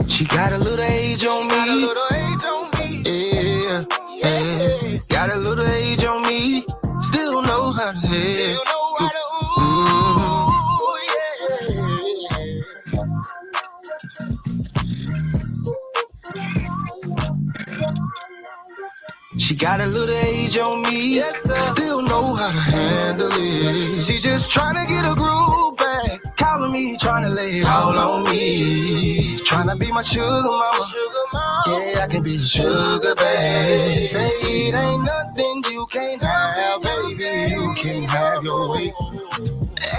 She got a little age on me. Yeah, yeah. Got a little age on me. Still know how to hit. She got a little age on me, still know how to handle it. She just tryna get a groove back, calling me, tryna lay it all on me. Tryna be my sugar mama, yeah, I can be your sugar babe. Say it ain't nothing you can't have, baby, you can have your way.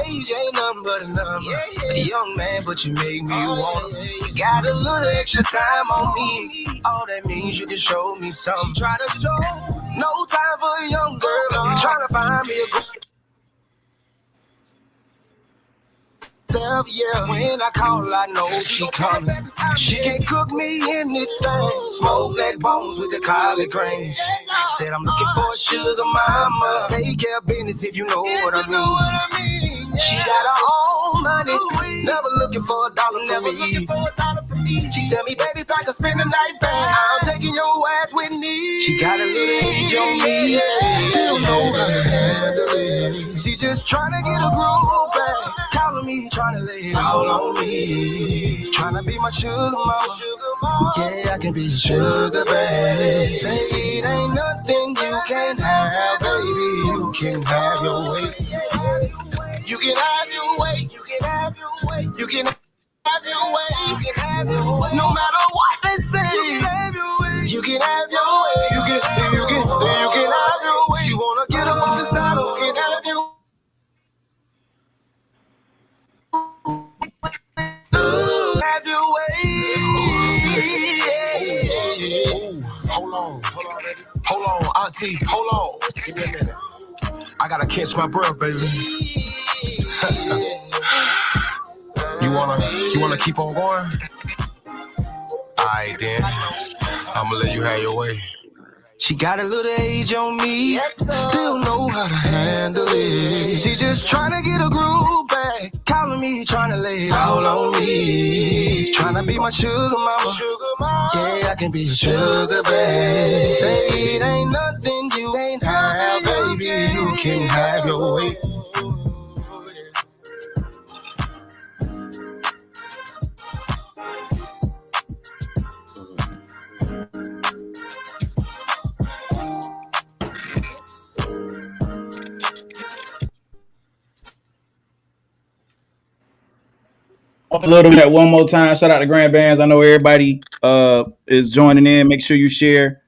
Age ain't nothing but a number. A young man, but you make me wanna. You got a little extra time on me. All that means you can show me something. Try to show no time for a young girl. Trying to find me a good self, yeah. When I call, I know she coming. She can cook me anything. Smoke black bones with the collard greens. Said I'm looking for a sugar mama. Take care of business if you know what I mean. She got her own money, never looking for a dollar from me. She tell me, baby, if I can spend the night back, I'm taking your ass with me. She got a little age on me, still know how to handle it. She just tryna get a groove back, calling me, tryna lay it all on me. Tryna be my sugar mama, yeah, I can be your sugar babe. Say it ain't nothing you can't have, baby, you can have your way. You can have your way, you can have your way, you can have your way, you can have your way. No matter what they say, you can have your way, you can have your way, you can have your way. You wanna get up on the saddle, you can have your have your way. Hold on, auntie, hold on. Give me a minute. I gotta catch my breath, baby. You wanna keep on going? Alright then, I'ma let you have your way. She got a little age on me, still know how to handle it. She just tryna get a groove back, calling me, tryna lay it all on me. Tryna be my sugar mama, yeah, I can be your sugar babe. Say it ain't nothing you ain't have, baby, you can have your way. A little bit one more time. Shout out to Grand Bands. I know everybody is joining in. Make sure you share.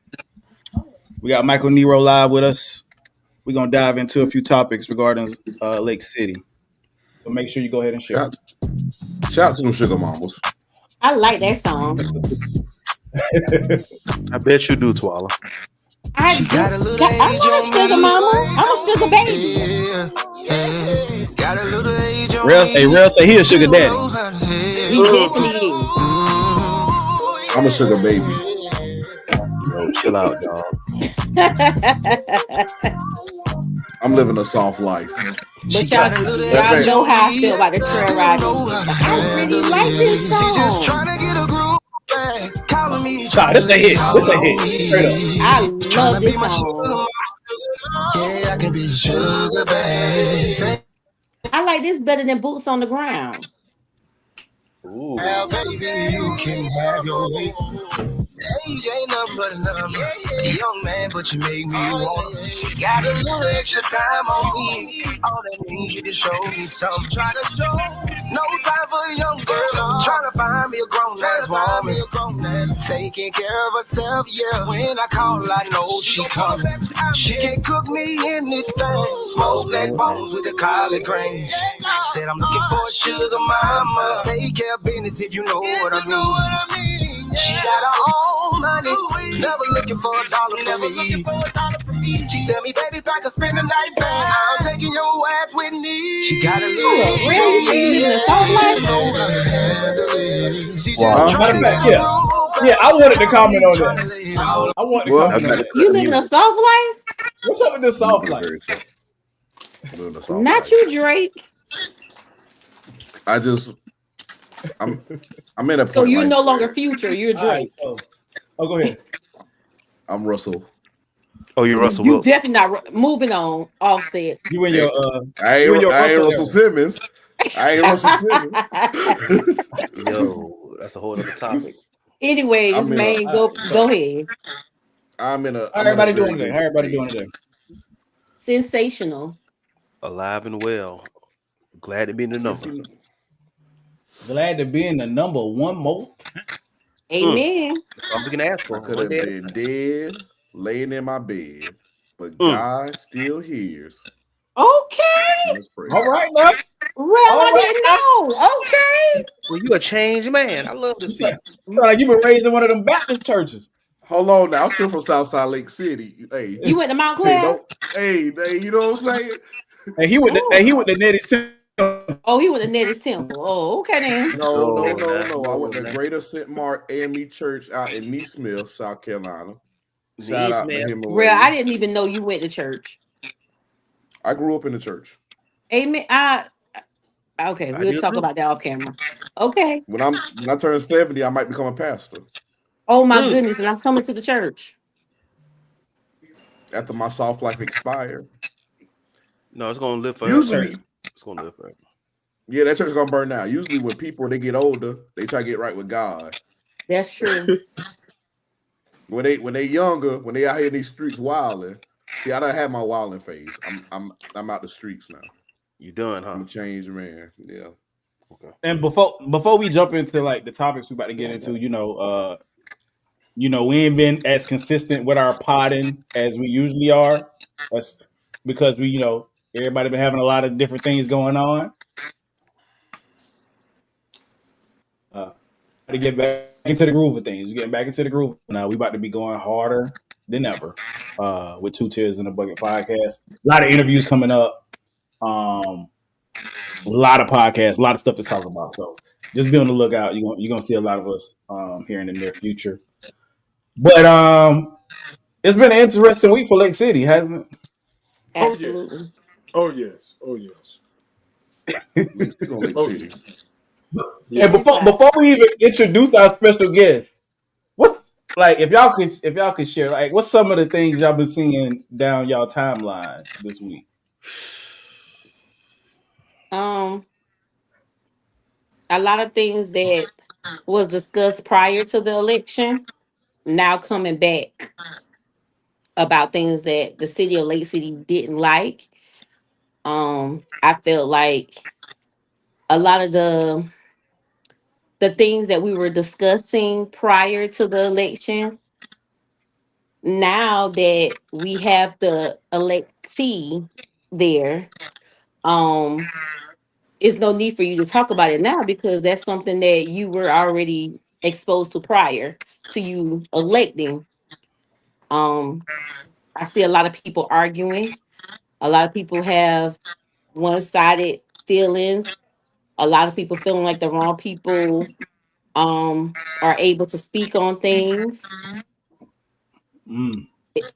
We got Michael Nero live with us. We're gonna dive into a few topics regarding Lake City. So make sure you go ahead and share. Shout out to them sugar mamas. I like that song. I bet you do, Twala. I'm not a sugar mama. I'm a sugar baby. Got a little age on Real say he a sugar daddy. He definitely is. I'm a sugar baby. Bro, chill out, dog. I'm living a soft life. But y'all know how I feel about the trail riding. I really like this song. Nah, this a hit. This a hit. Straight up. I love this song. Yeah, I can be sugar babe. I like this better than Boots on the Ground. Ooh. Baby, you can have your way. Age ain't nothing but a number. A young man, but you make me wanna. Got a little extra time on me. All that means you can show me something. Try to show no time for a young girl. Trying to find me a grown-ass woman. Taking care of herself, yeah. When I call, I know she coming. She can cook me anything. Smoke black bones with the collard greens. Said I'm looking for a sugar mama. Take care of business if you know what I mean. She got her own money, never looking for a dollar from me. She tell me, baby, if I can spend the night back, I'm taking your ass with me. She got a little Yeah, I wanted to comment on that. I want to comment on that. You living a soft life? What's up with this soft life? Not you, Drake. I just I'm in a So point you're like no longer where Future. You're All right, Drake. so go ahead. I'm Russell. Oh, you Russell You Wilson. definitely not moving on. Offset. You and Hey, your I ain't Russell Russell era. Simmons. I ain't Russell Simmons. Yo, that's a whole other topic. Anyways, I'm in a man, All right, so go ahead. how I'm in a everybody very doing today? good How everybody doing space. today? Sensational. Alive and well. Glad to be in the Yes, number. Glad to be in the number one more. Amen. That's all we can ask I for. could One have day at a been time. dead, laying in my bed, but Mm. God still hears. Okay. Let's pray. All right now. Well, I All right didn't now. know. Okay. Well, you a changed man. I love to You see. sound like you been raised in one of them Baptist churches. Hold on now. I'm still from Southside Lake City. Hey, You went to Mount hey, Clair? don't. Hey, you know what I'm saying? He Oh. went to Nettie Center. Oh, he went to Nettie's Temple. Oh, okay then. No. I No, went to nah. Greater St. Mark AME Church out in Neesmith, South Carolina. Shout Niece, out to man. him Real, I away. didn't even know you went to church. I grew up in the church. Amen. Okay, I we'll do talk too. about that off camera. Okay. When I turn 70, I might become a pastor Oh my Mm. goodness, and I'm coming to the church. after my soft life expires. No, it's gonna live forever. Usually, It's gonna live forever. yeah, that church is gonna burn out. Usually, when people they get older, they try to get right with God. That's true. When they younger, when they out here in these streets wilding. See, I don't have my wilding phase. I'm out the streets now. You done, I'm huh? a changed man. Yeah. Okay. And before we jump into like the topics we about to get into, we ain't been as consistent with our potting as we usually are. That's because everybody been having a lot of different things going on. To get back into the groove of things. We're getting back into the groove now. We about to be going harder than ever with Two Tears in the Bucket podcast. A lot of interviews coming up. A lot of podcasts, a lot of stuff to talk about. So just be on the lookout. You're gonna see a lot of us here in the near future. But it's been an interesting week for Lake City, hasn't it? Oh yes. Absolutely. Oh yes. Oh yes. Lake, speak on Lake Oh City. yes. And Yes. It's like, before we even introduce our special guest, what's like if y'all could share like what's some of the things y'all been seeing down y'all timeline this week? um, a lot of things that was discussed prior to the election now coming back about things that the city of Lake City didn't like. I felt like a lot of the things that we were discussing prior to the election, now that we have the electee there, um, it's no need for you to talk about it now because that's something that you were already exposed to prior to you electing. Um, I see a lot of people arguing. A lot of people have one-sided feelings. A lot of people feeling like the wrong people are able to speak on things. Mm.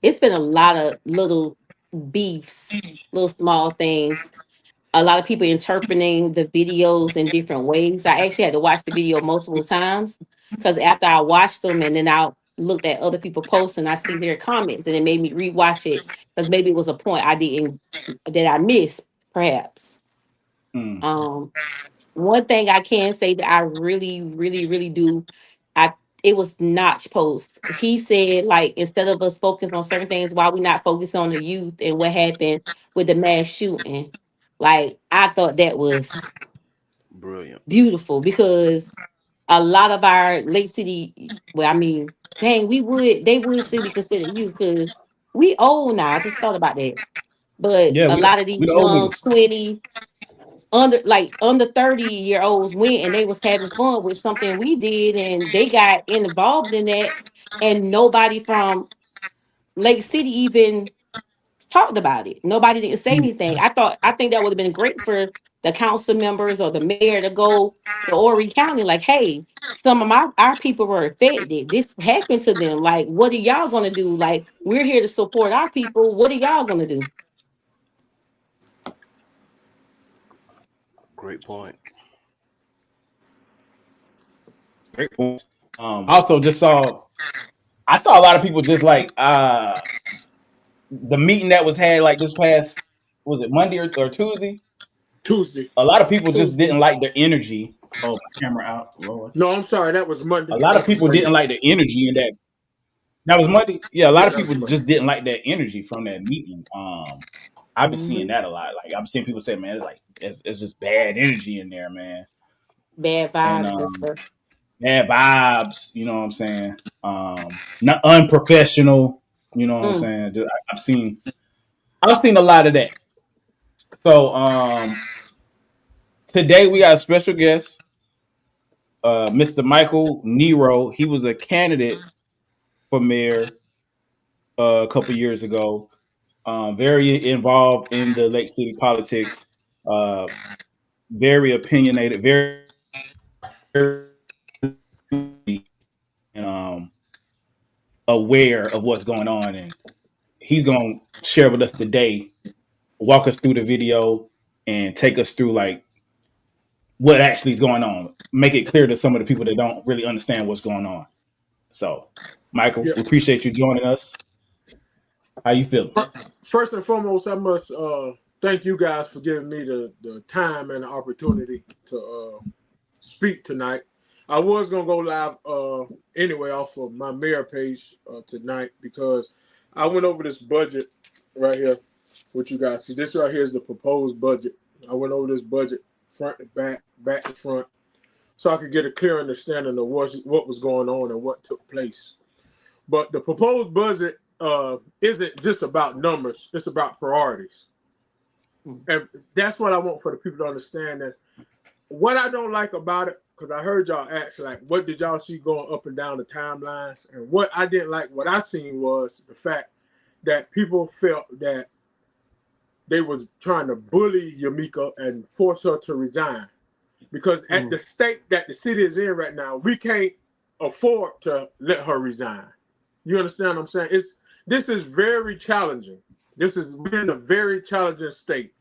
It's been a lot of little beefs, little small things. A lot of people interpreting the videos in different ways. I actually had to watch the video multiple times because after I watched them and then I looked at other people posts and I see their comments and it made me rewatch it because maybe it was a point that I missed perhaps. Mm. Um, One thing I can say that I really, really, really do, I it was Notch post. He said, like, instead of us focus on certain things, why we not focus on the youth and what happened with the mass shooting? Like, I thought that was Brilliant. beautiful because a lot of our Lake City, well, I mean, dang, they would still be considered youth because we old now. I just thought about that. But Yeah, a lot of we the these old young niggas. 20 under 30-year-olds went and they was having fun with something we did and they got involved in that and nobody from Lake City even talked about it. Nobody didn't say anything. I think that would have been great for the council members or the mayor to go to Horry County like, hey, some of our people were affected. This happened to them. Like, what are y'all gonna do? Like, we're here to support our people. What are y'all gonna do? Great point. Great point. Also just saw I saw a lot of people just like the meeting that was had like this past, was it Monday or Tuesday? Tuesday. A lot of people just Tuesday. didn't like the energy. Oh, my camera out, Lord. No, I'm sorry. That was Monday. A lot of That was people didn't Monday. like the energy in that. That was Monday. Yeah, a lot Yeah, of that was people Monday. just didn't like that energy from that meeting. I've been seeing Mm-hmm. that a lot. Like I'm seeing people say, man, it's like it's just bad energy in there, man, Bad and vibes and stuff. bad vibes. You know what I'm saying? Not unprofessional. You know what I'm Mm. saying? I've seen a lot of that. So today we got a special guest, Mr. Michael Nero. He was a candidate for mayor a couple years ago. Very involved in the Lake City politics. Uh, very opinionated. Very um, aware of what's going on, and he's gonna share with us today, walk us through the video, and take us through like what actually is going on. Make it clear to some of the people that don't really understand what's going on. So, Michael, Yeah. we appreciate you joining us. How you feeling? First and foremost, I must thank you guys for giving me the time and the opportunity to speak tonight. I was gonna go live anyway off of my mayor page tonight because I went over this budget right here. What you guys see, this right here is the proposed budget. I went over this budget front to back, back to front, so I could get a clear understanding of what was going on and what took place. But the proposed budget isn't just about numbers; it's about priorities, and that's what I want for the people to understand. That what I don't like about it, because I heard y'all ask, like, what did y'all see going up and down the timelines? And what I didn't like, what I seen was the fact that people felt that they was trying to bully Yamika and force her to resign. Because at the state that the city is in right now, we can't afford to let her resign. You understand what I'm saying? This is very challenging. We're in a very challenging state.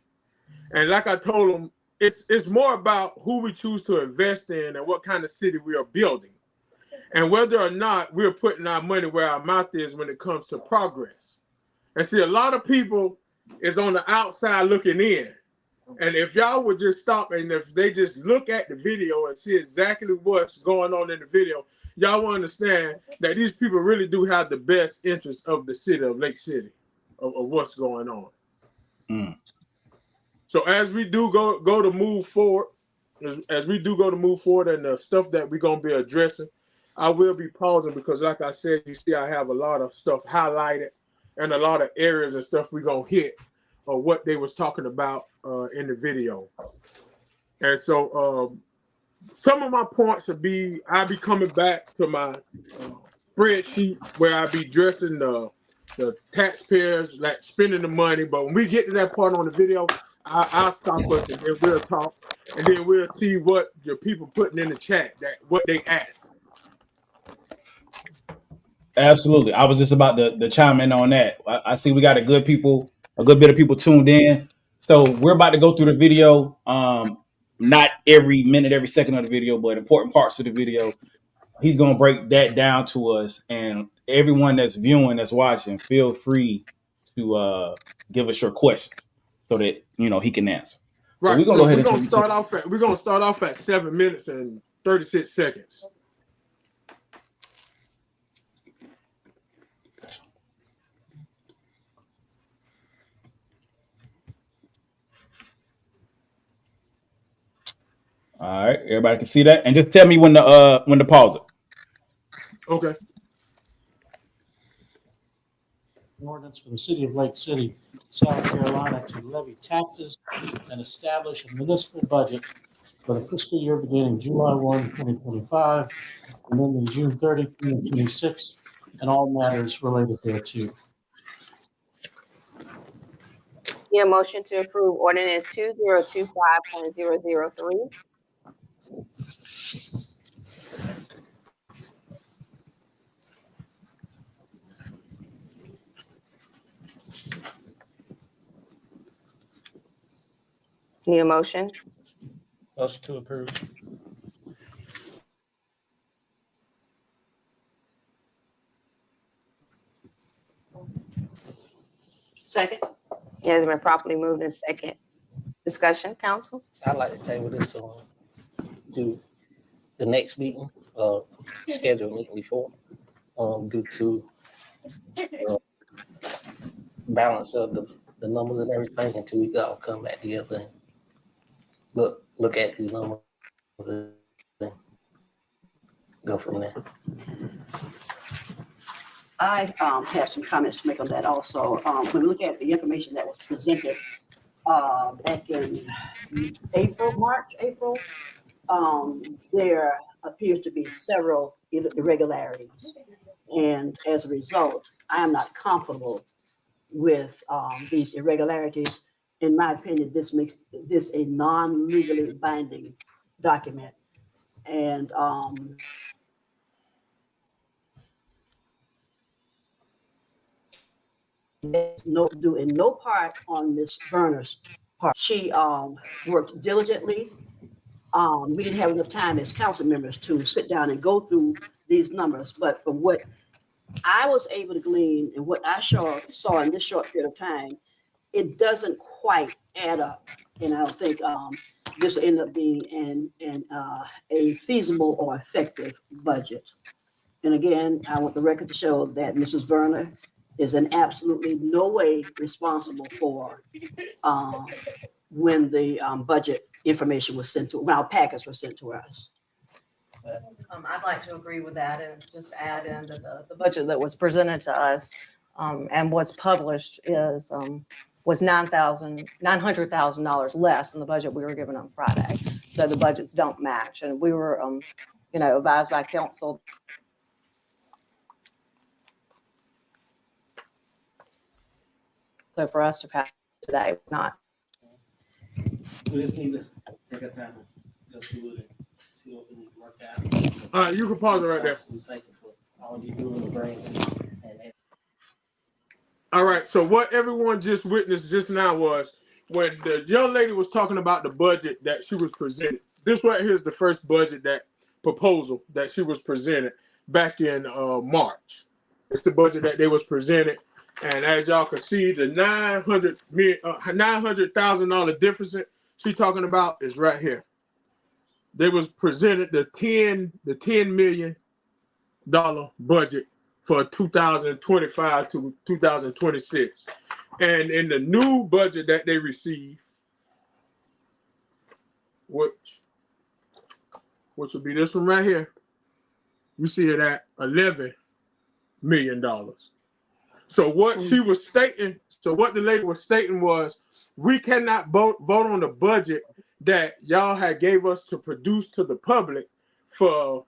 And like I told them, it's more about who we choose to invest in and what kind of city we are building, and whether or not we're putting our money where our mouth is when it comes to progress. And see, a lot of people is on the outside looking in. And if y'all would just stop and if they just look at the video and see exactly what's going on in the video, y'all will understand that these people really do have the best interest of the city of Lake City, of what's going on. Mm. So as we do go to move forward, as we do go to move forward and the stuff that we're gonna be addressing, I will be pausing because, like I said, you see, I have a lot of stuff highlighted and a lot of areas and stuff we're gonna hit or what they was talking about in the video. And so some of my points will be I'll be coming back to my spreadsheet where I'll be dressing the taxpayers like spending the money. But when we get to that part on the video, I'll stop us and then we'll talk, and then we'll see what the people putting in the chat that what they asked. Absolutely. I was just about to chime in on that. I see we got a good bit of people tuned in. So we're about to go through the video. Not every minute, every second of the video, but important parts of the video. He's gonna break that down to us, and everyone that's viewing, that's watching, feel free to give us your questions so that he can answer. So Right. we're gonna So go ahead and jump into it. we're gonna start off at 7 minutes and 36 seconds. All right, everybody can see that, and just tell me when to pause it. Okay. An ordinance for the city of Lake City, South Carolina, to levy taxes and establish a municipal budget for the fiscal year beginning July 1, 2025, and ending June 30, 2026, and all matters related thereto. Your motion to approve ordinance 2025.003. Need a motion? Motion to approve. Second. It has been properly moved in second. Discussion, council? I'd like to table this on to the next meeting, scheduled meeting before, due to balance of the numbers and everything until we all come back together and look at these numbers and go from there. I have some comments to make on that also. When we look at the information that was presented back in March, April, there appears to be several irregularities. And as a result, I am not comfortable with these irregularities. In my opinion, this makes this a non-legally binding document. And do in no part on Ms. Berner's part. She worked diligently. We didn't have enough time as council members to sit down and go through these numbers, but from what I was able to glean and what I saw in this short period of time, it doesn't quite add up. And I don't think this will end up being a feasible or effective budget. And again, I want the record to show that Mrs. Werner is in absolutely no way responsible for when the budget information was sent to, when our packets were sent to us. I'd like to agree with that and just add in that the budget that was presented to us and what's published is was $900,000 less than the budget we were given on Friday. So the budgets don't match, and we were, advised by council. So for us to pass today, not. We just need to take our time and go through it and see what we need to work out. All right, you can pause it right there. Thank you for all of you doing the brain. All right, so what everyone just witnessed just now was when the young lady was talking about the budget that she was presented. This right here is the first budget proposal that she was presented back in March. It's the budget that they was presented. And as y'all can see, the $900,000 difference she's talking about is right here. They was presented the $10 million budget for 2025 to 2026. And in the new budget that they received, which would be this one right here, you see it at $11 million. So what she was stating, what the lady was stating was, we cannot vote on the budget that y'all had gave us to produce to the public for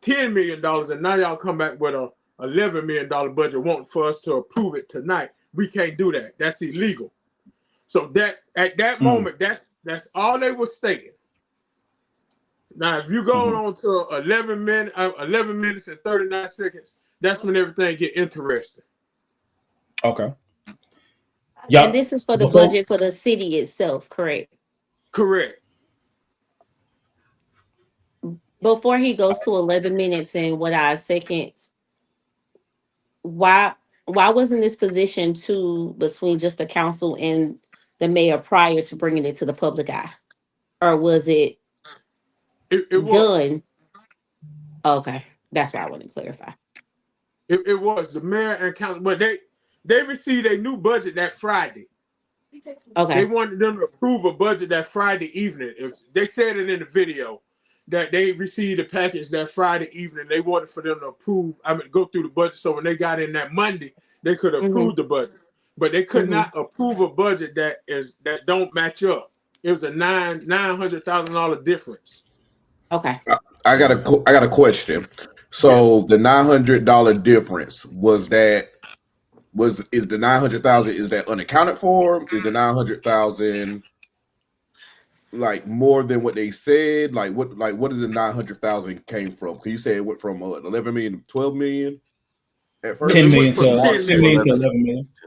$10 million, and now y'all come back with a $11 million budget wanting for us to approve it tonight. We can't do that. That's illegal. So that at that moment, that's all they were stating. Now, if you go on to 11 minutes and 39 seconds, that's when everything get interesting. Okay. Yeah. And this is for the budget for the city itself, correct? Correct. Before he goes to 11 minutes and what our seconds, why wasn't this position between just the council and the mayor prior to bringing it to the public eye? Or was it done? Okay, that's why I want to clarify. It was the mayor and council, but they received a new budget that Friday. Okay. They wanted them to approve a budget that Friday evening. If they said it in the video that they received a package that Friday evening, they wanted for them to go through the budget. So when they got in that Monday, they could approve the budget, but they could not approve a budget that don't match up. It was a $900,000 difference. Okay. I got a question. So the $900 difference is the $900,000, is that unaccounted for? Is the $900,000 like more than what they said? Like what did the $900,000 came from? Can you say it went from 11 million to 12 million at first? 10 million to 11 million. 10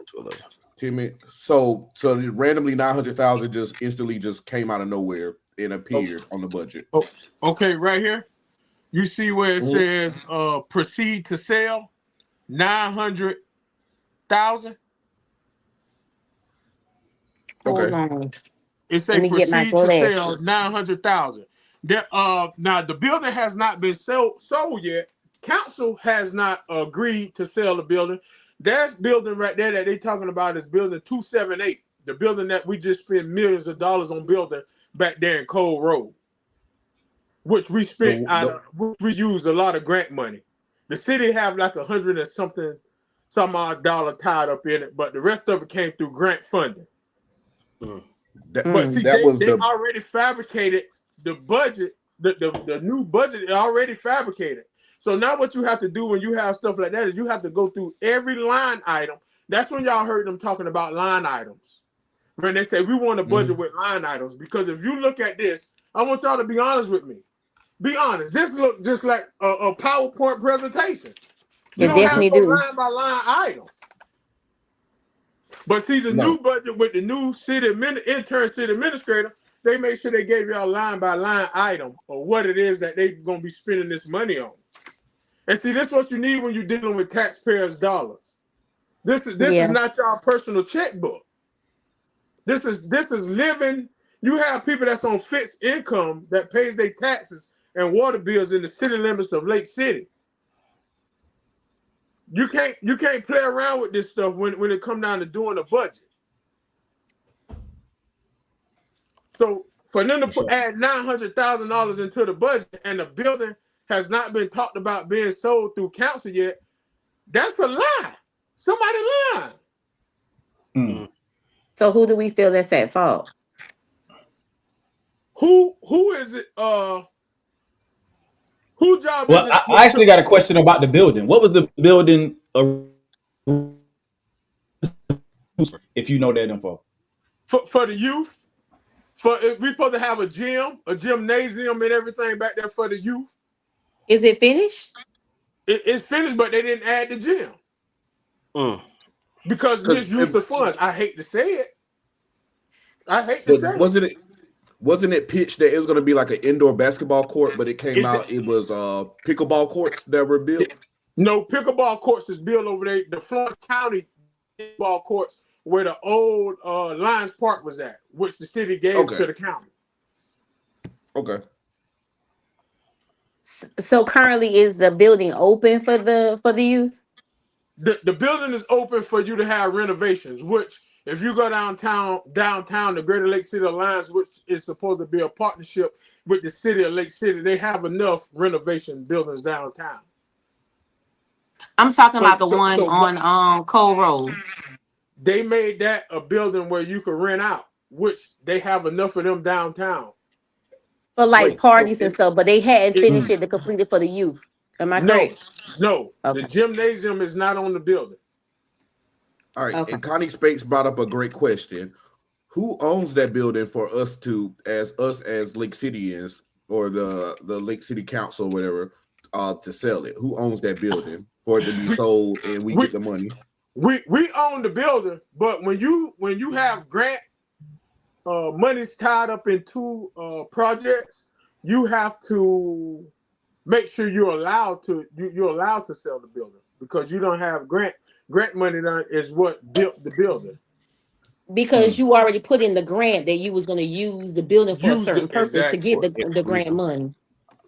to 11. 10 million. So randomly $900,000 just instantly just came out of nowhere and appeared on the budget. Oh, okay, right here. You see where it says proceed to sell $900,000. Hold on. It Let say me get my proceed to sell glasses. 900,000. Now the building has not been sold yet. Council has not agreed to sell the building. That building right there that they talking about is building 278. The building that we just spent millions of dollars on building back there in Cole Road, which we spent which we used a lot of grant money. The city have like 100 and some odd dollar tied up in it, but the rest of it came through grant funding. But see, they already fabricated the budget. The new budget is already fabricated. So now what you have to do when you have stuff like that is you have to go through every line item. That's when y'all heard them talking about line items. When they say we want a budget with line items. Because if you look at this, I want y'all to be honest with me. Be honest. This looks just like a PowerPoint presentation. You don't have no line by line item. But see, the new budget with the new intern city administrator, they make sure they gave y'all line by line item or what it is that they're gonna be spending this money on. And see, this is what you need when you're dealing with taxpayers' dollars. This is not your personal checkbook. This is living. You have people that's on fixed income that pays their taxes and water bills in the city limits of Lake City. You can't play around with this stuff when it comes down to doing a budget. So for them to add $900,000 into the budget and the building has not been talked about being sold through council yet, that's a lie. Somebody lying. So who do we feel that's at fault? Who is it? Whose job is it? I actually got a question about the building. What was the building if you know that info? For the youth? We supposed to have a gym, a gymnasium and everything back there for the youth. Is it finished? It's finished, but they didn't add the gym. Because misuse the funds. I hate to say it. Wasn't it pitched that it was going to be like an indoor basketball court, but it came out it was pickleball courts that were built? No, pickleball courts is built over there. The Florence County pickleball courts where the old Lions Park was at, which the city gave to the county. Okay. So currently, is the building open for the youth? The building is open for you to have renovations, which if you go downtown, the Greater Lake City Alliance, which is supposed to be a partnership with the city of Lake City, they have enough renovation buildings downtown. I'm talking about the one on Cole Road. They made that a building where you could rent out, which they have enough of them downtown. For parties and stuff, but they hadn't finished it to complete it for the youth. Am I correct? No. Okay. The gymnasium is not on the building. All right. Okay. And Connie Spates brought up a great question. Who owns that building for us as Lake Cityans or the Lake City Council or whatever, to sell it? Who owns that building for it to be sold and we get the money? We own the building, but when you have grant money's tied up in two projects, you have to make sure you're allowed to sell the building because you don't have grant money that is what built the building. Because you already put in the grant that you was going to use the building for a certain purpose to get the grant money.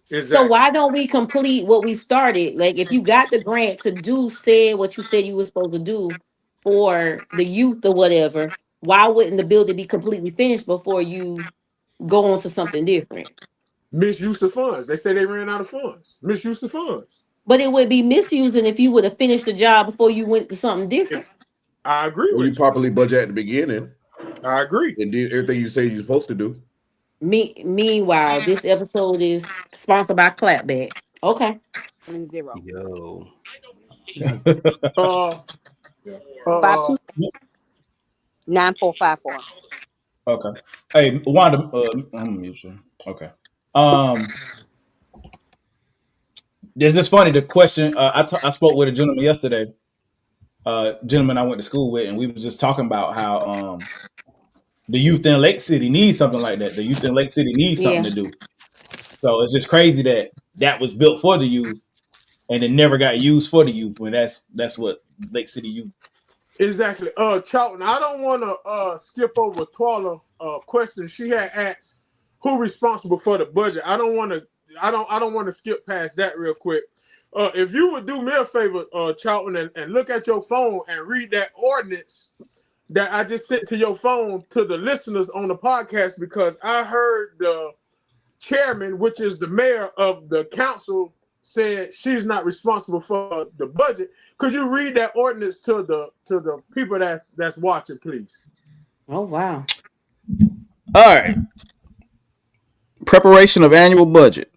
Exactly. So why don't we complete what we started? Like if you got the grant to do what you said you were supposed to do for the youth or whatever, why wouldn't the building be completely finished before you go on to something different? Misuse of funds. They say they ran out of funds. Misuse of funds. But it would be misusing if you would have finished the job before you went to something different. I agree with you. Properly budget at the beginning. I agree. And do everything you say you're supposed to do. Meanwhile, this episode is sponsored by Clapback. Okay. 0. Yo. 9454. Okay. Hey, Wanda. I'm mute you. Okay. There's this funny. The question. I spoke with a gentleman yesterday. Gentleman I went to school with, and we were just talking about how the youth in Lake City needs something like that. The youth in Lake City needs something to do. So it's just crazy that was built for the youth, and it never got used for the youth. When that's what Lake City youth Exactly. Charlton, I don't want to skip over Twyla question. She had asked who responsible for the budget. I don't want to skip past that real quick. If you would do me a favor, Charlton, and look at your phone and read that ordinance that I just sent to your phone to the listeners on the podcast, because I heard the chairman, which is the mayor of the council, said she's not responsible for the budget. Could you read that ordinance to the people that's watching, please? Oh wow. All right. Preparation of annual budget.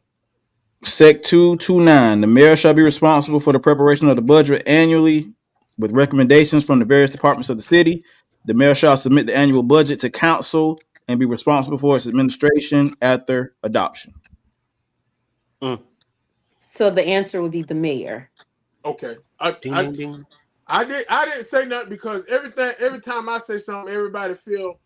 Sec 229. The mayor shall be responsible for the preparation of the budget annually with recommendations from the various departments of the city. The mayor shall submit the annual budget to council and be responsible for its administration after adoption. So the answer would be the mayor. Okay. Ding, ding, ding. I didn't say nothing because every time I say something, everybody feel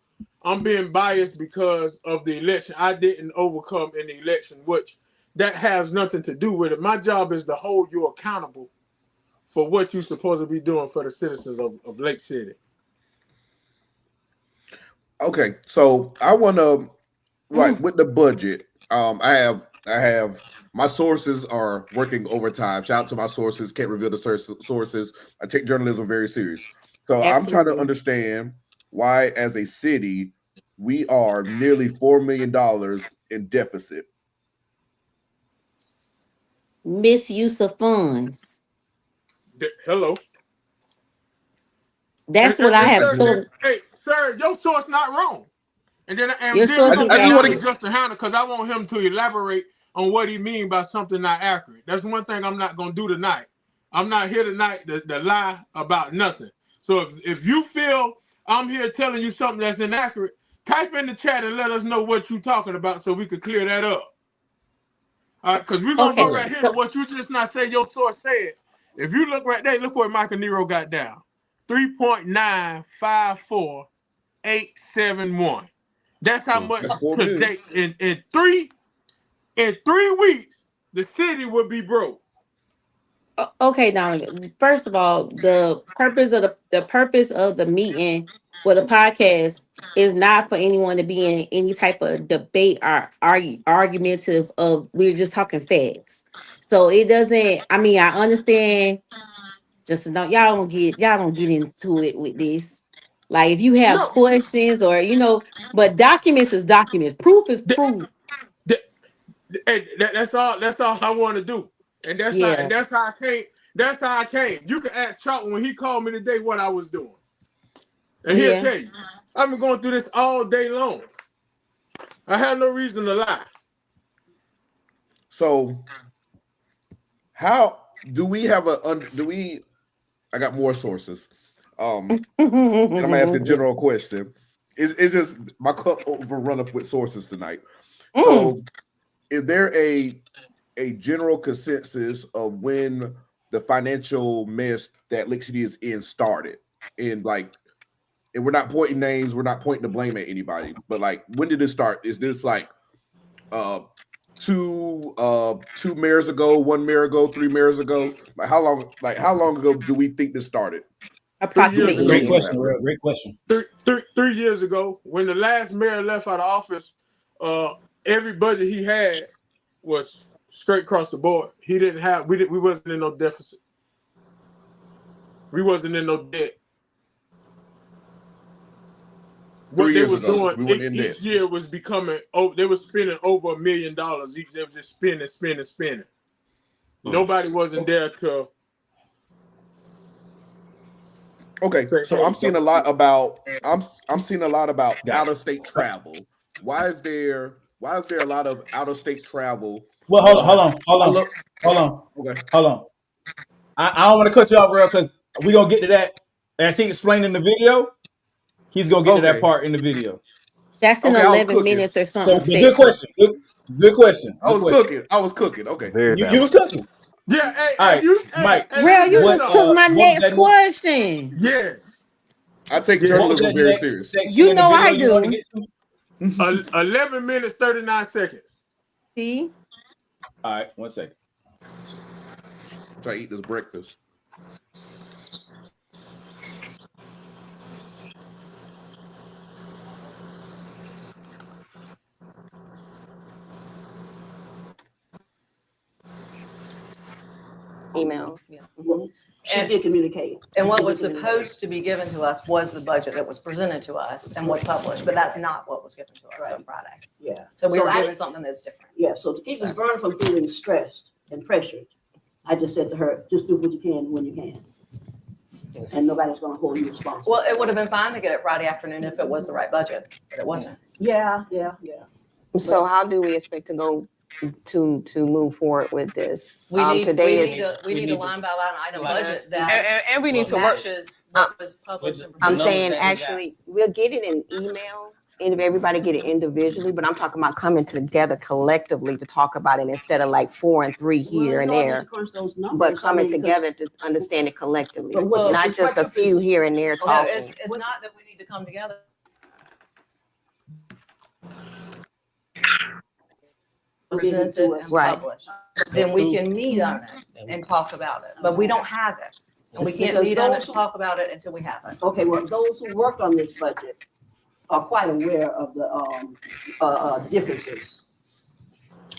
I'm being biased because of the election. I didn't overcome in the election, which that has nothing to do with it. My job is to hold you accountable for what you're supposed to be doing for the citizens of Lake City. Okay, so I want to with the budget. I have my sources are working overtime. Shout out to my sources. Can't reveal the sources. I take journalism very serious. So I'm trying to understand why, as a city, we are nearly $4 million in deficit. Misuse of funds. Hello. That's what I have. Hey, sir, your source not wrong. And then Your source we're is going to Justin Hannah because I want him to elaborate on what he mean by something not accurate. That's one thing I'm not going to do tonight. I'm not here tonight to lie about nothing. So if you feel I'm here telling you something that's inaccurate, type in the chat and let us know what you're talking about so we could clear that up. Because we're going to go right here to what you just not say your source said. If you look right there, look what Michael Nero got down. 3.954871. That's how much today in 3 weeks the city will be broke. Okay, Donovan. First of all, the purpose of the meeting for the podcast is not for anyone to be in any type of debate or argumentative of, we're just talking facts. So it doesn't. I mean, I understand. Just don't y'all don't get into it with this. Like if you have questions or but documents is documents. Proof is proof. That's all I want to do. And that's how I came. You can ask Charlton when he called me today what I was doing. And he'll tell you. I've been going through this all day long. I have no reason to lie. So how do we have I got more sources. And I'm asking a general question. It's just my cup overrun up with sources tonight. So is there a general consensus of when the financial mess that Lake City is in started? And we're not pointing names, we're not pointing the blame at anybody, but when did it start? Is this two mayors ago, 1 mayor ago, 3 mayors ago? How long ago do we think this started? Approximately. Great question. Great question. 3 years ago, when the last mayor left out of office, every budget he had was straight across the board. We wasn't in no deficit. We wasn't in no debt. What they was doing each year was becoming. They were spending over $1 million each. They were just spending. Nobody wasn't there to. Okay, so I'm seeing a lot about out of state travel. Why is there a lot of out of state travel? Well, hold on. Okay, hold on. I don't want to cut you off, bro, because we're gonna get to that. As he explained in the video, he's gonna get to that part in the video. That's in 11 minutes or something. So, good question. Good question. I was cooking. Okay, you was cooking. Yeah, all right, Mike. You just took my next question. Yes. I take journalism very serious. You know I do. 11 minutes, 39 seconds. See? All right, 1 second. Try to eat this breakfast. email. Yeah. She And- did communicate. And what She was did communicate. supposed to be given to us was the budget that was presented to us and was published, but that's not what was given to us on Friday. Yeah. So we were I- given something that's different. Yeah, so to keep Ms. Vernon from feeling stressed and pressured, I just said to her, just do what you can when you can. And nobody's gonna hold you responsible. Well, it would have been fine to get it Friday afternoon if it was the right budget, but it wasn't. Yeah. So how do we expect to go to move forward with this? We need Today we need a line by line item budget and, that and we need to work. matches what was published. and I'm presented. saying actually, we'll get it in email, and if everybody get it individually, but I'm talking about coming together collectively to talk about it instead of like 4 and 3 here and there, but coming together to understand it collectively, Well, not just a few here and there No, talking. it's not that we need to come together. Presented and Right. published, then we can meet on it and talk about it, but we don't have it. And we can't meet on it, talk about it until we have it. Okay, well, those who worked on this budget are quite aware of the differences.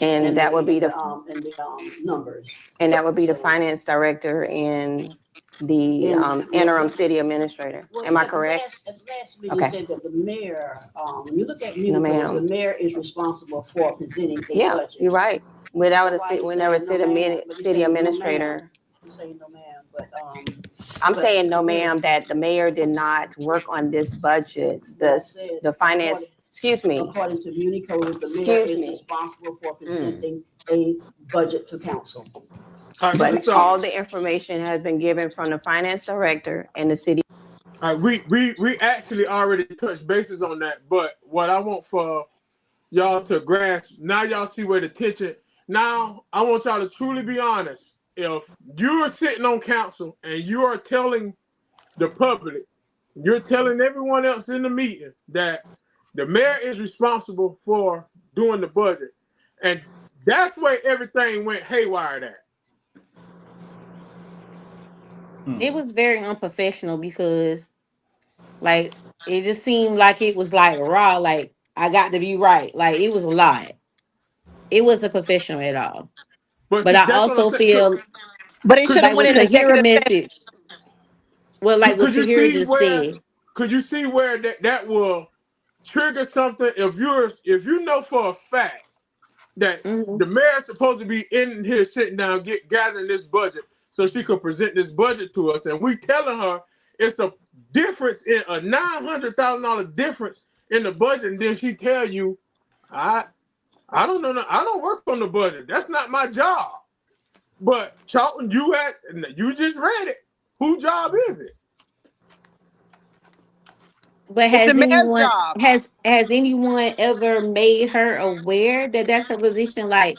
And that would be the numbers. And that would be the finance director and the interim city administrator. Am I correct? At last meeting, Okay. said that the mayor, when you look at No, ma'am. municipals, the mayor is responsible for presenting a Yeah, budget. you're right. Without a Why you whenever saying no, ma'am? But you city saying no, ma'am. administrator. You say no, ma'am, but, I'm but- saying no, ma'am, that the mayor did not work on this budget. I said, The finance, excuse me, according to muni code, the mayor Excuse is me. responsible for presenting a budget to council. All right, but all the information has been given from the finance director and the city. all right, we actually already touched bases on that, but what I want for y'all to grasp, now y'all see where the tension. Now I want y'all to truly be honest. If you're sitting on council and you are telling the public, you're telling everyone else in the meeting that the mayor is responsible for doing the budget, and that's where everything went haywire at. It was very unprofessional because, like, it just seemed like it was like raw. Like, I got to be right. Like, it was a lot. It wasn't professional at all. But see, I that's what I'm also saying. feel But it should like have went what in Tahira executive session. message. Well, like what Could you Tahira see just where? said. Could you see where that will trigger something? If you know for a fact that Mhm. the mayor's supposed to be in here sitting down, gathering this budget so she could present this budget to us, and we telling her it's a difference in a $900,000 difference in the budget, and then she tell you, I don't know, I don't work on the budget. That's not my job. But Charlton, you just read it. Whose job is it? But It's has the mayor's anyone job. has anyone ever made her aware that that's her position? Like,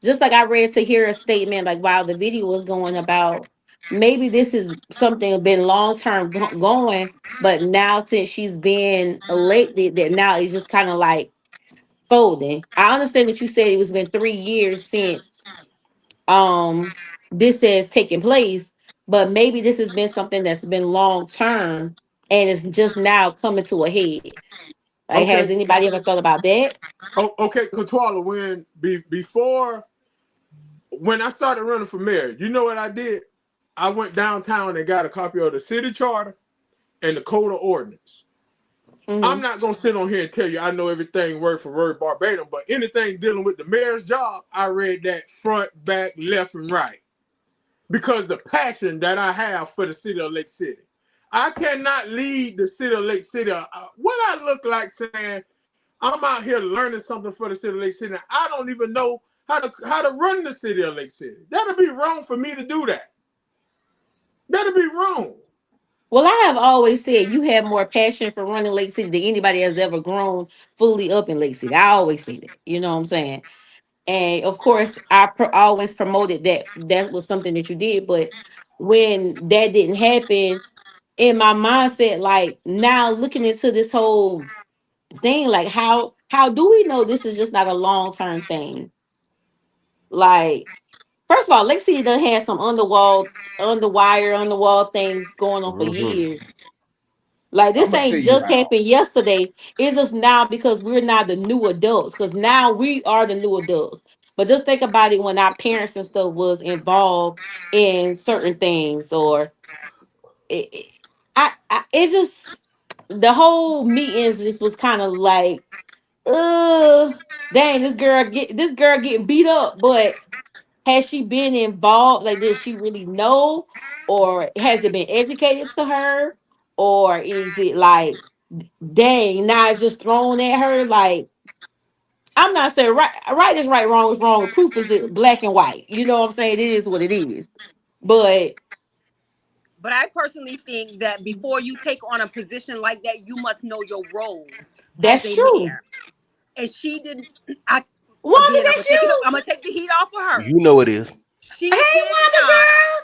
just like I read Tahira's statement, like while the video was going about, maybe this is something been long term going, but now since she's been elected, that now it's just kind of like folding. I understand that you said it was been 3 years since this has taken place, but maybe this has been something that's been long term and it's just now coming to a head. Like, has Okay. anybody ever thought about that? Oh, okay, Katwala, when I started running for mayor, you know what I did? I went downtown and got a copy of the city charter and the code of ordinance. Mhm. I'm not gonna sit on here and tell you I know everything word for word verbatim, but anything dealing with the mayor's job, I read that front, back, left, and right. Because the passion that I have for the city of Lake City. I cannot lead the city of Lake City. What I look like saying, I'm out here learning something for the city of Lake City. I don't even know how to run the city of Lake City. That'd be wrong for me to do that. That'd be wrong. Well, I have always said you have more passion for running Lake City than anybody has ever grown fully up in Lake City. I always say that. You know what I'm saying? And of course, I always promoted that was something that you did. But when that didn't happen, in my mindset, like now looking into this whole thing, like how do we know this is just not a long-term thing? Like, first of all, Lake City done had some underwire things going on for years. Like, this I'ma tell ain't you just how. happened yesterday. It's just now because we're now the new adults. Because now we are the new adults. But just think about it when our parents and stuff was involved in certain things, or it, it just the whole meetings just was kind of like, dang, this girl getting beat up, but has she been involved? Like, does she really know, or has it been educated to her, or is it like, dang, now it's just thrown at her? Like, I'm not saying right is right, wrong is wrong. Proof is it black and white. You know what I'm saying? It is what it is. But I personally think that before you take on a position like that, you must know your role that's as a true. mayor. And she didn't. Wanda, that's you. I'm gonna take the heat off of her. You know it is. She Hey, did Wanda not. girl.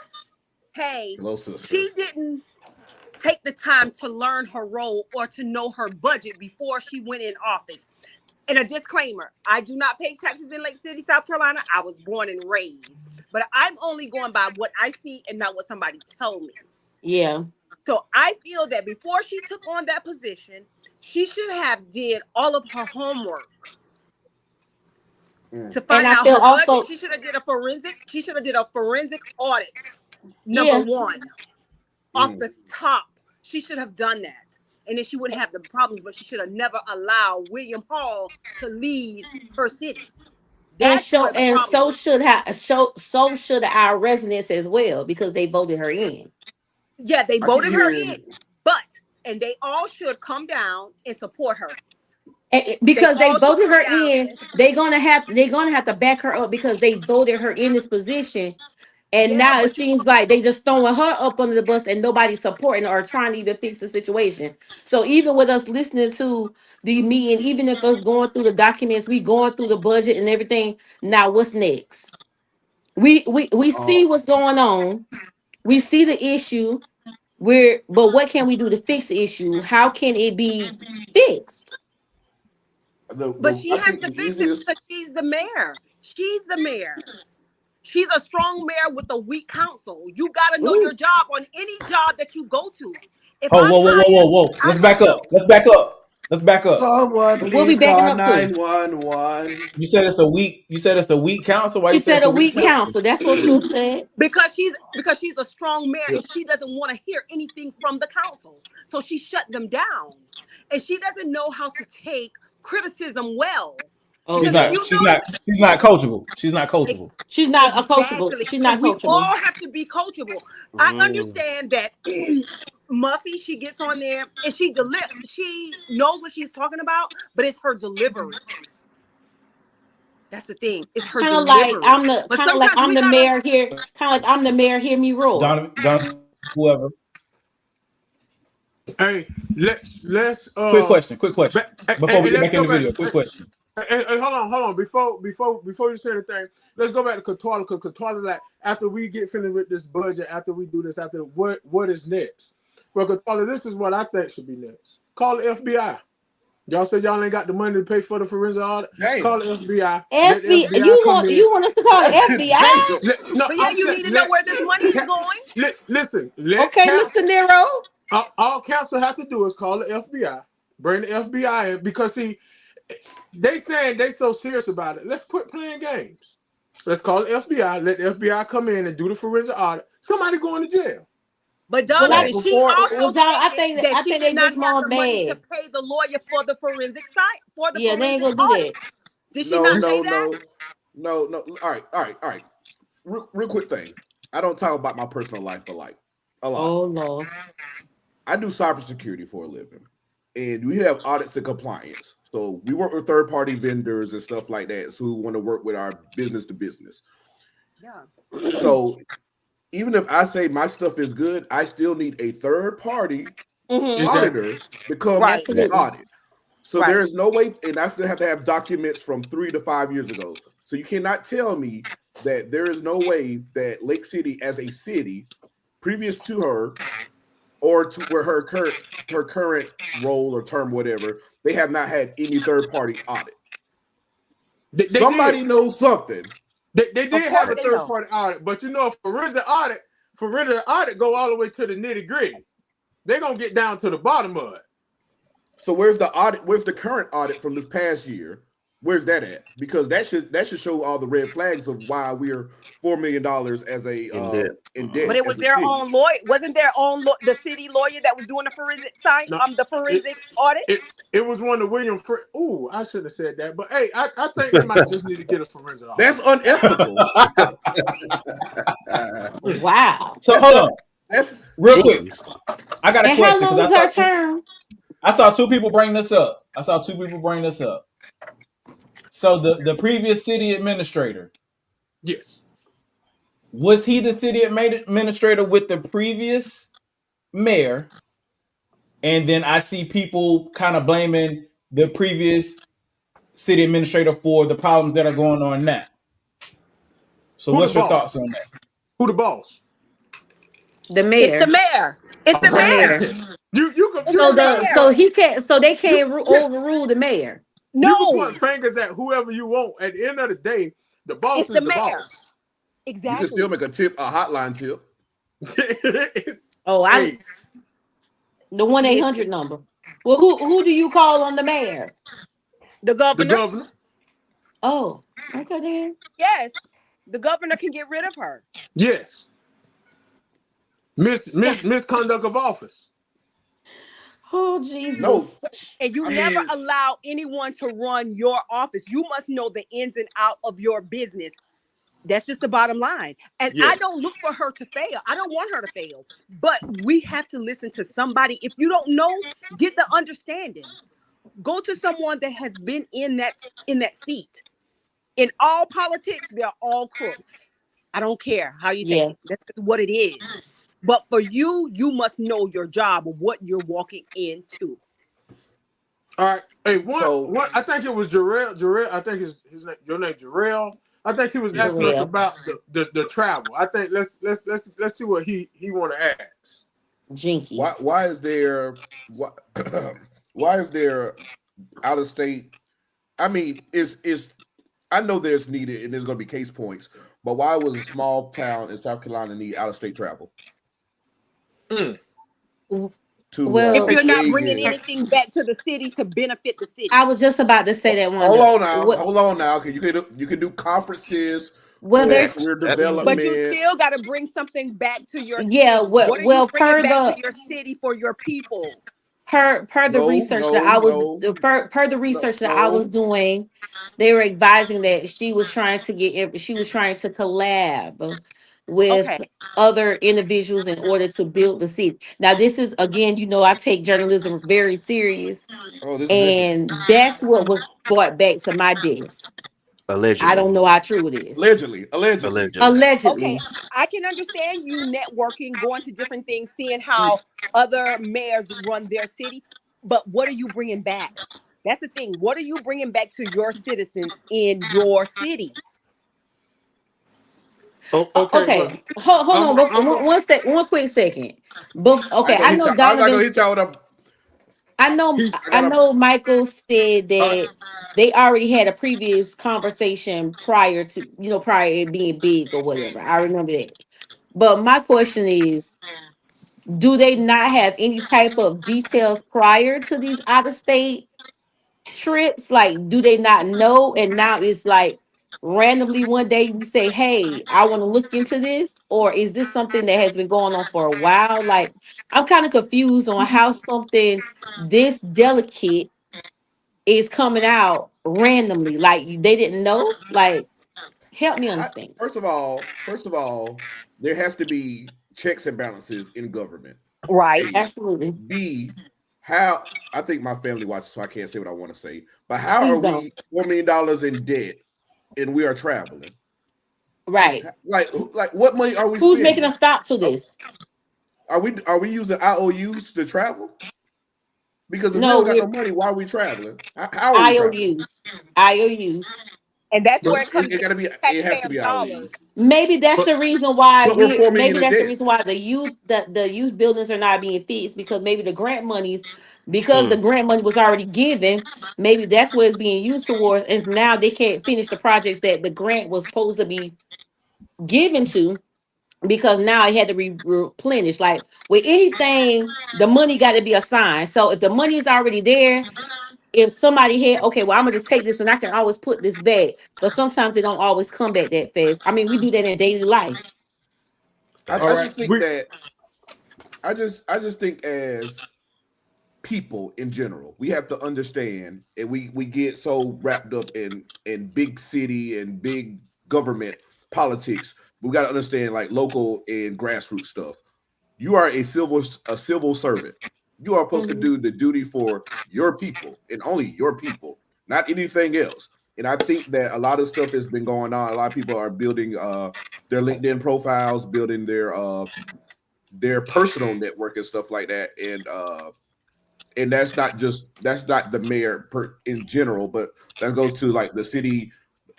Hey, Hello, sister. she didn't take the time to learn her role or to know her budget before she went in office. And a disclaimer, I do not pay taxes in Lake City, South Carolina. I was born and raised. But I'm only going by what I see and not what somebody told me. Yeah. So I feel that before she took on that position, she should have did all of her homework to find out her budget. She should have did a forensic. She should have did a forensic audit. Number one, off the top, she should have done that. And then she wouldn't have the problems, but she should have never allowed William Hall to lead her city. So should our residents as well, because they voted her in. Yeah, they voted her in, and they all should come down and support her. Because they voted her in, they're gonna have to back her up because they voted her in this position. And now it seems like they just throwing her up under the bus and nobody's supporting her or trying to even fix the situation. So even with us listening to the meeting, even if us going through the documents, we going through the budget and everything. Now what's next? We see what's going on. We see the issue. But what can we do to fix the issue? How can it be fixed? But she has to fix it because she's the mayor. She's the mayor. She's a strong mayor with a weak council. You got to know your job on any job that you go to. Whoa. Let's back up. Someone please call 911. You said it's a weak council. Why you you said a weak council? That's what she said. Because she's a strong mayor and she doesn't want to hear anything from the council. So she shut them down. And she doesn't know how to take criticism well. Oh, she's not coachable. She's not coachable. She's not coachable. She's not coachable. We all have to be coachable. I understand that Muffy, she gets on there and she knows what she's talking about, but it's her delivery. That's the thing. It's her delivery. I'm the mayor here. Kind of like I'm the mayor. Hear me roar. Don, whoever. Hey, let's quick question. Before we get back in the video, quick question. Hey, hold on. Before you say anything, let's go back to Katwala, because Katwala, like, after we get finished with this budget, after we do this, after what is next? Well, Katwala, this is what I think should be next. Call the FBI. Y'all said y'all ain't got the money to pay for the forensic audit. Hey. Call the FBI. You want us to call the FBI? But you need to know where this money is going. Listen. Mr. Nero. All council have to do is call the FBI, bring the FBI in, because they saying they so serious about it. Let's quit playing games. Let's call the FBI, let the FBI come in and do the forensic audit. Somebody going to jail. But Donna, she also I think they just more money to pay the lawyer for the forensic site for the they ain't gonna do that. Did she not say that? No. All right. Real quick thing. I don't talk about my personal life a lot. Oh Lord. I do cybersecurity for a living, and we have audits and compliance. So we work with third-party vendors and stuff like that, who want to work with our business to business. Yeah. So even if I say my stuff is good, I still need a third-party auditor to come and audit. So there is no way, and I still have to have documents from 3 to 5 years ago. So you cannot tell me that there is no way that Lake City, as a city, previous to her, or to where her current role or term, whatever, they have not had any third party audit. Somebody knows something. They did have a third party audit, but forensic audit go all the way to the nitty gritty. They're gonna get down to the bottom of it. So where's the audit? Where's the current audit from this past year? Where's that at? Because that should show all the red flags of why we're $4 million as a in debt. But it was their own lawyer. Wasn't their own the city lawyer that was doing the forensic side? No, The forensic audit. It was one of William. Ooh, I should have said that. But hey, I think they might just need to get a forensic audit. That's unethical. Wow. So hold on. That's real quick. I got a And question. how long is our term? I saw two people bring this up. So the previous city administrator. Yes. Was he the city administrator with the previous mayor? And then I see people kind of blaming the previous city administrator for the problems that are going on now. So what's your thoughts on that? Who the boss? The mayor. It's the mayor. It's the mayor. So they can't overrule the mayor. No. You can point fingers at whoever you want. At the end of the day, the boss is the mayor. Boss. Exactly. You can still make a hotline tip. The 1-800 number. Well, who do you call on the mayor? The governor. The governor. Oh, okay then. Yes, the governor can get rid of her. Yes. Misconduct of office. Oh, Jesus. No. And you never allow anyone to run your office. You must know the ins and out of your business. That's just the bottom line. And yes. I don't look for her to fail. I don't want her to fail. But we have to listen to somebody. If you don't know, get the understanding. Go to someone that has been in that seat. In all politics, they're all crooks. I don't care how you take it. That's what it is. But for you, you must know your job of what you're walking into. All right. Hey, one I think it was Jarrell. I think his name, your name Jarrell. I think he was asking us about the travel. I think let's see what he want to ask. Jinkies. Why is there out of state? I mean, I know there's needed and there's going to be case points, but why was a small town in South Carolina need out of state travel? If you're not bringing anything back to the city to benefit the city. I was just about to say that one. Hold on now. You can do conferences. Well, there's development, but you still got to bring something back to your city. Yeah. Well, back to your city for your people. Per the research that I was doing, they were advising that she was trying to collab with other individuals in order to build the city. Now, this is again, I take journalism very serious, and that's what was brought back to my desk. Allegedly. I don't know how true it is. Allegedly. Okay, I can understand you networking, going to different things, seeing how other mayors run their city. But what are you bringing back? That's the thing. What are you bringing back to your citizens in your city? Okay. Hold on. One quick second. I know Donovan. I know Michael said that they already had a previous conversation prior to it being big or whatever. I remember that. But my question is, do they not have any type of details prior to these out of state trips? Like, do they not know? And now it's like randomly one day you say, hey, I want to look into this, or is this something that has been going on for a while? Like, I'm kind of confused on how something this delicate is coming out randomly. Like, they didn't know. Like, help me understand. First of all, there has to be checks and balances in government. Right. Absolutely. B, how I think my family watches, so I can't say what I want to say. But how are we $4 million in debt and we are traveling? Right. Like what money are we Who's spending? making a stop to this? Are we using IOUs to travel? Because if we don't got no money, why are we traveling? How are we IOUs. And that's where it comes. It has to be IOUs. Maybe that's the reason why. Maybe that's the reason why the youth buildings are not being fixed, because maybe the grant monies, because the grant money was already given. Maybe that's what it's being used towards, and now they can't finish the projects that the grant was supposed to be given to, because now it had to be replenished. Like with anything, the money got to be assigned. So if the money is already there, if somebody had, okay, well, I'm gonna just take this and I can always put this back. But sometimes they don't always come back that fast. I mean, we do that in daily life. I just think that I just think as people in general, we have to understand, and we get so wrapped up in big city and big government politics. We got to understand like local and grassroots stuff. You are a civil servant. You are supposed to do the duty for your people and only your people, not anything else. And I think that a lot of stuff has been going on. A lot of people are building their LinkedIn profiles, building their personal network and stuff like that. And that's not the mayor in general, but that goes to like the city,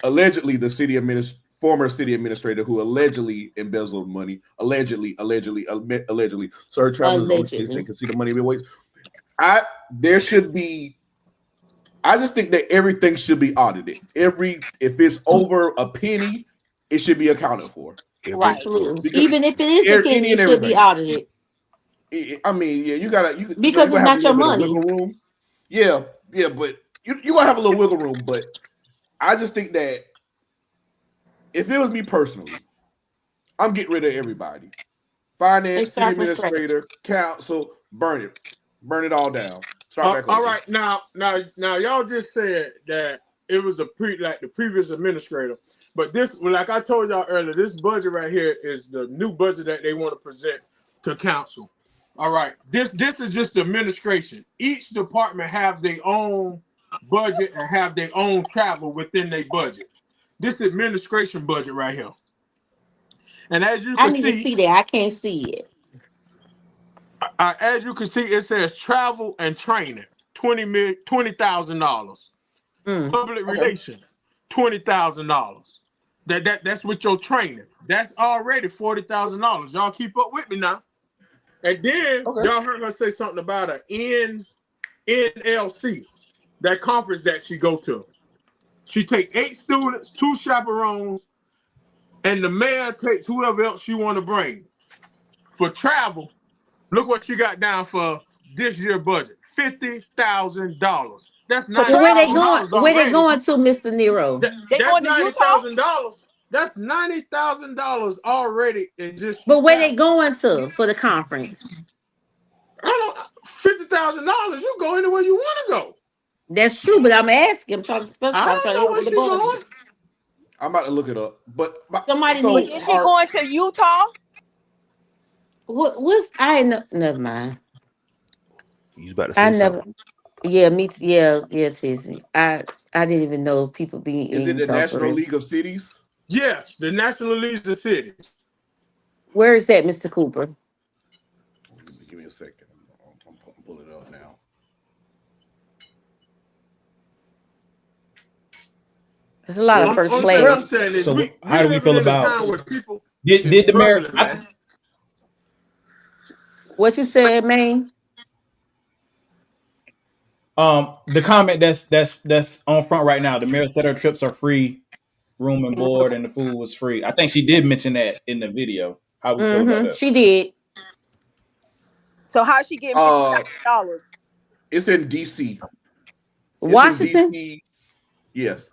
allegedly the former city administrator who allegedly embezzled money, allegedly. So her travelers overseas, they can see the money in ways. I just think that everything should be audited. If it's over a penny, it should be accounted for. Absolutely. Even if it is a penny, it should be audited. I mean, yeah, you because it's not your money. Wiggle room. Yeah, but you gonna have a little wiggle room. But I just think that if it was me personally, I'm getting rid of everybody. Finance, city administrator, council, burn it all down. Start back all right, now, y'all just said that it was the previous administrator, but this, like I told y'all earlier, this budget right here is the new budget that they want to present to council. All right, this is just the administration. Each department have their own budget and have their own travel within their budget. This administration budget right here. And as you can I need to see that. I can't see it. As you can see, it says travel and training, $20,000. Public relations, $20,000. That's with your training. That's already $40,000. Y'all keep up with me now. And then y'all heard her say something about an NLC, that conference that she go to. She take 8 students, 2 chaperones, and the mayor takes whoever else she want to bring. For travel, look what she got down for this year budget, $50,000. That's $90,000. Where they going to, Mr. Nero? That's $90,000. That's $90,000 already in just. But where they going to for the conference? $50,000. You go anywhere you want to go. That's true, but I'm asking. I'm trying to specify. I don't know where she's going. I'm about to look it up, but somebody is she going to Utah? What's I know? Never mind. You about to say something? Yeah, me too. Yeah, Tizzy. I didn't even know people being. Is it the National League of Cities? Yes, the National League of Cities. Where is that, Mr. Cooper? Give me a second. I'm pulling it up now. There's a lot of first players. So how do we feel about? Did the mayor? What you said, man? The comment that's on front right now. The mayor said her trips are free, room and board, and the food was free. I think she did mention that in the video. How we feel about that? She did. So how's she getting $50,000? It's in DC. Washington. DC. Yes.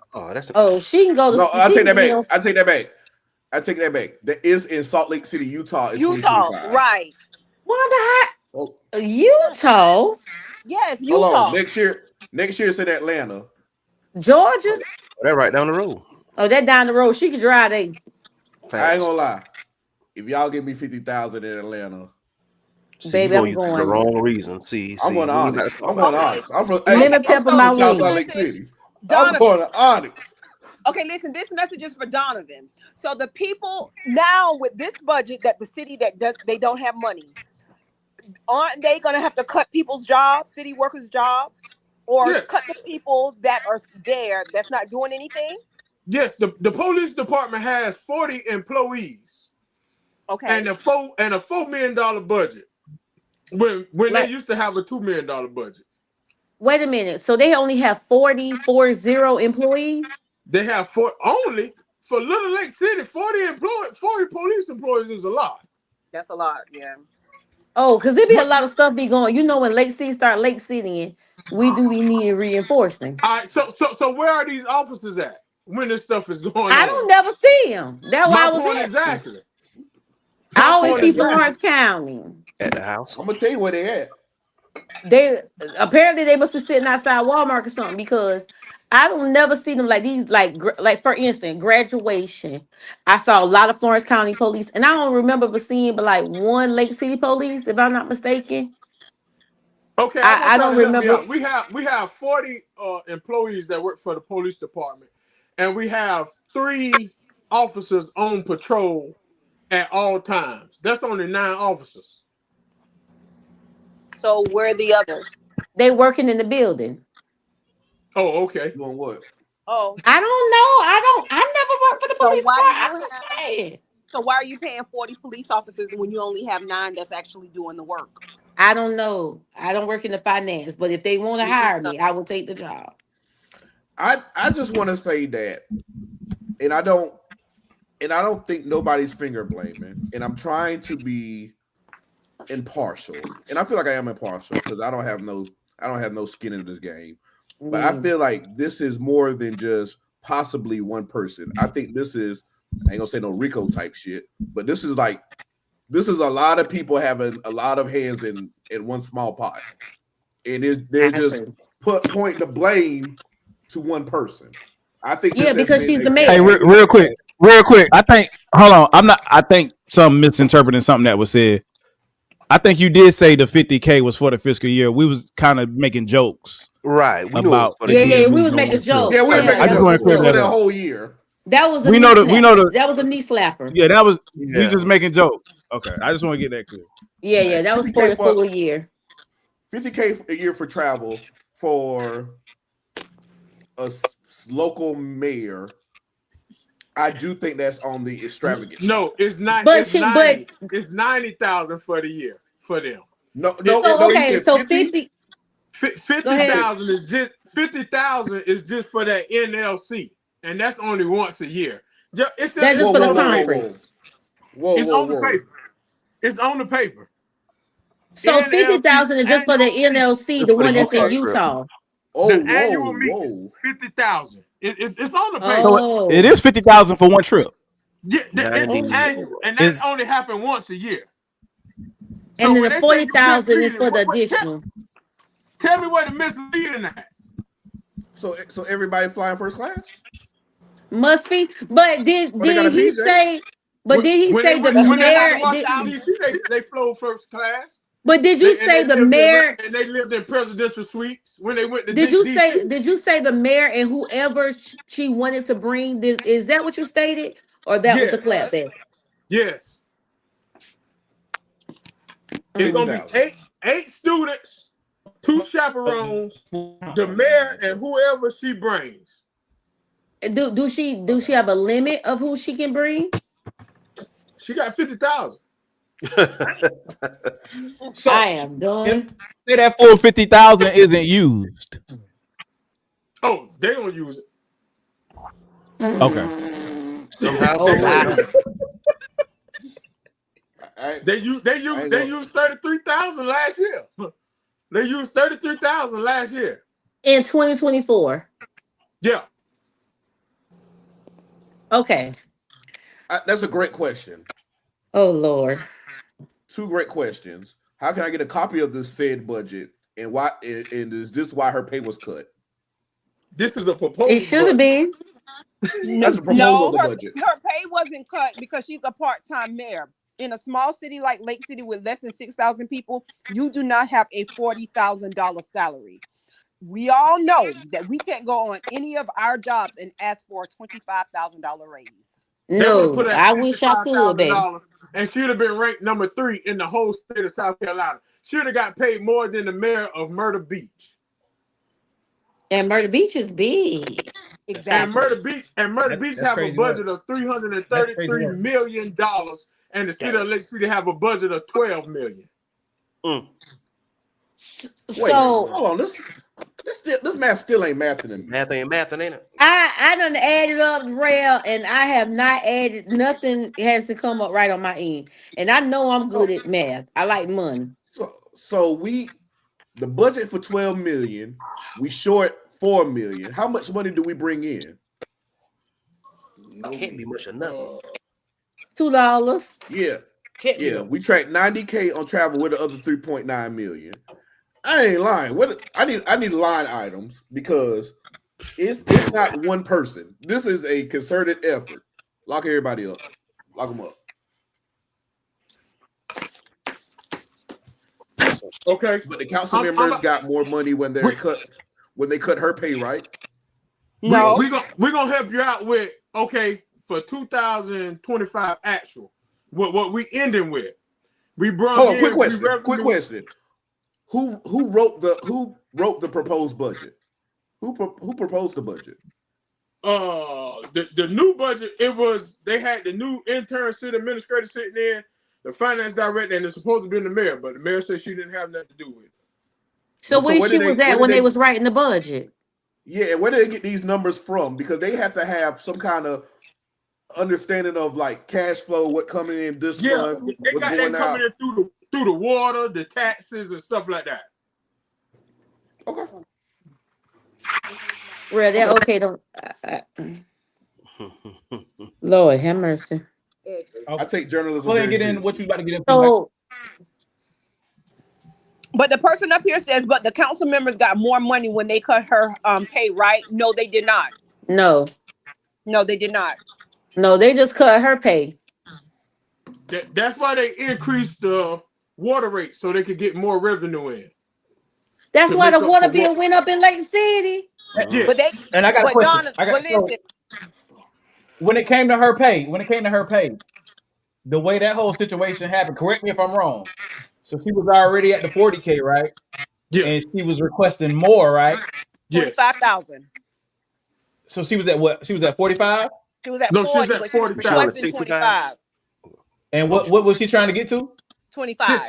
She can go to. No, I take that back. I take that back. That is in Salt Lake City, Utah. Utah, right? What the heck? Utah. Yes, Utah. Hold on. Next year it's in Atlanta. Georgia. That right down the road. Oh, that down the road. She could drive that. I ain't gonna lie. If y'all give me $50,000 in Atlanta, baby, I'm going the wrong reason. I'm going to Onyx. I'm going to Onyx. I'm from South Salt Lake City. I'm going to Onyx. Okay, listen, this message is for Donovan. So the people now with this budget that the city they don't have money, aren't they going to have to cut people's jobs, city workers' jobs, or cut the people that are there that's not doing anything? Yes, the police department has 40 employees. Okay. And a $4 million budget. When they used to have a $2 million budget. Wait a minute. So they only have 40 employees? They have only for Little Lake City, 40 police employees is a lot. That's a lot, yeah. Oh, because there be a lot of stuff be going. You know, when Lake City start Lake Citying, we need reinforcing. All right, so where are these officers at when this stuff is going on? I don't never see them. That's why I was point asking. exactly. I always see Florence County at the house. I'm gonna tell you where they at. They apparently they must be sitting outside Walmart or something because I don't never see them like these. Like for instance, graduation. I saw a lot of Florence County police, and I don't remember seeing but like one Lake City police, if I'm not mistaken. Okay, I don't remember. We have 40 employees that work for the police department, and we have 3 officers on patrol at all times. That's only 9 officers. So where are the others? They working in the building. Oh, okay. Doing what? Oh, I don't know. I never worked for the police department. I'm just saying. So why are you paying 40 police officers when you only have 9 that's actually doing the work? I don't know. I don't work in the finance, but if they want to hire me, I will take the job. I just want to say that, and I don't think nobody's finger blaming, and I'm trying to be impartial, and I feel like I am impartial because I don't have no skin in this game. But I feel like this is more than just possibly one person. I think this is, I ain't gonna say no Rico type shit, but this is a lot of people having a lot of hands in one small pot, and they're just point the blame to one person. I think because she's the mayor. Hey, real quick. I think I think some misinterpreting something that was said. I think you did say the 50K was for the fiscal year. We was kind of making jokes. Right. We about we was making jokes. Yeah, we were making jokes for the whole year. That was that was a knee slapper. Yeah, we just making jokes. Okay, I just want to get that clear. Yeah, that was for the full year. 50K a year for travel for a local mayor. I do think that's on the extravagant. No, it's not. But it's 90,000 for the year for them. No. So 50,000 is just 50,000 is just for that NLC, and that's only once a year. That's just for the conference. It's on the paper. It's on the paper. So 50,000 is just for the NLC, the one that's in Utah. The annual meeting, 50,000. It's on the paper. So it is 50,000 for one trip. Yeah, it's annual, and that only happened once a year. And then the 40,000 is for the additional. Tell me what the misleading at. So everybody flying first class? Must be, but did he say? But did he say the mayor? They flew first class. But did you say the mayor? And they lived in presidential suites when they went to. Did you say the mayor and whoever she wanted to bring? Is that what you stated, or that was the clapback? Yes. It's gonna be eight students, 2 chaperones, the mayor, and whoever she brings. Do she have a limit of who she can bring? She got 50,000. So I am done. Say that full 50,000 isn't used. Oh, they don't use it. Okay. Somehow. They used 33,000 last year. They used 33,000 last year. In 2024. Yeah. Okay. That's a great question. Oh Lord. 2 great questions. How can I get a copy of this Fed budget, and why? And is this why her pay was cut? This is a proposal. It should have been. That's a proposal of the budget. Her pay wasn't cut because she's a part-time mayor. In a small city like Lake City with less than 6,000 people, you do not have a $40,000 salary. We all know that we can't go on any of our jobs and ask for a $25,000 raise. No, I wish I could, baby. And she'd have been ranked number 3 in the whole state of South Carolina. She'd have got paid more than the mayor of Myrtle Beach. And Myrtle Beach is big. Exactly. And Myrtle Beach have a budget of $333 million, and the city of Lake City have a budget of $12 million. Wait, hold on. This math still ain't mathing. Math ain't mathing, ain't it? I done added up, Rail, and I have not added nothing. Has to come up right on my end, and I know I'm good at math. I like money. So we the budget for 12 million, we short 4 million. How much money do we bring in? Can't be much of nothing. $2. Yeah. Can't be Yeah, we tracked 90K on travel with the other 3.9 million. I ain't lying. I need line items because it's not one person. This is a concerted effort. Lock everybody up. Lock them up. Okay. But the council members got more money when they cut her pay, right? No. We're gonna help you out with for 2025 actual. What we ending with? We brought Hold on, quick question. Who wrote the proposed budget? Who proposed the budget? The new budget, they had the new intern city administrator sitting in, the finance director, and it's supposed to be the mayor, but the mayor said she didn't have nothing to do with it. So where she was at when they was writing the budget? Yeah, where did they get these numbers from? Because they have to have some kind of understanding of like cash flow, what coming in this month, they got that coming in through the water, the taxes, and stuff like that. Okay. Well, that okay. Don't. Lord have mercy. I take journalism. Go ahead and get in what you about to get into. So, but the person up here says, but the council members got more money when they cut her pay, right? No, they did not. No, they did not. No, they just cut her pay. That's why they increased the water rate so they could get more revenue in. That's why the water bill went up in Lake City. Yeah. But I got a question. Listen. When it came to her pay, the way that whole situation happened, correct me if I'm wrong. So she was already at the 40K, right? Yeah. And she was requesting more, right? Yeah. 45,000. So she was at what? She was at 45? She was at 40. She was at 40,000. 25. And what was she trying to get to? 25.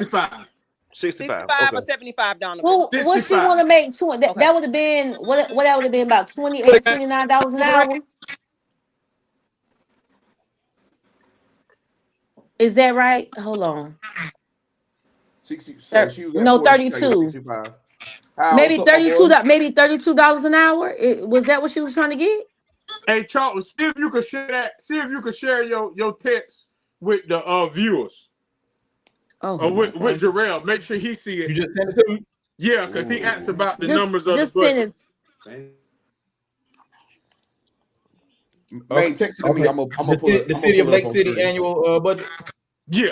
65 or 75 down the Well, what she want to make? That would have been what that would have been about $28, $29 an hour. Is that right? Hold on. 60. So she was at no, 40, 32. Maybe $32. Maybe $32 an hour. Was that what she was trying to get? Hey, Charles, see if you could share that. See if you could share your text with the viewers. With Jarrell. Make sure he see it. You just sent it to me? Yeah, because he asked about the numbers of the budget. Okay. Text it to me. I'm gonna put the City of Lake City annual budget. Yeah.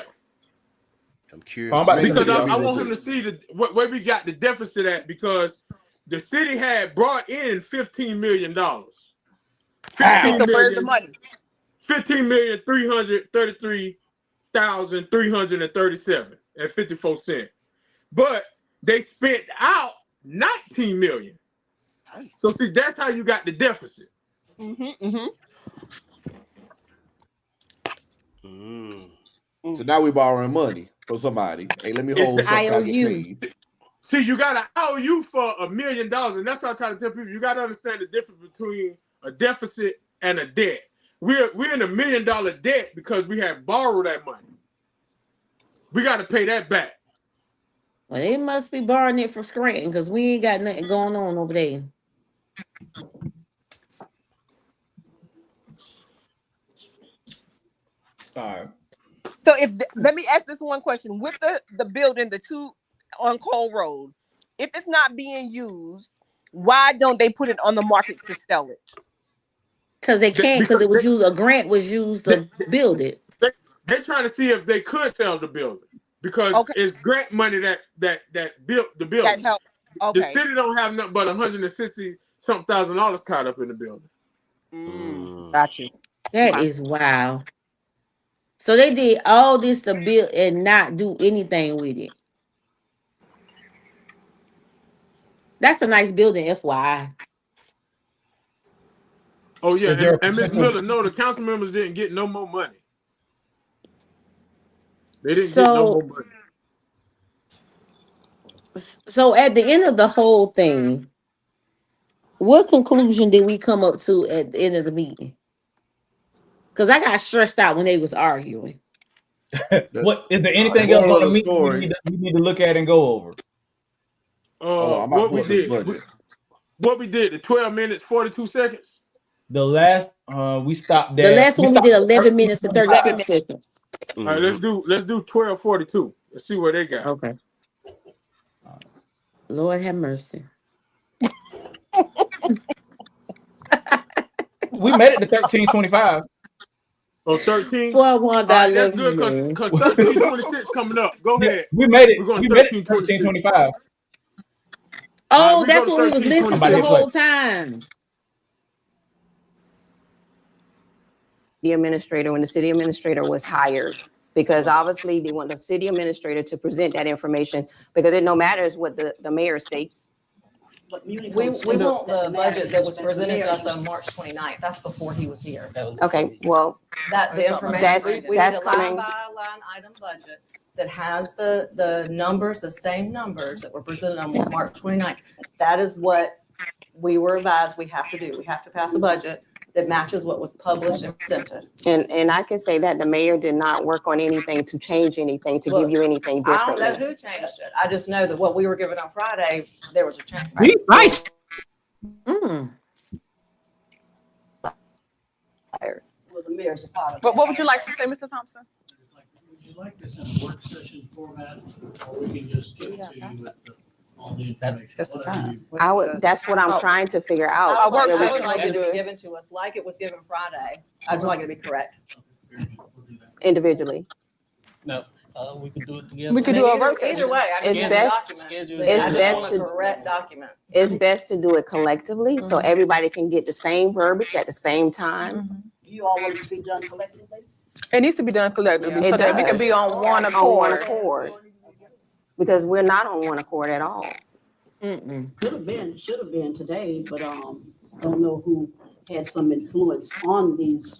I'm curious. Because I want him to see where we got the deficit at, because the city had brought in $15 million. So where's the money? 15,333,337.54. But they spent out $19 million. So see, that's how you got the deficit. So now we're borrowing money from somebody. Hey, let me hold some IOU. See, you got an IOU for $1 million, and that's what I try to tell people. You got to understand the difference between a deficit and a debt. We're in $1 million debt because we have borrowed that money. We got to pay that back. Well, they must be borrowing it from Scranton because we ain't got nothing going on over there. All right. So let me ask this one question. With the building, the 2 on Cole Road, if it's not being used, why don't they put it on the market to sell it? Because they can't, because it was used, a grant was used to build it. They're trying to see if they could sell the building, because it's grant money that built the building. That helped. Okay. The city don't have nothing but $160-something thousand tied up in the building. Got you. That is wild. So they did all this to build and not do anything with it. That's a nice building, FYI. Oh yeah, and Ms. Miller, no, the council members didn't get no more money. They didn't get no more money. So at the end of the whole thing, what conclusion did we come up to at the end of the meeting? Because I got stressed out when they was arguing. What is there anything else on the meeting we need to look at and go over? What we did, the 12 minutes, 42 seconds. The last we stopped The last one we did 11 minutes and 36 13:25. seconds. All right, let's do 12:42. Let's see what they got. Okay. Lord have mercy. We made it to 13:25. Oh, 13. Well, one right, that's good because 13:26 coming up. Go ahead. We made it. We're going we to made it 13:25. Oh, we that's go to what we was listening to the whole time. The administrator, when the city administrator was hired, because obviously they want the city administrator to present that information because it no matters what the mayor states. We want the budget that was presented to us on March 29th. That's before he was here. Okay, well, That the information, That's- we that's need a line coming. by line item budget that has the numbers, the same numbers that were presented on Yeah. March 29th. That is what we were advised we have to do. We have to pass a budget that matches what was published and presented. and I can say that the mayor did not work on anything to change anything, to give Look, you anything I don't know differently. who changed it. I just know that what we were given on Friday, there was a change. Nice. Mm. Well, the mayor's a part of But that. what would you like to say, Mr. Thompson? Would you like this in a work session format, or we can just give it to you with all the information? Just the Whatever time. you- That's what I'm trying to figure out. I would work like session, it to do be it. given to us like it was given Friday. I'd just like it to be correct. We'll do that. Individually. No, we could do it together. We could do a Either- work Either session. way, I It's just want the best- document. it's I just best want a to- correct document. It's best to do it collectively so everybody can get the same verbiage at the same time. You all want it to be done collectively? It needs to be done collectively It so that we can does. be on one On one accord. accord. Because we're not on one accord at all. Mm-mm. Should have been today, but don't know who had some influence on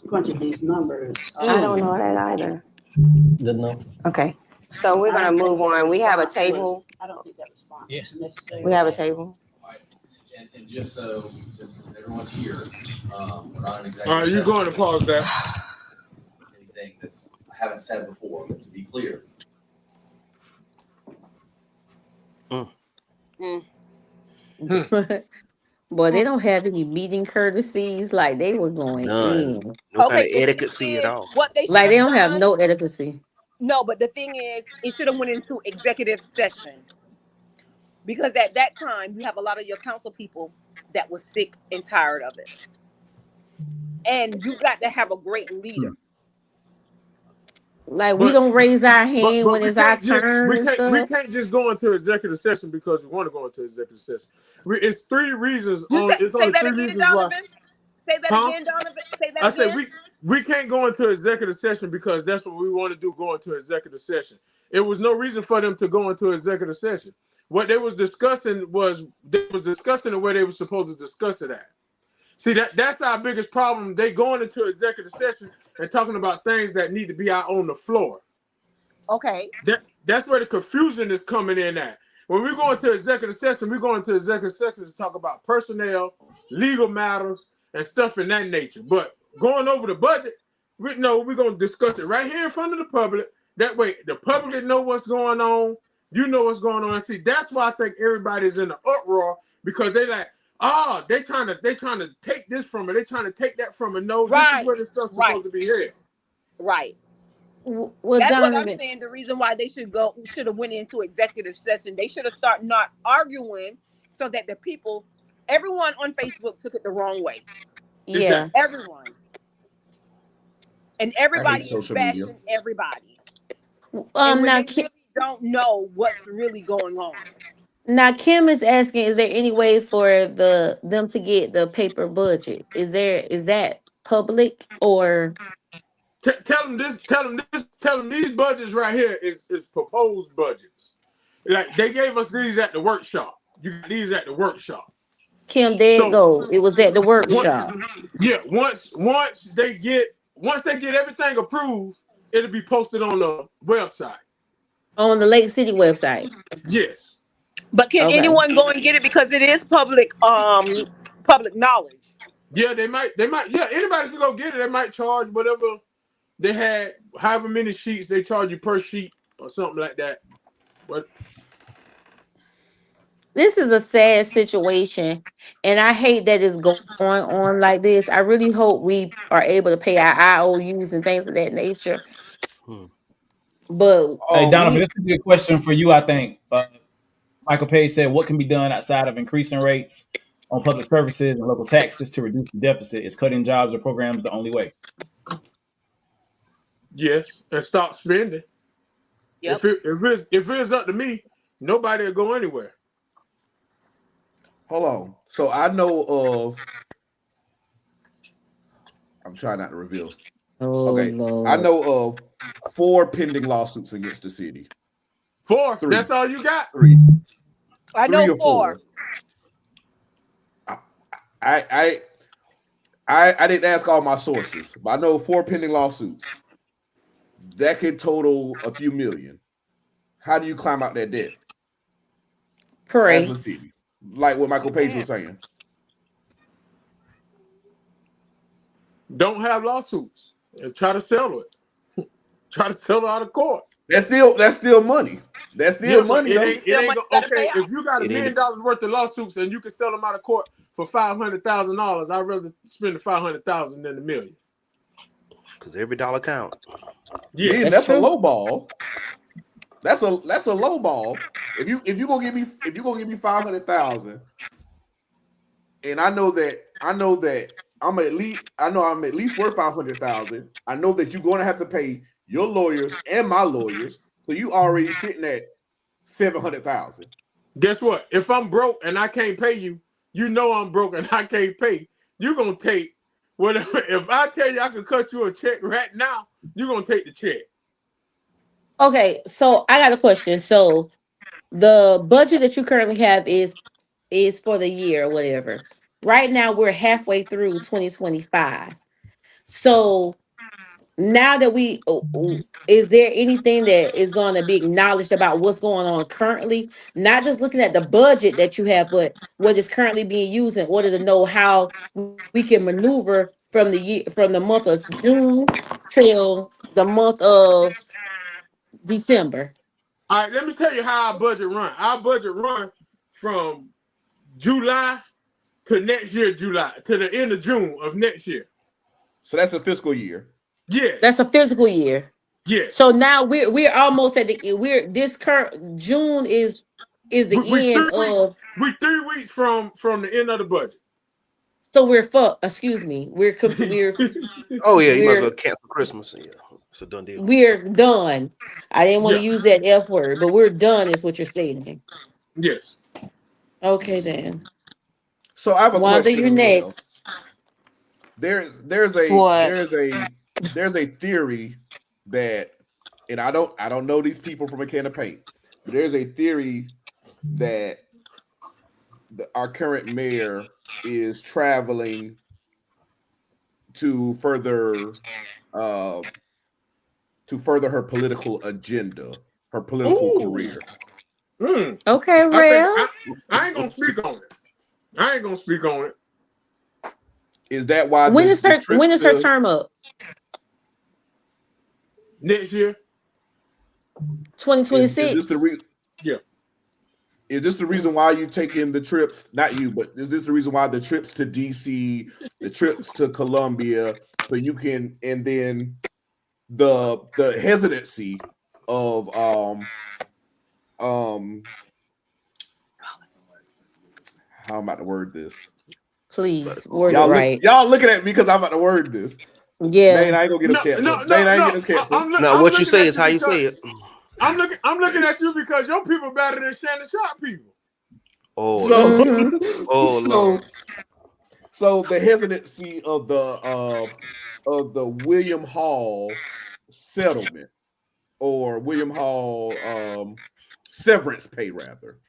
crunching these numbers. I don't know that either. Good enough. Okay, so we're gonna move on. We have a table. I don't think that response Yeah. is necessary. We have a table. And just so, since everyone's here, we're not in executive All right, you're session. going to pause that. Anything that's, I haven't said before, but to be clear. Boy, they don't have any meeting courtesies. Like they were going None. in. No Okay, kind of the etiquette thing at is, all. What they Like they should've don't have done- no etiquette. No, but the thing is, it should have went into executive session because at that time you have a lot of your council people that was sick and tired of it, and you got to have a great leader. Like we But- don't raise our hand when we it's our can't just- turn we and can't, we stuff. can't just go into executive session because we want to go into executive session. It's three reasons. It's Say only that three again, reasons why. Donovan. Say that Huh? again, Donovan. Say that I again. said we can't go into executive session because that's what we want to do. Go into executive session. It was no reason for them to go into executive session. What they was discussing was the way they were supposed to discuss it at. See that's our biggest problem. They going into executive session and talking about things that need to be out on the floor. Okay. That's where the confusion is coming in at. When we go into executive session, we go into executive session to talk about personnel, legal matters, and stuff in that nature. But going over the budget, we're going to discuss it right here in front of the public. That way, the public know what's going on. You know what's going on. See, that's why I think everybody's in an uproar because they like, they trying to take this from it. They trying to take that from it. No, this is where this stuff's supposed to be here. Right. Well, That's what I'm Donovan, saying. The reason why they should have went into executive session. They should have started not arguing so that the people, everyone on Facebook took it the wrong way. yeah. Everyone. And everybody is social bashing media. everybody. And when Now they really don't know what's really going on. Now Kim is asking, is there any way for them to get the paper budget? Is that public or Tell them these budgets right here is proposed budgets. Like they gave us these at the workshop. You got these at the workshop. Kim, there you go. It was at the workshop. Once they get everything approved, it'll be posted on the website. On the Lake City website. Yes. But can anyone go and get it because it is public knowledge? Yeah, they might. Yeah, anybody can go get it. They might charge whatever they had, however many sheets they charge you per sheet or something like that. But this is a sad situation, and I hate that it's going on like this. I really hope we are able to pay our IOUs and things of that nature. Hmm. But Hey, Donovan, we this is a good question for you, I think. Michael Page said, what can be done outside of increasing rates on public services and local taxes to reduce the deficit? Is cutting jobs or programs the only way? Yes, and stop spending. Yep. If it's up to me, nobody will go anywhere. Hold on. So I know of. I'm trying not to reveal. oh Okay, Lord. I know of 4 pending lawsuits against the city. 4. 3. That's all you got? 3. I 3 know or 4. 4. I didn't ask all my sources, but I know 4 pending lawsuits. That could total a few million. How do you climb out that debt? Pray. As a city, like what Michael Page was saying. Don't have lawsuits and try to settle it. Try to settle out of court. That's still money. That's still money. It Though. ain't okay. If you got $1 million worth of lawsuits and you can sell them out of court for $500,000, I'd rather spend the $500,000 than the $1 million. Because every dollar counts. Yeah, That's a low ball. That's a low ball. If you gonna give me 500,000, and I know that I'm at least worth 500,000. I know that you're going to have to pay your lawyers and my lawyers, so you already sitting at 700,000. Guess what? If I'm broke and I can't pay you, you know I'm broke and I can't pay. You're gonna take whatever. If I tell you I can cut you a check right now, you're gonna take the check. Okay, so I got a question. So the budget that you currently have is for the year or whatever. Right now we're halfway through 2025. So now that is there anything that is going to be acknowledged about what's going on currently? Not just looking at the budget that you have, but what is currently being used in order to know how we can maneuver from the month of June till the month of December. All right, let me tell you how our budget run. Our budget run from July to next year, July to the end of June of next year. So that's a fiscal year. Yeah, That's a fiscal year. yeah. So now we're almost at this current June is the end of. We're 3 weeks from the end of the budget. So excuse me. Oh yeah, you might as well cancel Christmas. Yeah, it's a done deal. We're done. I didn't want to use that F word, but we're done is what you're saying. Yes. Okay then. So I have a Wanda, question. you're next. There's a theory that, and I don't know these people from a can of paint. But there's a theory that our current mayor is traveling to further her political agenda, her political career. Okay, Real. I ain't gonna speak on it. Is that why? When is her term up? Next year, 2026. Yeah. Is this the reason why you taking the trips? Not you, but is this the reason why the trips to DC, the trips to Columbia, so you can, and then the hesitancy of how I'm about to word this. Please word it right. Y'all looking at me because I'm about to word this. Yeah. Dane, I ain't gonna get us canceled. Dane, I ain't getting us canceled. No, what you say is how you say it. I'm looking at you because your people better than Shannon Sharp people. Oh, so the hesitancy of the William Hall settlement, or William Hall severance pay, rather.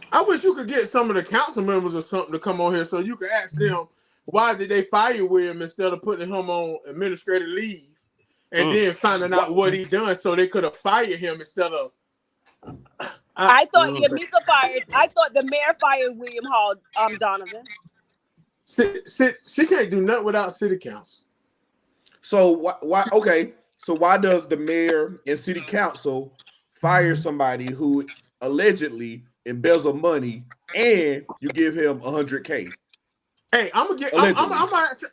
I wish you could get some of the council members or something to come on here so you could ask them why did they fire William instead of putting him on administrative leave and then finding out what he done so they could have fired him instead of. I thought Yamika fired. I thought the mayor fired William Hall, Donovan. She can't do nothing without city council. So why? Okay, so why does the mayor and city council fire somebody who allegedly embezzled money and you give him $100K. Hey, I'm gonna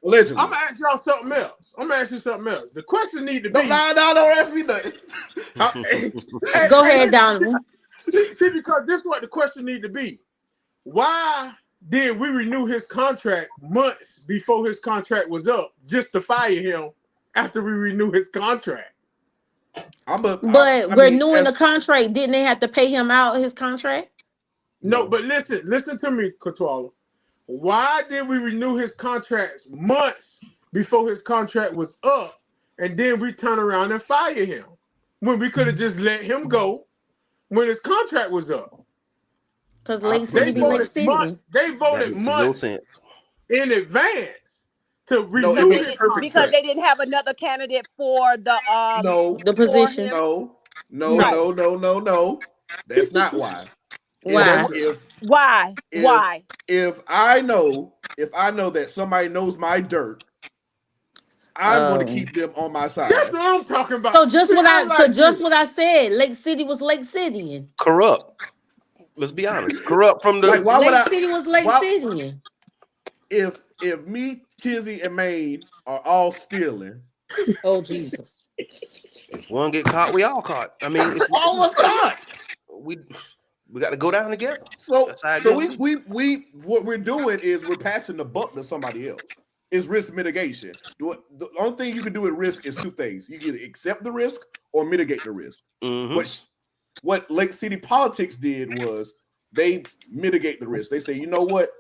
allegedly. I'm gonna ask y'all something else. I'm gonna ask you something else. The question need to be. No, don't ask me nothing. Go ahead, Donovan. See, because this is what the question need to be. Why did we renew his contract months before his contract was up just to fire him after we renew his contract? But renewing the contract, didn't they have to pay him out his contract? No, but listen to me, Katuala. Why did we renew his contract months before his contract was up, and then we turn around and fire him when we could have just let him go when his contract was up? Because Lake City be Lake City. They voted months in advance to renew his contract because they didn't have another candidate for the position. No. That's not why. Why? If I know that somebody knows my dirt, I'm going to keep them on my side. That's what I'm talking about. So just what I said. Lake City was Lake City. Corrupt. Let's be honest. Corrupt from the Lake City was Lake City. If me, Tizzy, and Maine are all stealing, oh Jesus! If one get caught, we all caught. I mean, it's all of us caught. We got to go down together. So we what we're doing is we're passing the buck to somebody else. It's risk mitigation. The only thing you can do with risk is two things: you can either accept the risk or mitigate the risk. Mm-hmm. What Lake City politics did was they mitigate the risk. They say, you know what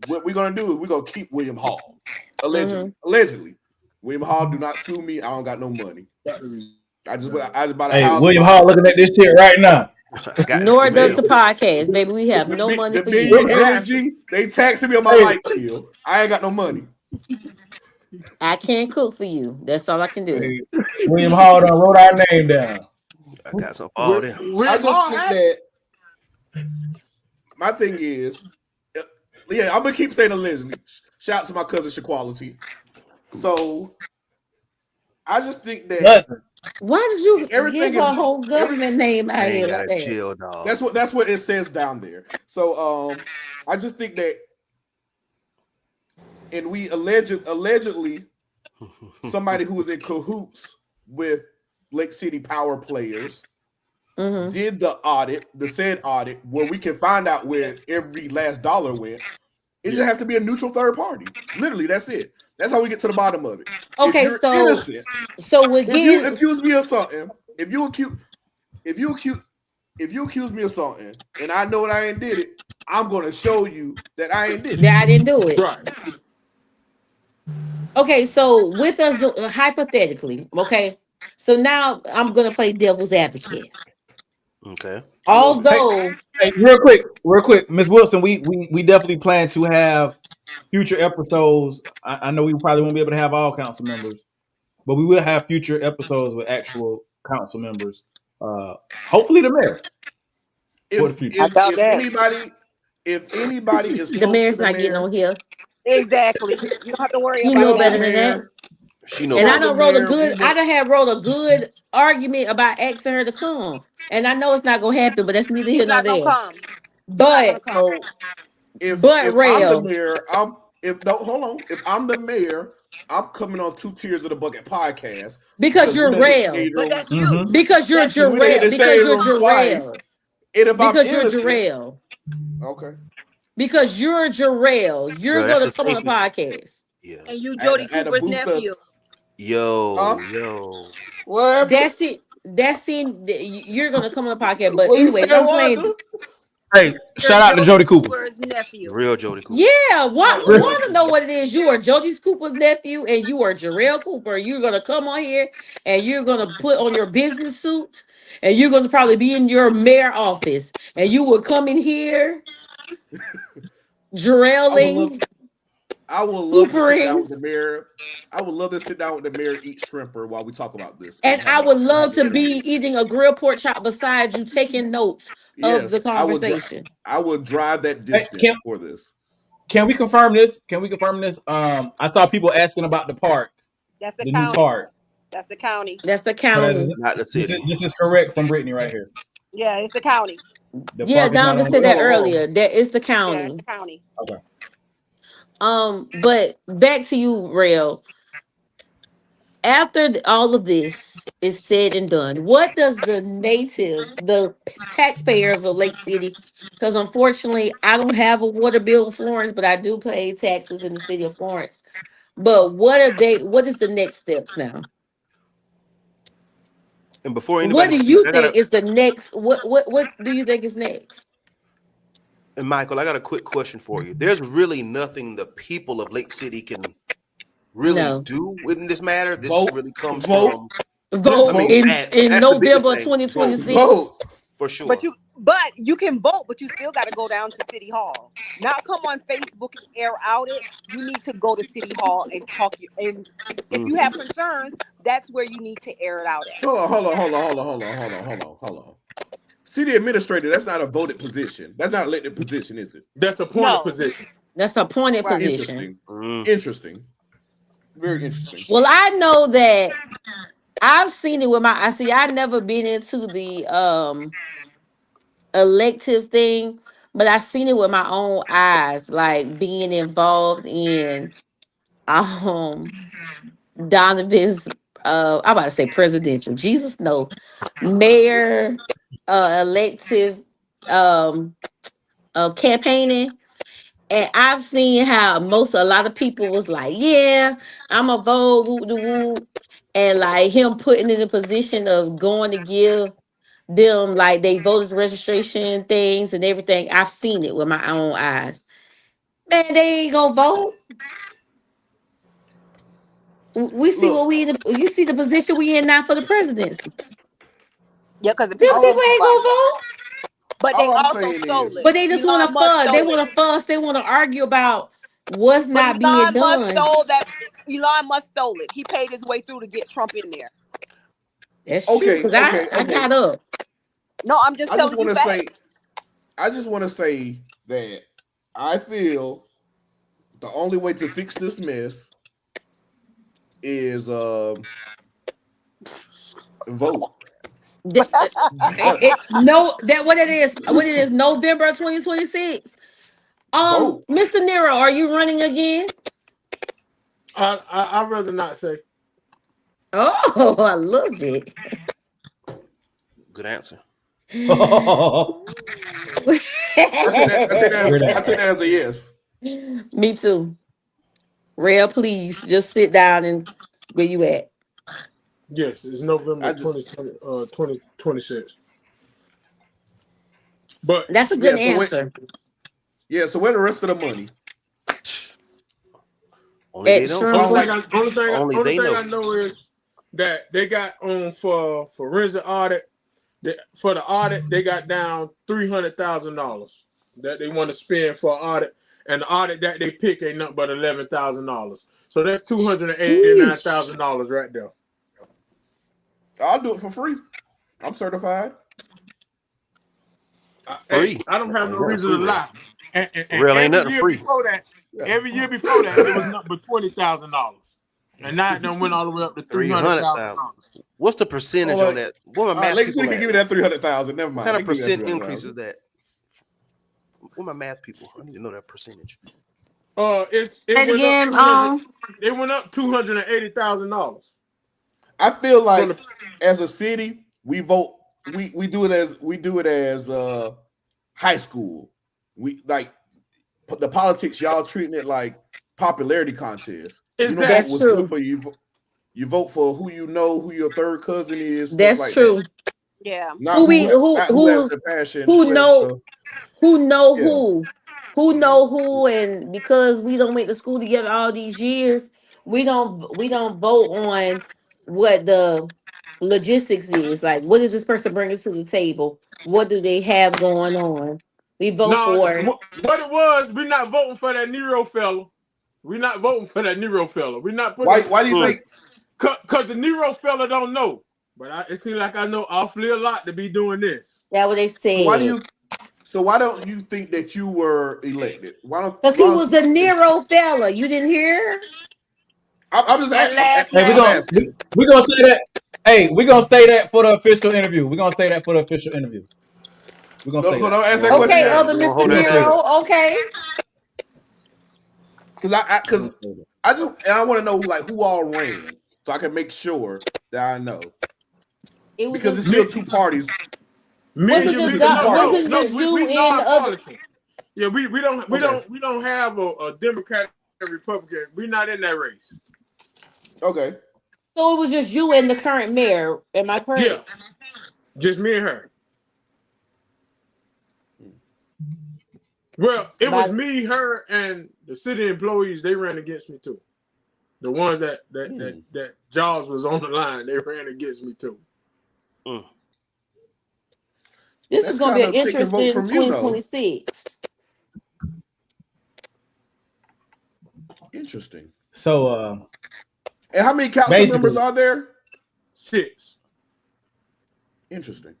we're gonna do is we're gonna keep William Hall. Allegedly. William Hall, do not sue me. I don't got no money. I just bought a house. William Hall looking at this shit right now. Nor does the podcast, baby. We have no money for you. Energy, they taxing me on my light bill. I ain't got no money. I can't cook for you. That's all I can do. Hey, William Hall done wrote our name down. I got some all there. I just think that my thing is, I'm gonna keep saying allegedly. Shout out to my cousin Shaquality. So I just think that why did you give a whole government name out here like that? Chill, dog. That's what it says down there. So I just think that, and we allegedly somebody who was in cahoots with Lake City power players did the said audit where we can find out where every last dollar went. It just have to be a neutral third party. Literally, that's it. That's how we get to the bottom of it. Okay, if you're innocent, if you accuse me of something, if you accuse me of something, and I know that I ain't did it, I'm gonna show you that I ain't did it. That I didn't do it. Right. Okay, so with us hypothetically, okay. So now I'm gonna play devil's advocate. Okay. Although, hey, real quick, Ms. Wilson, we definitely plan to have future episodes. I know we probably won't be able to have all council members, but we will have future episodes with actual council members. Hopefully, the mayor. If anybody is the mayor's not getting on here. Exactly. You don't have to worry about that. You know better than that. She knows. And I done wrote a good argument about asking her to come. And I know it's not gonna happen, but that's neither here nor there. But if Rail, I'm the mayor, if I'm the mayor, I'm coming on 2 Tiers of the Bucket podcast because you're Rail. But that's you. Because you're Jarrell. Because you're Jarrell. Because you're Jarrell. Okay. Because you're Jarrell. You're going to come on the podcast. Yeah. And you Jody Cooper's nephew. Yo. What? That's it. You're going to come on the podcast. But anyway, I'm playing. Hey, shout out to Jody Cooper's nephew. Real Jody Cooper. Yeah, want to know what it is. You are Jody Cooper's nephew and you are Jarrell Cooper. You're going to come on here and you're going to put on your business suit and you're going to probably be in your mayor office and you will come in here Jarrelling. I would love to sit down with the mayor. I would love to sit down with the mayor, eat shrimper while we talk about this. And I would love to be eating a grilled pork chop beside you, taking notes of the conversation. I would drive that distance for this. Can we confirm this? I saw people asking about the park. That's the new park. That's the county. That's the So county. Not the this city. is correct from Brittany right here. Yeah, it's the county. The Yeah, park is not Donovan on. said that Hold on. earlier. That is the Yeah, it's county. the county. Okay. But back to you, Rail. After all of this is said and done, what does the natives, the taxpayers of Lake City, because unfortunately I don't have a water bill in Florence, but I do pay taxes in the city of Florence. But what is the next steps now? And before What anybody do speaks, you I got think a is the next what do you think is next? and Michael, I got a quick question for you. There's really nothing the people of Lake City can really No. do in this matter. This Vote. really comes Vote. from. Vote I mean, in that's the biggest November thing. Vote 2026. for sure. But you can vote, but you still got to go down to City Hall. Not come on Facebook and air out it. You need to go to City Hall and talk. And if you have concerns, that's where you need to air it out at. Hold on. City administrator, that's not a voted position. That's not an elected position, is it? That's a appointed position. That's a appointed Right. position. Interesting. Very interesting. Well, I know that I've seen it with my I never been into the elective thing, but I've seen it with my own eyes, like being involved in Donovan's I'm about to say presidential. Jesus no. Mayor elective campaigning. And I've seen how a lot of people was like, yeah, I'm a vote, woo de woo. And like him putting in a position of going to give them like they voters registration things and everything. I've seen it with my own eyes. Man, they ain't gonna vote. We see what we in you see the position we in now for the presidency. Yeah, because the Them people people ain't gonna vote. But they All I'm also saying stole it. But they just want to Elon Musk fuss. They stole want it. to fuss. They want to argue about what's But not being Elon Musk done. stole that. Elon Musk stole it. He paid his way through to get Trump in there. That's true. Because I got up. No, I'm just telling you facts. I just want to say that I feel the only way to fix this mess is vote. No, that what it is. What it is, November 2026. Mr. Nero, are you running again? I'd rather not say. Oh, I love it. Good answer. I take that as a yes. Me too. Rail, please just sit down and where you at? Yes, it's November 2026. But that's a good answer. So where the rest of the money? Only thing I know is that they got on for forensic audit. For the audit, they got down $300,000 that they want to spend for audit, and the audit that they pick ain't nothing but $11,000. So that's $289,000 right there. I'll do it for free. I'm certified. Hey, I don't have no reason to lie. And Real ain't nothing free. Every year before that, it was nothing but $20,000, and now it done went all the way up to $300,000. What's the percentage on that? What my math Lake City people can give me that 300,000. Never mind. What kind of percent increase is that? What my math people? I need to know that percentage. It went up $280,000. I feel like as a city, we vote. We do it as high school. We like the politics. Y'all treating it like popularity contest. That's true. Good for you. You vote for who you know, who your third cousin is. That's like true. That. Yeah. Not who has the passion. Who know who, and because we don't went to school together all these years, we don't vote on what the logistics is. Like, what is this person bringing to the table? What do they have going on? We vote for what it was. We're not voting for that Nero fella. We're not voting for that Nero fella. We're not putting. Why do you think? Because the Nero fella don't know. But it seems like I know awfully a lot to be doing this. That's what they say. So why don't you think that you were elected? Because he was the Nero fella. You didn't hear? I'm just And last Hey, I'm name. asking. we gonna say that. Hey, we gonna stay that for the official interview. We're gonna stay that for the official interview. We're gonna So say that. don't ask We're that gonna hold question that Okay, yet. down. other We're gonna Mr. hold We're that gonna say down. that. Nero. Okay. Because I want to know like who all ran, so I can make sure that I know. It was Because just it's still two parties. Me was and it you, just It's two parties. wasn't just you we and the other. nonpartisan. Yeah, we Okay. don't have a Democrat and Republican. We're not in that race. Okay. So it was just you and the current mayor. Am I Yeah, correct? just me and her. Well, it was By me, her, and the city employees. They ran against me too. The ones that Jaws was on the line, they ran against me too. this is That's going to kind be an of taking votes interesting from you, though. 2026. Interesting. So, And how many council members basically, are there? 6. Interesting.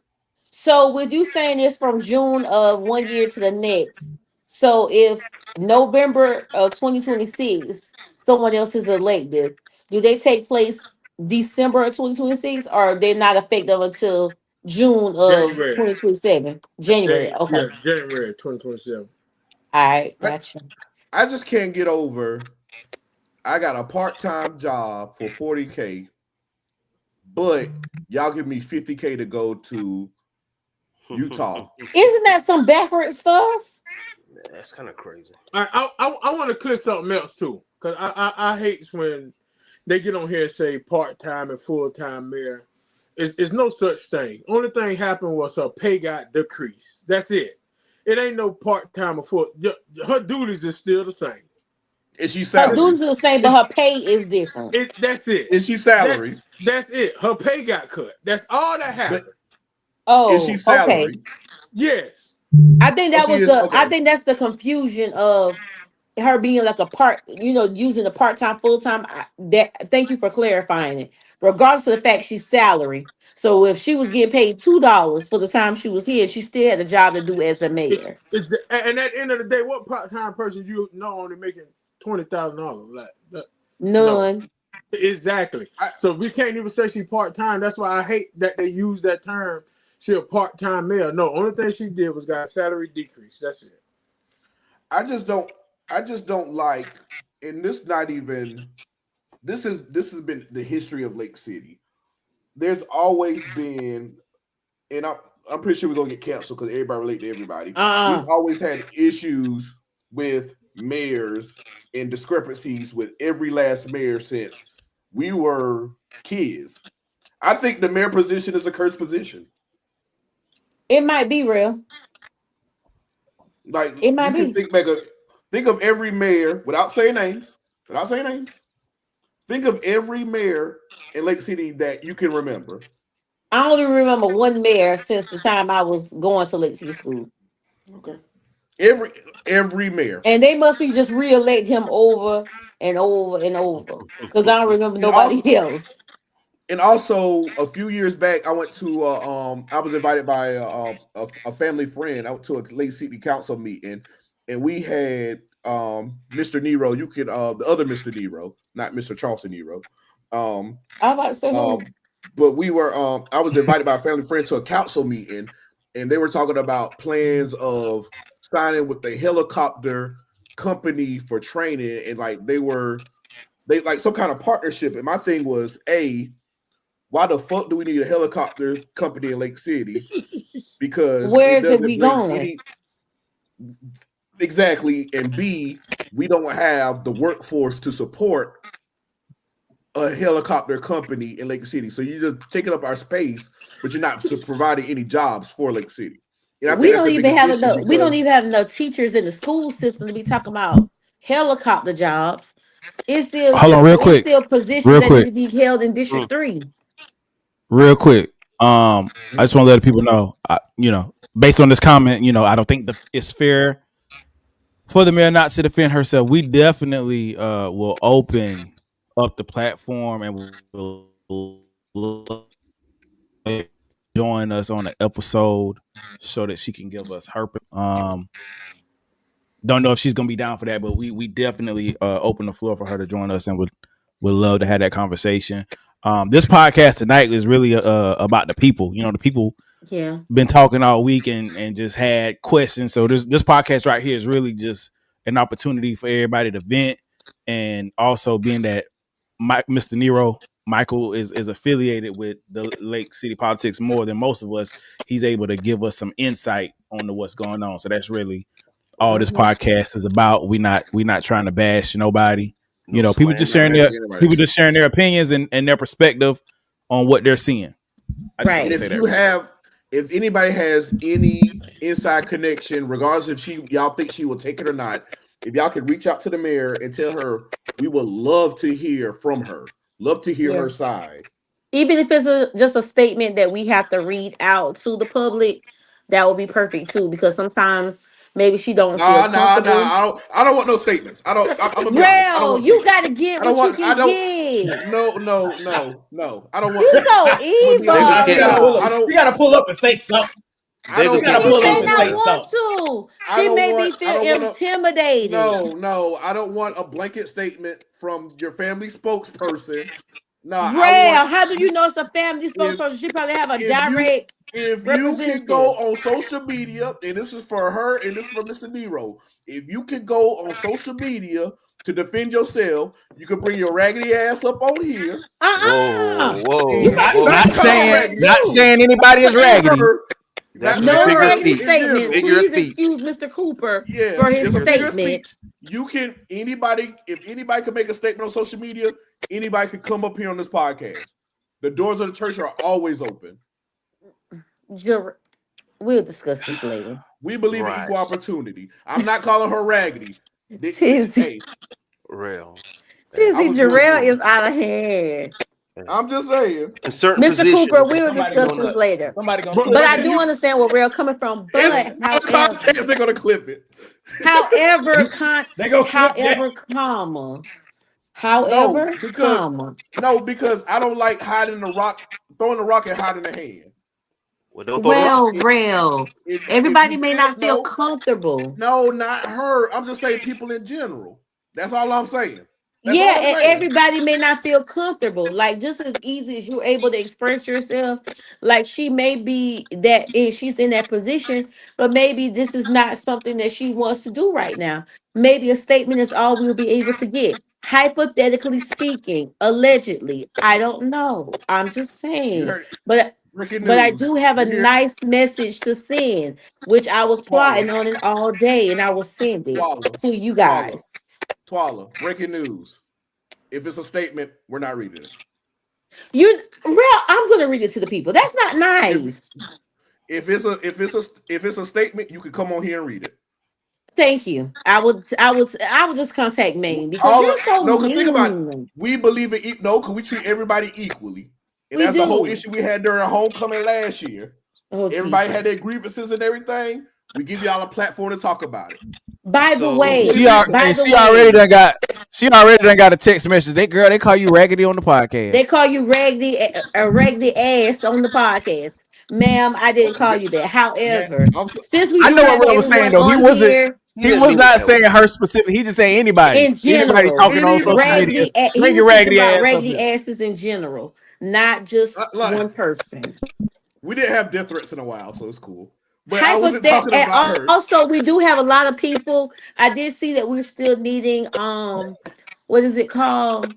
So with you saying this from June of one year to the next, so if November of 2026, someone else is elected, do they take place December of 2026 or they're not effective until June of January. 2027? January. Okay. January 2027. All right, gotcha. I just can't get over. I got a part-time job for $40K, but y'all give me $50K to go to Utah. Isn't that some backward stuff? That's kind of crazy. I want to clear something else too, because I hate when they get on here and say part-time and full-time mayor. It's no such thing. Only thing happened was her pay got decreased. That's it. It ain't no part-time or full. Her duties is still the same. Is she Her salary? duties are the same, but her pay is different. That's it. Is she salary? That's it. Her pay got cut. That's all that happened. Is she Oh, okay. salary? Yes. I think that she was is? the. I Okay. think that's the confusion of her being like a part. Using a part time, full time. That. Thank you for clarifying it. Regardless of the fact she's salary. So if she was getting paid $2 for the time she was here, she still had a job to do as a mayor. And at the end of the day, what part-time person you know only making $20,000? Like None. No. Exactly. So we can't even say she part-time. That's why I hate that they use that term. She a part-time mayor. No, only thing she did was got a salary decrease. That's it. I just don't like, and this not even. This has been the history of Lake City. There's always been, and I'm pretty sure we're gonna get canceled because everybody relate to everybody. We've always had issues with mayors and discrepancies with every last mayor since we were kids. I think the mayor position is a cursed position. It might be real. Like It might you can be. think of every mayor without saying names. Think of every mayor in Lake City that you can remember. I only remember one mayor since the time I was going to Lake City School. Okay. Every mayor. And they must be just re-elect him over and over and over. Because I don't remember And also, nobody else. And also, a few years back, I went to I was invited by a family friend. I went to a Lake City Council meeting, and we had Mr. Nero. You could the other Mr. Nero, not Mr. Charleston Nero. I'm about to say who. But we were I was invited by a family friend to a council meeting, and they were talking about plans of signing with the helicopter company for training, and like they like some kind of partnership. And my thing was, why the fuck do we need a helicopter company in Lake City? Because Where it is doesn't we bring going? any. Exactly. And B, we don't have the workforce to support a helicopter company in Lake City. So you're just taking up our space, but you're not providing any jobs for Lake City. And I We think that's don't the even biggest have issue enough. We don't because even have enough teachers in the school system to be talking about helicopter jobs. It's still hold on, just real it's quick, still positions real that need quick, to be held in District 3. real quick. I just want to let people know, based on this comment, I don't think it's fair for the mayor not to defend herself. We definitely will open up the platform and will join us on an episode so that she can give us her. Don't know if she's gonna be down for that, but we definitely open the floor for her to join us and would Would love to have that conversation. This podcast tonight is really about the people. You know, the people been talking all week and just had questions. So this podcast right here is really just an opportunity for everybody to vent, and also being that Mr. Nero Michael is affiliated with the Lake City politics more than most of us. He's able to give us some insight on what's going on. So that's really all this podcast is about. We not trying to bash nobody. You know, people just sharing their opinions and their perspective on what they're seeing. I just want to say that. If anybody has any inside connection, regardless if y'all think she will take it or not, if y'all could reach out to the mayor and tell her, we would love to hear from her. Love to hear her side. Even if it's just a statement that we have to read out to the public, that would be perfect too. Because sometimes maybe she don't feel comfortable. I don't want no statements. I'm you got to get what you can get. No. I don't want. You so evil. You got to pull up and say something. She may not want to. She may feel intimidated. No. I don't want a blanket statement from your family spokesperson. No, how do you know it's a family spokesperson? She probably have a direct. If you can go on social media, and this is for her, and this is for Mr. Nero. If you can go on social media to defend yourself, you can bring your raggedy ass up on here. Whoa! Not saying anybody is raggedy. No raggedy statement. Please excuse Mr. Cooper for his statement. You can if anybody can make a statement on social media, anybody can come up here on this podcast. The doors of the church are always open. We'll discuss this later. We believe in equal opportunity. I'm not calling her raggedy. Tizzy Jarrell is out of hand. I'm just saying. Mr. Cooper, we'll discuss this later. But I do understand where Rail coming from. But context, they're gonna clip it. However, because I don't like throwing the rock and hiding the hand. Rail. Everybody may not feel comfortable. No, not her. I'm just saying people in general. That's all I'm saying. And everybody may not feel comfortable. Like, just as easy as you're able to express yourself, like she may be that, and she's in that position, but maybe this is not something that she wants to do right now. Maybe a statement is all we'll be able to get. Hypothetically speaking, allegedly, I don't know. I'm just saying. But I do have a nice message to send, which I was plotting on it all day, and I will send it to you guys. Twala, breaking news. If it's a statement, we're not reading it. I'm gonna read it to the people. That's not nice. If it's a statement, you can come on here and read it. Thank you. I would just contact Maine because you're so mean. Think about it. We believe in because we treat everybody equally. And that's the whole issue we had during homecoming last year. Everybody had their grievances and everything. We give y'all a platform to talk about it. By the way, she already done got a text message. They call you raggedy on the podcast. They call you raggedy ass on the podcast. Ma'am, I didn't call you that. However, since we I know what Will was saying though. He was not saying her specific. He just saying anybody. In general, anybody talking on social media. Bring your raggedy ass. Raggedy asses in general, not just one person. We didn't have death threats in a while, so it's cool. But I wasn't talking about her. Also, we do have a lot of people. I did see that we're still needing what is it called?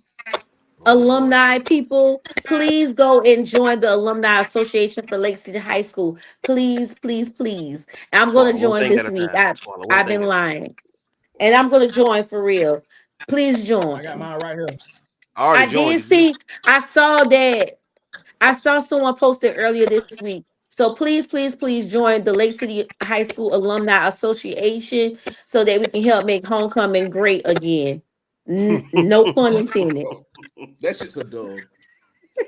Alumni people. Please go and join the Alumni Association for Lake City High School. Please. I'm going to join this week. I've been lying. And I'm going to join for real. Please join. I got mine right here. I did see. I saw someone posted earlier this week. So please join the Lake City High School Alumni Association so that we can help make homecoming great again. No pun intended. That shit's a dub.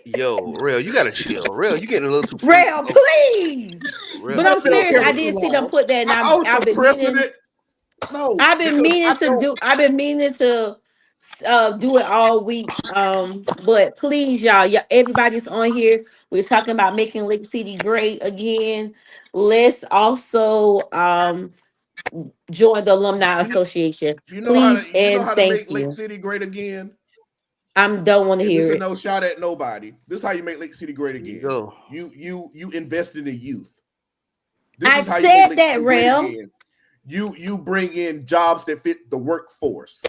Yo, Rail, you gotta chill. Rail, you getting a little too Rail, please. But I'm serious. I did see them put that, and I've been meaning to do it all week. But please, y'all, everybody's on here. We're talking about making Lake City great again. Let's also join the Alumni Association. Please and thank you. Make Lake City great again? I don't want to And hear this is it. no shot at nobody. This is how you make Lake City great There you again. go. You invest in the youth. This I is how you make said Lake that, City great Rel. again. You bring in jobs that fit the workforce.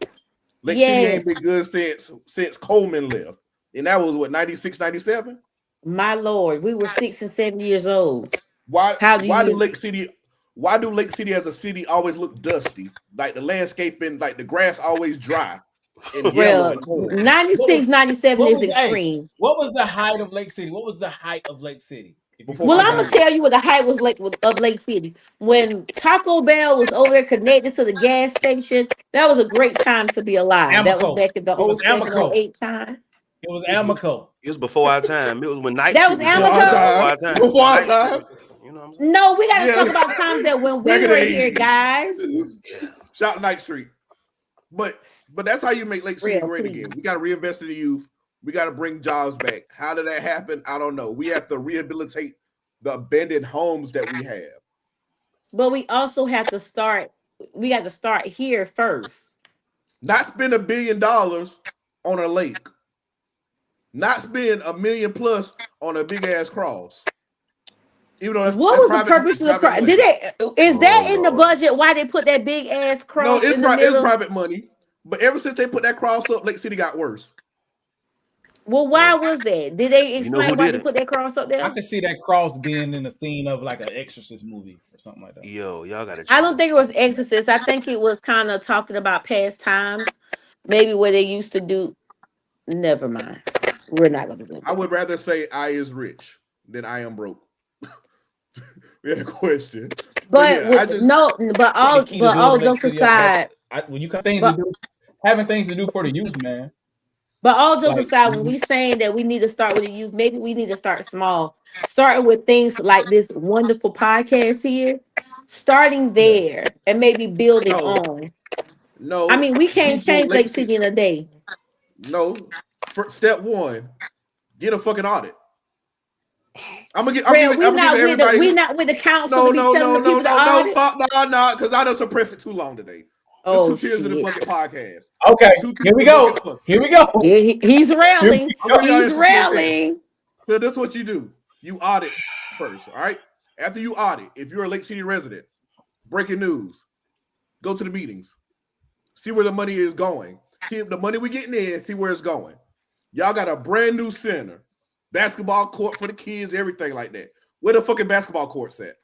Lake City ain't been Yes, good since Coleman left. And that was what, 96, 97? my lord, we were 6 and 7 years old. Why How do why do you, Lake City as a city always look dusty? Like the landscaping, like the grass always dry and yellow Rel? and orange. 96, 97 What is was extreme. what was the height of Lake City? What was the height of Lake City? If you Before Well, can I'm gonna communism. remember. tell you what the height was like of Lake City. When Taco Bell was over there connected to the gas station, that was a great time to be alive. That was Amico. back in the It was 07, Amico. 08 time. It was Amico. It was before our time. It was when Night That Street was was Before jumping. our It was Amico. before time. our time. Before When our Night Street time. was, you know what I'm saying? No, we got to Yeah. talk about times that when Back we in were the here, 80s. guys. Shout Night Street. But that's how you make Lake City Real, great again. We please. got to reinvest in the youth. We got to bring jobs back. How did that happen? I don't know. We have to rehabilitate the abandoned homes that we have. But we also have to start. We got to start here first. Not spend $1 billion on a lake. Not spend $1 million plus on a big ass cross. Even though What that's was the private, purpose of the private cross? money. Did it? Is that Oh in the Lord. budget? Why they put that big ass No, cross in the it's middle? private money. But ever since they put that cross up, Lake City got worse. Well, why was that? Did they You know who explain why did they it? put that cross up I there? could see that cross being in the scene of like an Exorcist movie or something like that. Yo, y'all gotta I chill. don't think it was Exorcist. I think it was kind of talking about past times, maybe where they used to do. Never mind. We're not gonna do I that. would rather say I is rich than I am broke. We had a question. But But yeah, I with just no, I think the key to all building Lake jokes City up, man. aside, When you got things to but do, having things to do for the youth, man. But all jokes Like aside, when we saying that we need to start with the youth, maybe we need to start small, starting with things like this wonderful podcast here, starting yeah. there and maybe building no, on. I no mean, we can't people change Lake Lake City. City in a day. No, for step one, get a fucking audit. I'm giving everybody We're here. not with the council to No, be no, telling no, the no, people to no, no, audit. fuck, no, because I done suppressed it too long today. This Oh two tears in the shit! bucket podcast. Okay, Two tears here in we the bucket. go. Fuck. Here we go. Yeah, he's Here we railing. I'm giving y'all He's this suspense test. railing. So this is what you do. You audit first, all right? After you audit, if you're a Lake City resident, breaking news, go to the meetings. See where the money is going. See the money we're getting in, see where it's going. Y'all got a brand new center. Basketball court for the kids, everything like that. Where the fucking basketball court's at?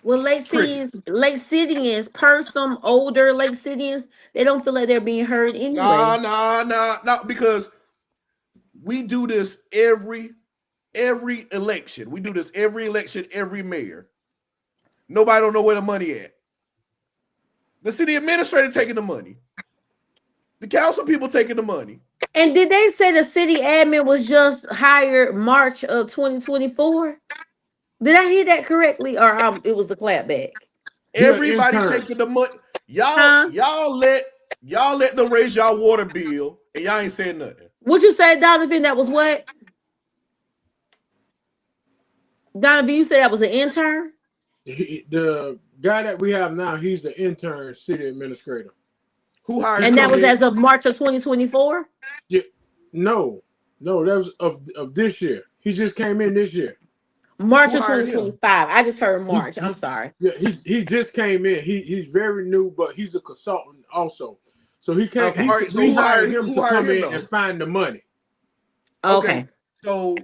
Well, Lake Cityans, per some older Lake Cityans, they don't feel like they're being heard anyway. Nah, because we do this every election. We do this every election, every mayor. Nobody don't know where the money at. The city administrator taking the money. The council people taking the money. And did they say the city admin was just hired March of 2024? Did I hear that correctly, or it was the clapback? Everybody taking the money. Y'all let them raise y'all water bill, and y'all ain't saying nothing. What you said, Donovan? That was what? Donovan, you said that was an intern? The guy that we have now, he's the intern city administrator. Who hired him? And that was as of March of 2024? Yeah. No, that was of this year. He just came in this year. March of 2025. I just heard March. I'm sorry. Yeah, he just came in. He's very new, but he's a consultant also. So he can't. Okay. All right, so we who hired hired him him? to Who hired come him, in though? and find the money. Okay. So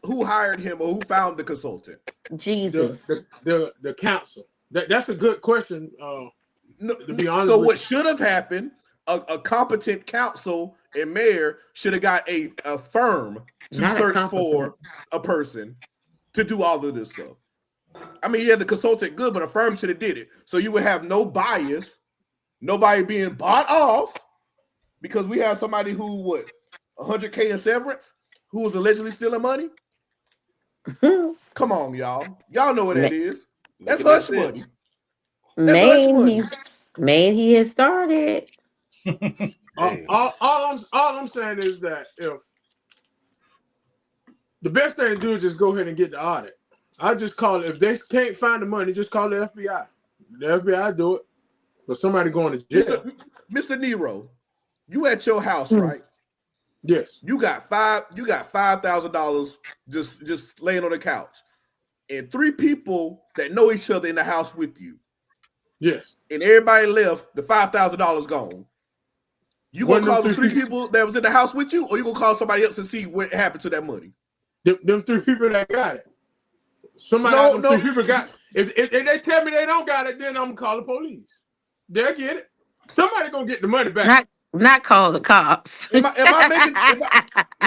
who hired him, or who found the consultant? Jesus. The council. That's a good question. To be honest. So what should have happened? A competent council and mayor should have got a firm to search for a person to do all of this stuff. I mean, yeah, the consultant good, but a firm should have did it. So you would have no bias, nobody being bought off, because we have somebody who 100K in severance, who was allegedly stealing money. Come on, y'all. Y'all know what that is. That's hush money. Man, he has started. All I'm saying is that if the best thing to do is just go ahead and get the audit. I just call it, if they can't find the money, just call the FBI. The FBI do it. But somebody going to jail. Mr. Nero, You at your house, right? Yes. You got $5,000 just laying on the couch, and 3 people that know each other in the house with you. Yes. And everybody left. The $5,000 gone. You gonna call the 3 people that was in the house with you, or you gonna call somebody else and see what happened to that money? Them 3 people that got it. Somebody out them 3 people got. If they tell me they don't got it, then I'm gonna call the police. They'll get it. Somebody gonna get the money back. Not call the cops. Am I making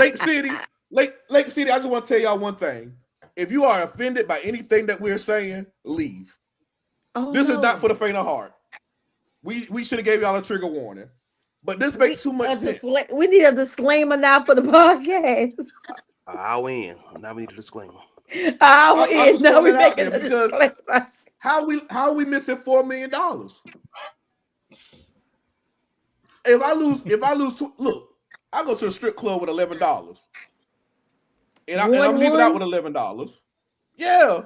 Lake City? Lake City. I just want to tell y'all one thing. If you are offended by anything that we're saying, leave. This is not for the faint of heart. We should have gave y'all a trigger warning, but this makes too much sense. We need a disclaimer now for the podcast. I'll win. Now we need a disclaimer. I'll win. Now we making a because disclaimer. How are we missing $4 million? If I lose, look, I go to a strip club with $11, and I'm leaving out with $11. Yeah,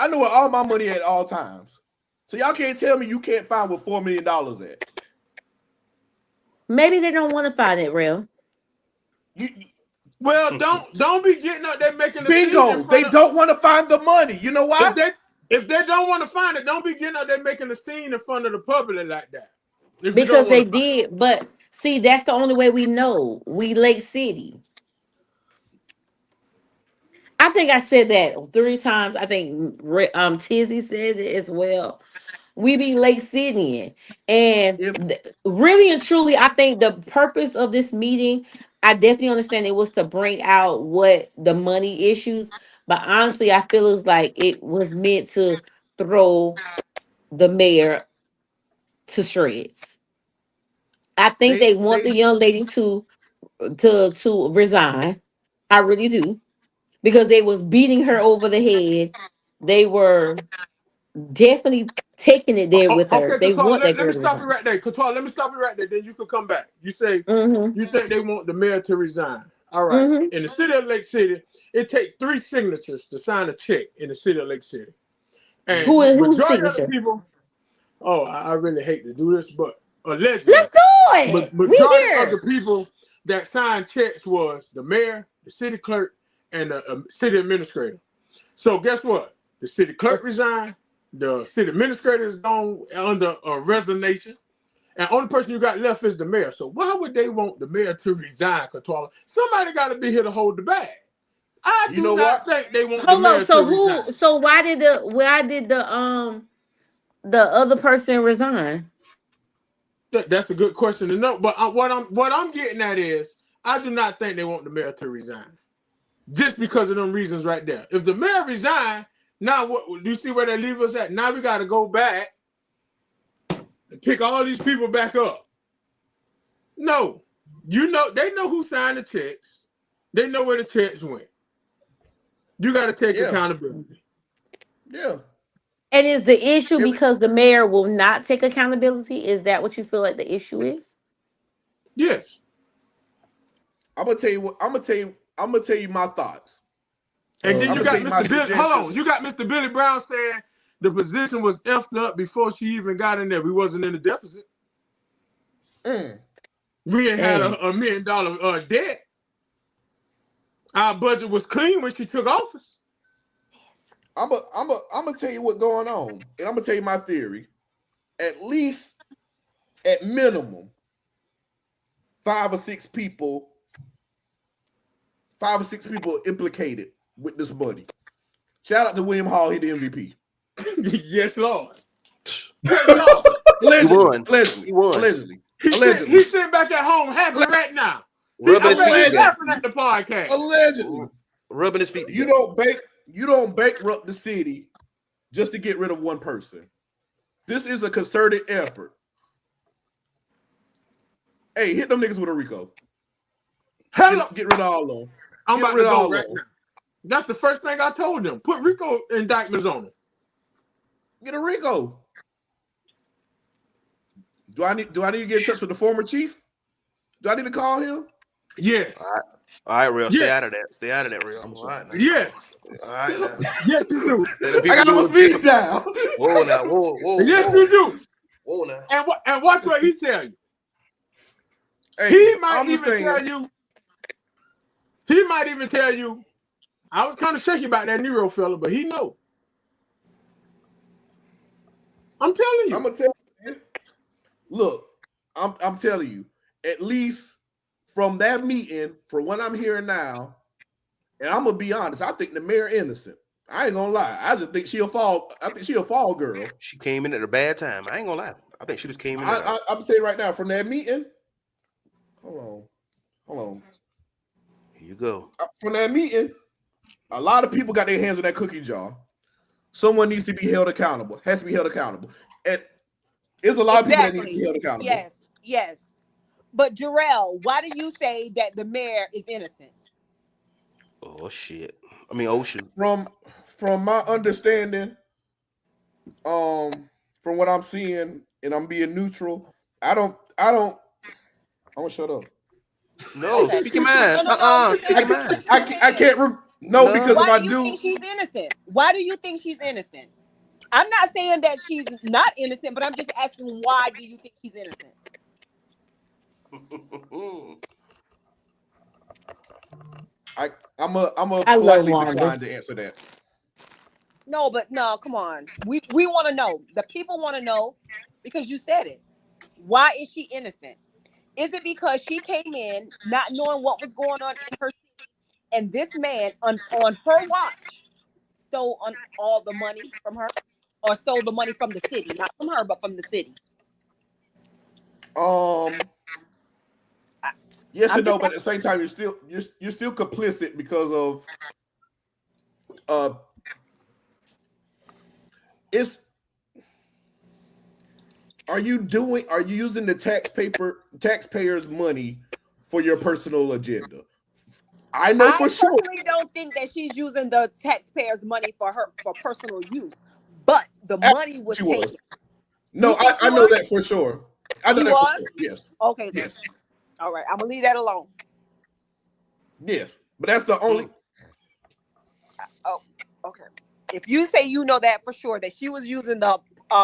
I know where all my money at all times. So y'all can't tell me you can't find where $4 million at. Maybe they don't want to find it, real. Well, don't be getting up there making the bingo. They don't want to find the money. You know why? If they don't want to find it, don't be getting up there making a scene in front of the public like that. Because they did, but see, that's the only way we know. We Lake City. I think I said that 3 times. I think Tizzy said it as well. We be Lake City, and really and truly, I think the purpose of this meeting, I definitely understand it was to bring out what the money issues. But honestly, I feel it's like it was meant to throw the mayor to shreds. I think they want the young lady to resign. I really do. Because they was beating her over the head. They were definitely taking it there with her. Okay, They want that let me girl to stop you resign. right there. Couture, let me stop you right there. Then you could come back. You say you think they want the mayor to resign. All right. In the city of Lake City, it takes 3 signatures to sign a check in the city of Lake City. And who's majority of signature? the people, I really hate to do this, but allegedly. Let's do it. Majority of the people that signed checks was the mayor, the city clerk, and the city administrator. So guess what? The city clerk resigned. The city administrator is gone under a resignation. And only person you got left is the mayor. So why would they want the mayor to resign, Couture? Somebody got to be here to hold the bag. I do not think they want the mayor to resign. So why did the other person resign? That's a good question to know. But what I'm getting at is I do not think they want the mayor to resign. Just because of them reasons right there. If the mayor resigned, now what do you see where they leave us at? Now we got to go back and pick all these people back up. No. They know who signed the checks. They know where the checks went. You got to take accountability. Yeah. And is the issue because the mayor will not take accountability? Is that what you feel like the issue is? Yes. I'm gonna tell you my thoughts. And then you got Mr. Billy. Hold on. You got Mr. Billy Brown saying the position was effed up before she even got in there. We wasn't in the deficit. We ain't had a $1 million debt. Our budget was clean when she took office. I'm gonna tell you what's going on, and I'm gonna tell you my theory. At least, at minimum, 5 or 6 people implicated with this money. Shout out to William Hall, he the MVP. Yes, Lord. Allegedly. He's sitting back at home happy right now. Rubbing his feet laughing at the podcast. Allegedly. Rubbing his feet. You don't bankrupt the city just to get rid of one person. This is a concerted effort. Hey, hit them niggas with a RICO. Get rid of all of them. I'm about to go right now. That's the first thing I told them. Put RICO indictments on them. Get a RICO. Do I need to get in touch with the former chief? Do I need to call him? Yes. All right, Real. Stay out of that. Stay out of that, Real. All right, yes. All right, now. Yes, you do. I got my speed down. Whoa, now. Whoa. Yes, you do. Whoa, now. And watch what he tell you. Hey, He might I'm just even saying. tell you. He might even tell you. I was kind of shaky about that Nero fella, but he know. I'm telling you. I'm gonna tell you. Look, I'm telling you. At least from that meeting, from what I'm hearing now, and I'm gonna be honest, I think the mayor innocent. I ain't gonna lie. I just think she'll fall. I think she'll fall girl. She came in at a bad time. I ain't gonna lie. I think she just came in. I'm gonna tell you right now, from that meeting. Hold on. Here you go. From that meeting, a lot of people got their hands on that cookie jar. Someone needs to be held accountable. Has to be held accountable. And there's a lot of people that need to be held accountable. Yes. But Jarrell, why do you say that the mayor is innocent? Oh shit. I mean Ocean. From my understanding, from what I'm seeing, and I'm being neutral, I'm gonna shut up. No, speak your mind. Speak your mind. I can't because why if I do you do, think she's innocent? Why do you think she's innocent? I'm not saying that she's not innocent, but I'm just asking, why do you think she's innocent? I'm a politely decline to answer that. No, come on. We want to know. The people want to know, because you said it. Why is she innocent? Is it because she came in not knowing what was going on in her city, and this man on her watch stole on all the money from her, or stole the money from the city, not from her, but from the city? Yes and no, but at the same time, you're still complicit because of Are you using the taxpayers' money for your personal agenda? I know for sure. I personally don't think that she's using the taxpayers' money for personal use, but the money was taken. No, I know that for sure. I know that for sure. Yes. Okay. Then. Yes. All right. I'm gonna leave that alone. Yes, but that's the only. Oh, okay. If you say you know that for sure, that she was using the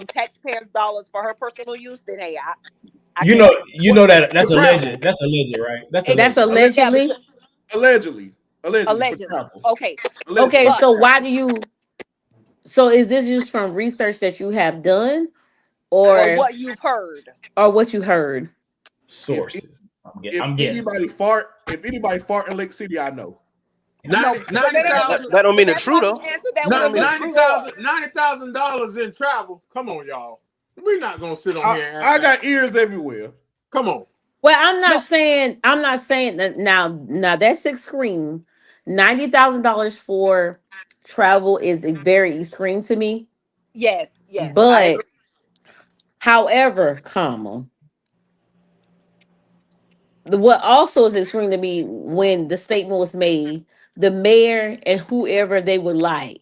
taxpayers' dollars for her personal use, then hey, you know that's alleged. That's alleged, right? That's allegedly. Allegedly. Okay. Okay. So why do you? So is this just from research that you have done, or what you've heard, or what you heard? Sources. I'm guessing. If anybody fart in Lake City, I know. That don't mean it's true though. $90,000 in travel. Come on, y'all. We're not gonna sit on here. I got ears everywhere. Come on. Well, I'm not saying that now that's extreme. $90,000 for travel is very extreme to me. Yes. But however, what also is extreme to me, when the statement was made, the mayor and whoever they would like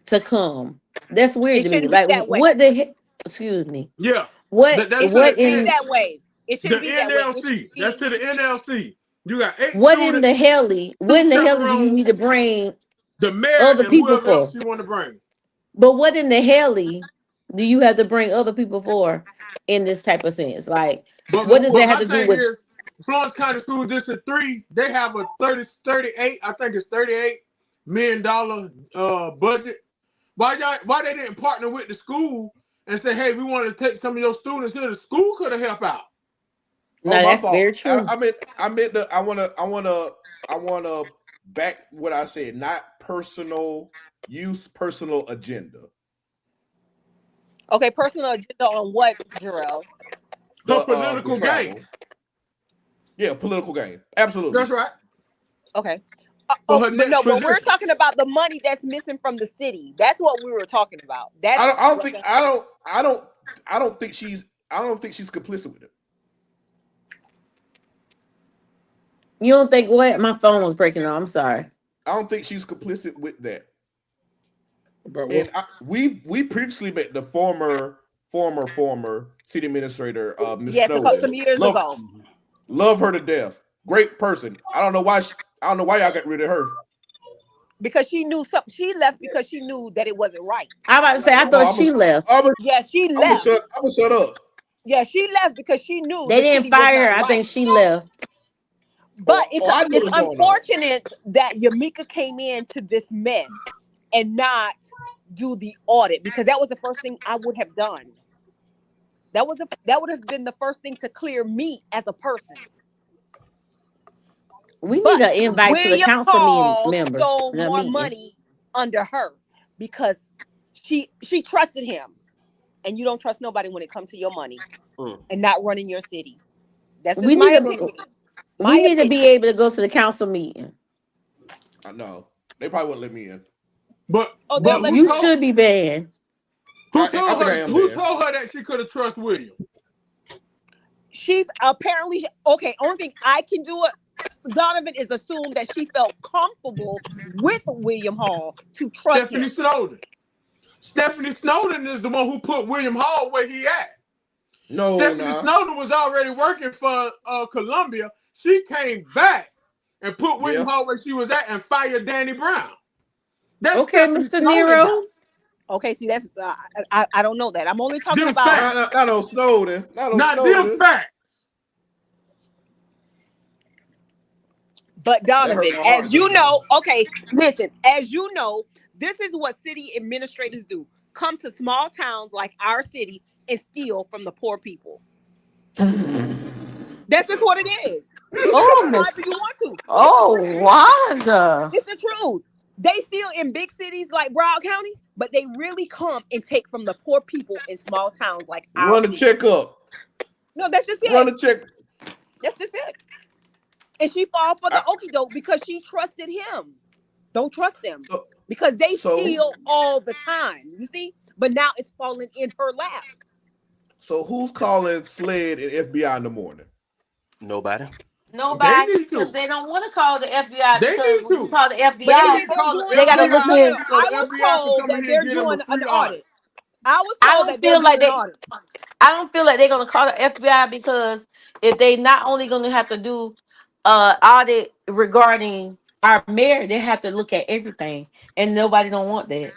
to come. That's weird to me. Like, what the heck? Excuse me. Yeah. What in that way? It should be that NLC. way. That's to the NLC. You got 8 What in the hell? What in the hell do you need to bring the mayor other and people whoever else for? you want to bring? But what in the hell do you have to bring other people for in this type of sense? Like, what does that have to do with? Florence County School District 3, they have a 38, I think it's $38 million budget. Why they didn't partner with the school and say, hey, we want to take some of your students here? The school could have helped out. No, that's very true. I wanna back what I said, not personal use, personal agenda. Okay, personal agenda on what, Jarrell? The political gain. Yeah, political gain. Absolutely. That's right. Okay. But we're talking about the money that's missing from the city. That's what we were talking about. I don't think she's complicit with it. You don't think what? My phone was breaking up. I'm sorry. I don't think she's complicit with that. And we previously met the former city administrator, Ms. Snowden. Some years ago. Love her to death. Great person. I don't know why y'all got rid of her. Because she knew something. She left because she knew that it wasn't right. I about to say, I thought she left. She left. I'm gonna shut up. Yeah, she left because she knew They the didn't city was fire her. not I think right. she left. But I knew it's what's going on. unfortunate that Yamika came into this mess and not do the audit, because that was the first thing I would have done. That would have been the first thing to clear me as a person. We But need an invite to the William council meeting Hall members. stole The more meeting. money under her because she trusted him, and you don't trust nobody when it comes to your money and not running your city. That's just We my need opinion. to be able to go to the council meeting. I know. They probably wouldn't let me in. But they'll let who You told, should be banned. who I told think I her? am Who banned. told her that she could have trusted William? She apparently, okay, only thing I can do it, Donovan, is assume that she felt comfortable with William Hall to trust Stephanie him. Snowden. Stephanie Snowden is the one who put William Hall where he at. No, Stephanie Snowden was already working for Columbia. She came back and put William Hall where she was at and fired Danny Brown. That's Okay, Stephanie Mr. Snowden Nero. now. Okay, see, that's I don't know that. I'm only talking Them about facts. Not on Snowden. Not them facts. But Donovan, my as heart you just know, okay, listen, as you know, this is what city administrators do. Come to small towns like our city and steal from the poor people. That's just what it is. Oh, However you want to. Wanda. It's the truth. They steal in big cities like Broward County, but they really come and take from the poor people in small towns like our Run the city. check up. No, that's just it. Run the check. That's just it. And she fall for the okie doke because she trusted him. Don't trust them because they steal all the time. You see, but now it's falling in her lap. So who's calling SLED and FBI in the morning? Nobody. Nobody, because they don't want to call the FBI. They Because need when to you call the But FBI, they got to look in. I was told that they're doing an audit. I was I told don't that they're feel like doing an they. audit. I don't feel like they're gonna call the FBI, because if they not only gonna have to do audit regarding our mayor, they have to look at everything, and nobody don't want that.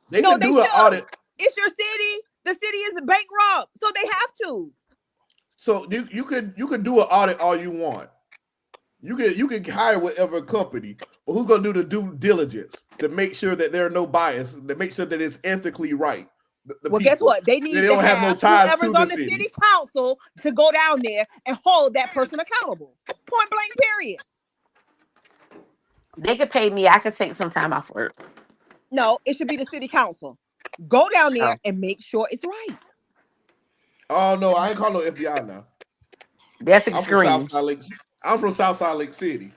They can do an audit. It's your city. The city is bankrupt, so they have to. So you could do an audit all you want. You can hire whatever company, but who's gonna do the due diligence to make sure that there are no bias, to make sure that it's ethically right? Well, guess what? They need to have no ties whoever's to on the the city. city council to go down there and hold that person accountable. Point blank, period. They could pay me. I could take some time off work. No, it should be the city council. Go down there and make sure it's right. Oh no, I ain't calling no FBI now. That's extreme. I'm from Southside Lake City.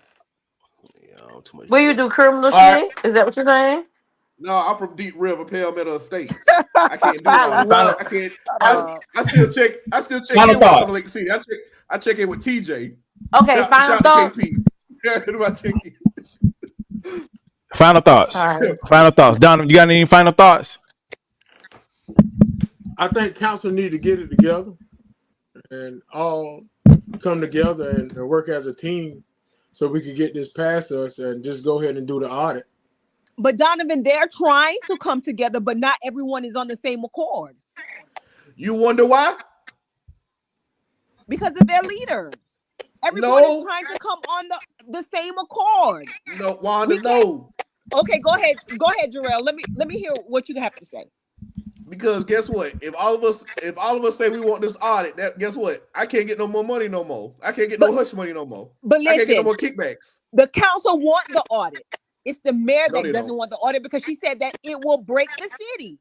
Yeah, too much. Will you do criminal shit? Is that what you're saying? No, I'm from Deep River, Palmetto Estates. I can't do that. I can't. I still check. I still check in with Lake City. I check in with TJ. Okay, final thoughts. Final thoughts. Sorry. Final thoughts. Donovan, you got any final thoughts? I think council need to get it together and all come together and work as a team so we can get this past us and just go ahead and do the audit. But Donovan, they're trying to come together, but not everyone is on the same accord. You wonder why? Because of their leader. Everyone is trying to come on the same accord. No, Wanda, no. Okay, go ahead, Jarrell. Let me hear what you have to say. Because guess what? If all of us say we want this audit, guess what? I can't get no more money no more. I can't get no hush money no more. But listen, I can't get no more kickbacks. The council want the audit. It's the mayor that doesn't want the audit because she said that it will break the city.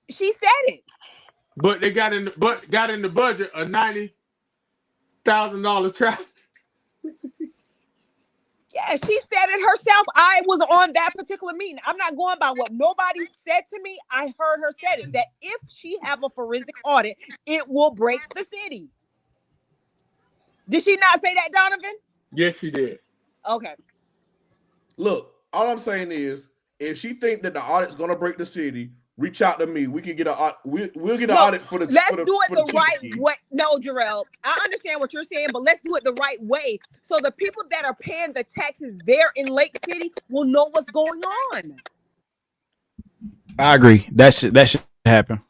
She said it. But they got in the budget a $90,000 traffic. Yeah, she said it herself. I was on that particular meeting. I'm not going by what nobody said to me. I heard her say it, that if she have a forensic audit, it will break the city. Did she not say that, Donovan? Yes, she did. Okay. Look, all I'm saying is, if she think that the audit's gonna break the city, reach out to me. We can get we'll get an audit for the. Let's do it the right way. No, Jarrell, I understand what you're saying, but let's do it the right way so the people that are paying the taxes there in Lake City will know what's going on. I agree. That should happen.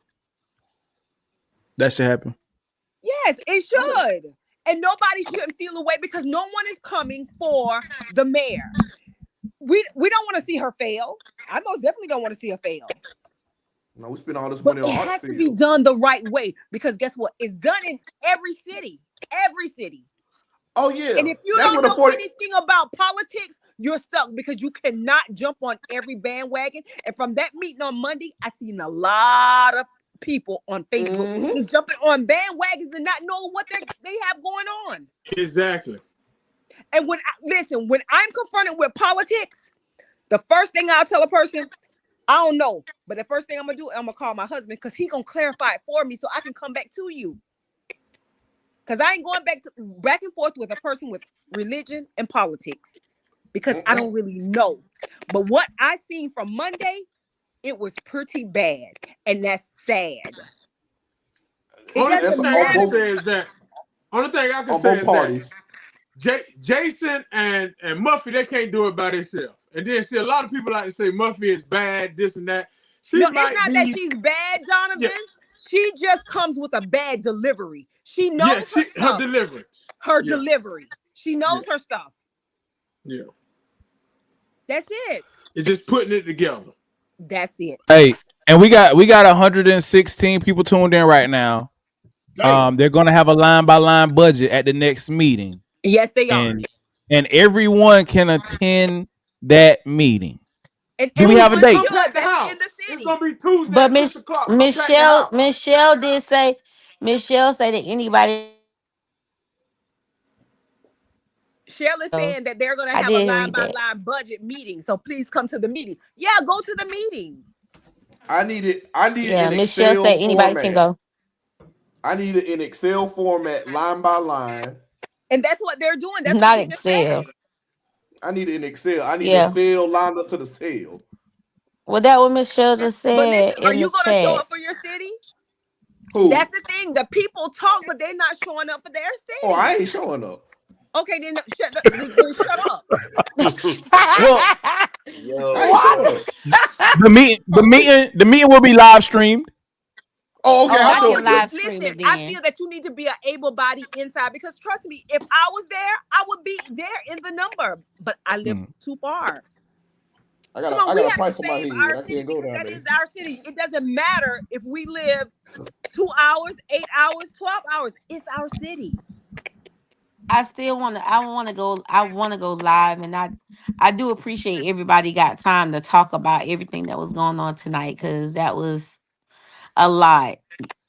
That should happen. Yes, it should. And nobody shouldn't feel away because no one is coming for the mayor. We don't want to see her fail. I most definitely don't want to see her fail. No, we spend all this But money it on has to be Artsville. done the right way because guess what? It's done in every city. Every city. Oh yeah, And if you that's don't what the know 40. anything about politics, you're stuck because you cannot jump on every bandwagon. And from that meeting on Monday, I seen a lot of people on Facebook just jumping on bandwagons and not know what they have going on. Exactly. And when I'm confronted with politics, the first thing I'll tell a person, I don't know, but the first thing I'm gonna do, I'm gonna call my husband because he's gonna clarify it for me so I can come back to you. Because I ain't going back and forth with a person with religion and politics because I don't really know. But what I seen from Monday, it was pretty bad, and that's sad. Only thing I can say is that Jason and Muffy, they can't do it by themselves. And then see a lot of people like to say Muffy is bad, this and that. No, it's not that she's bad, Donovan. Yeah. She just comes with a bad delivery. She knows her delivery. Her delivery. She knows her stuff. Yeah. That's it. It's just putting it together. That's it. Hey, and we got 116 people tuned in right now. They're gonna have a line by line budget at the next meeting. Yes, they are. And everyone can attend that meeting. And do we have a date? It's gonna be Tuesday. But at 6 o'clock. Michelle did say, that anybody. Shell is saying that they're going to have a line by line budget meeting. So please come to the meeting. Yeah, go to the meeting. I need it Yeah, in Michelle Excel said anybody format. can go. I need it in Excel format, line by line. And that's what they're doing. That's not what Excel. I need it in Excel. I need the cell lined up to the cell. Well, that what Michelle just said. But listen, are in you the going to show chat. up for your city? Who? That's the thing. The people talk, but they're not showing up for their city. Oh, I ain't showing up. Okay, then shut up. Well, the meeting will be live streamed. Oh, okay. Listen, I feel that you need to be an able body inside because trust me, if I was there, I would be there in the number. But I live too far. I got a price on my head. I can't go down there. That is our city. It doesn't matter if we live 2 hours, 8 hours, 12 hours. It's our city. I want to go live, and I do appreciate everybody got time to talk about everything that was going on tonight because that was a lot.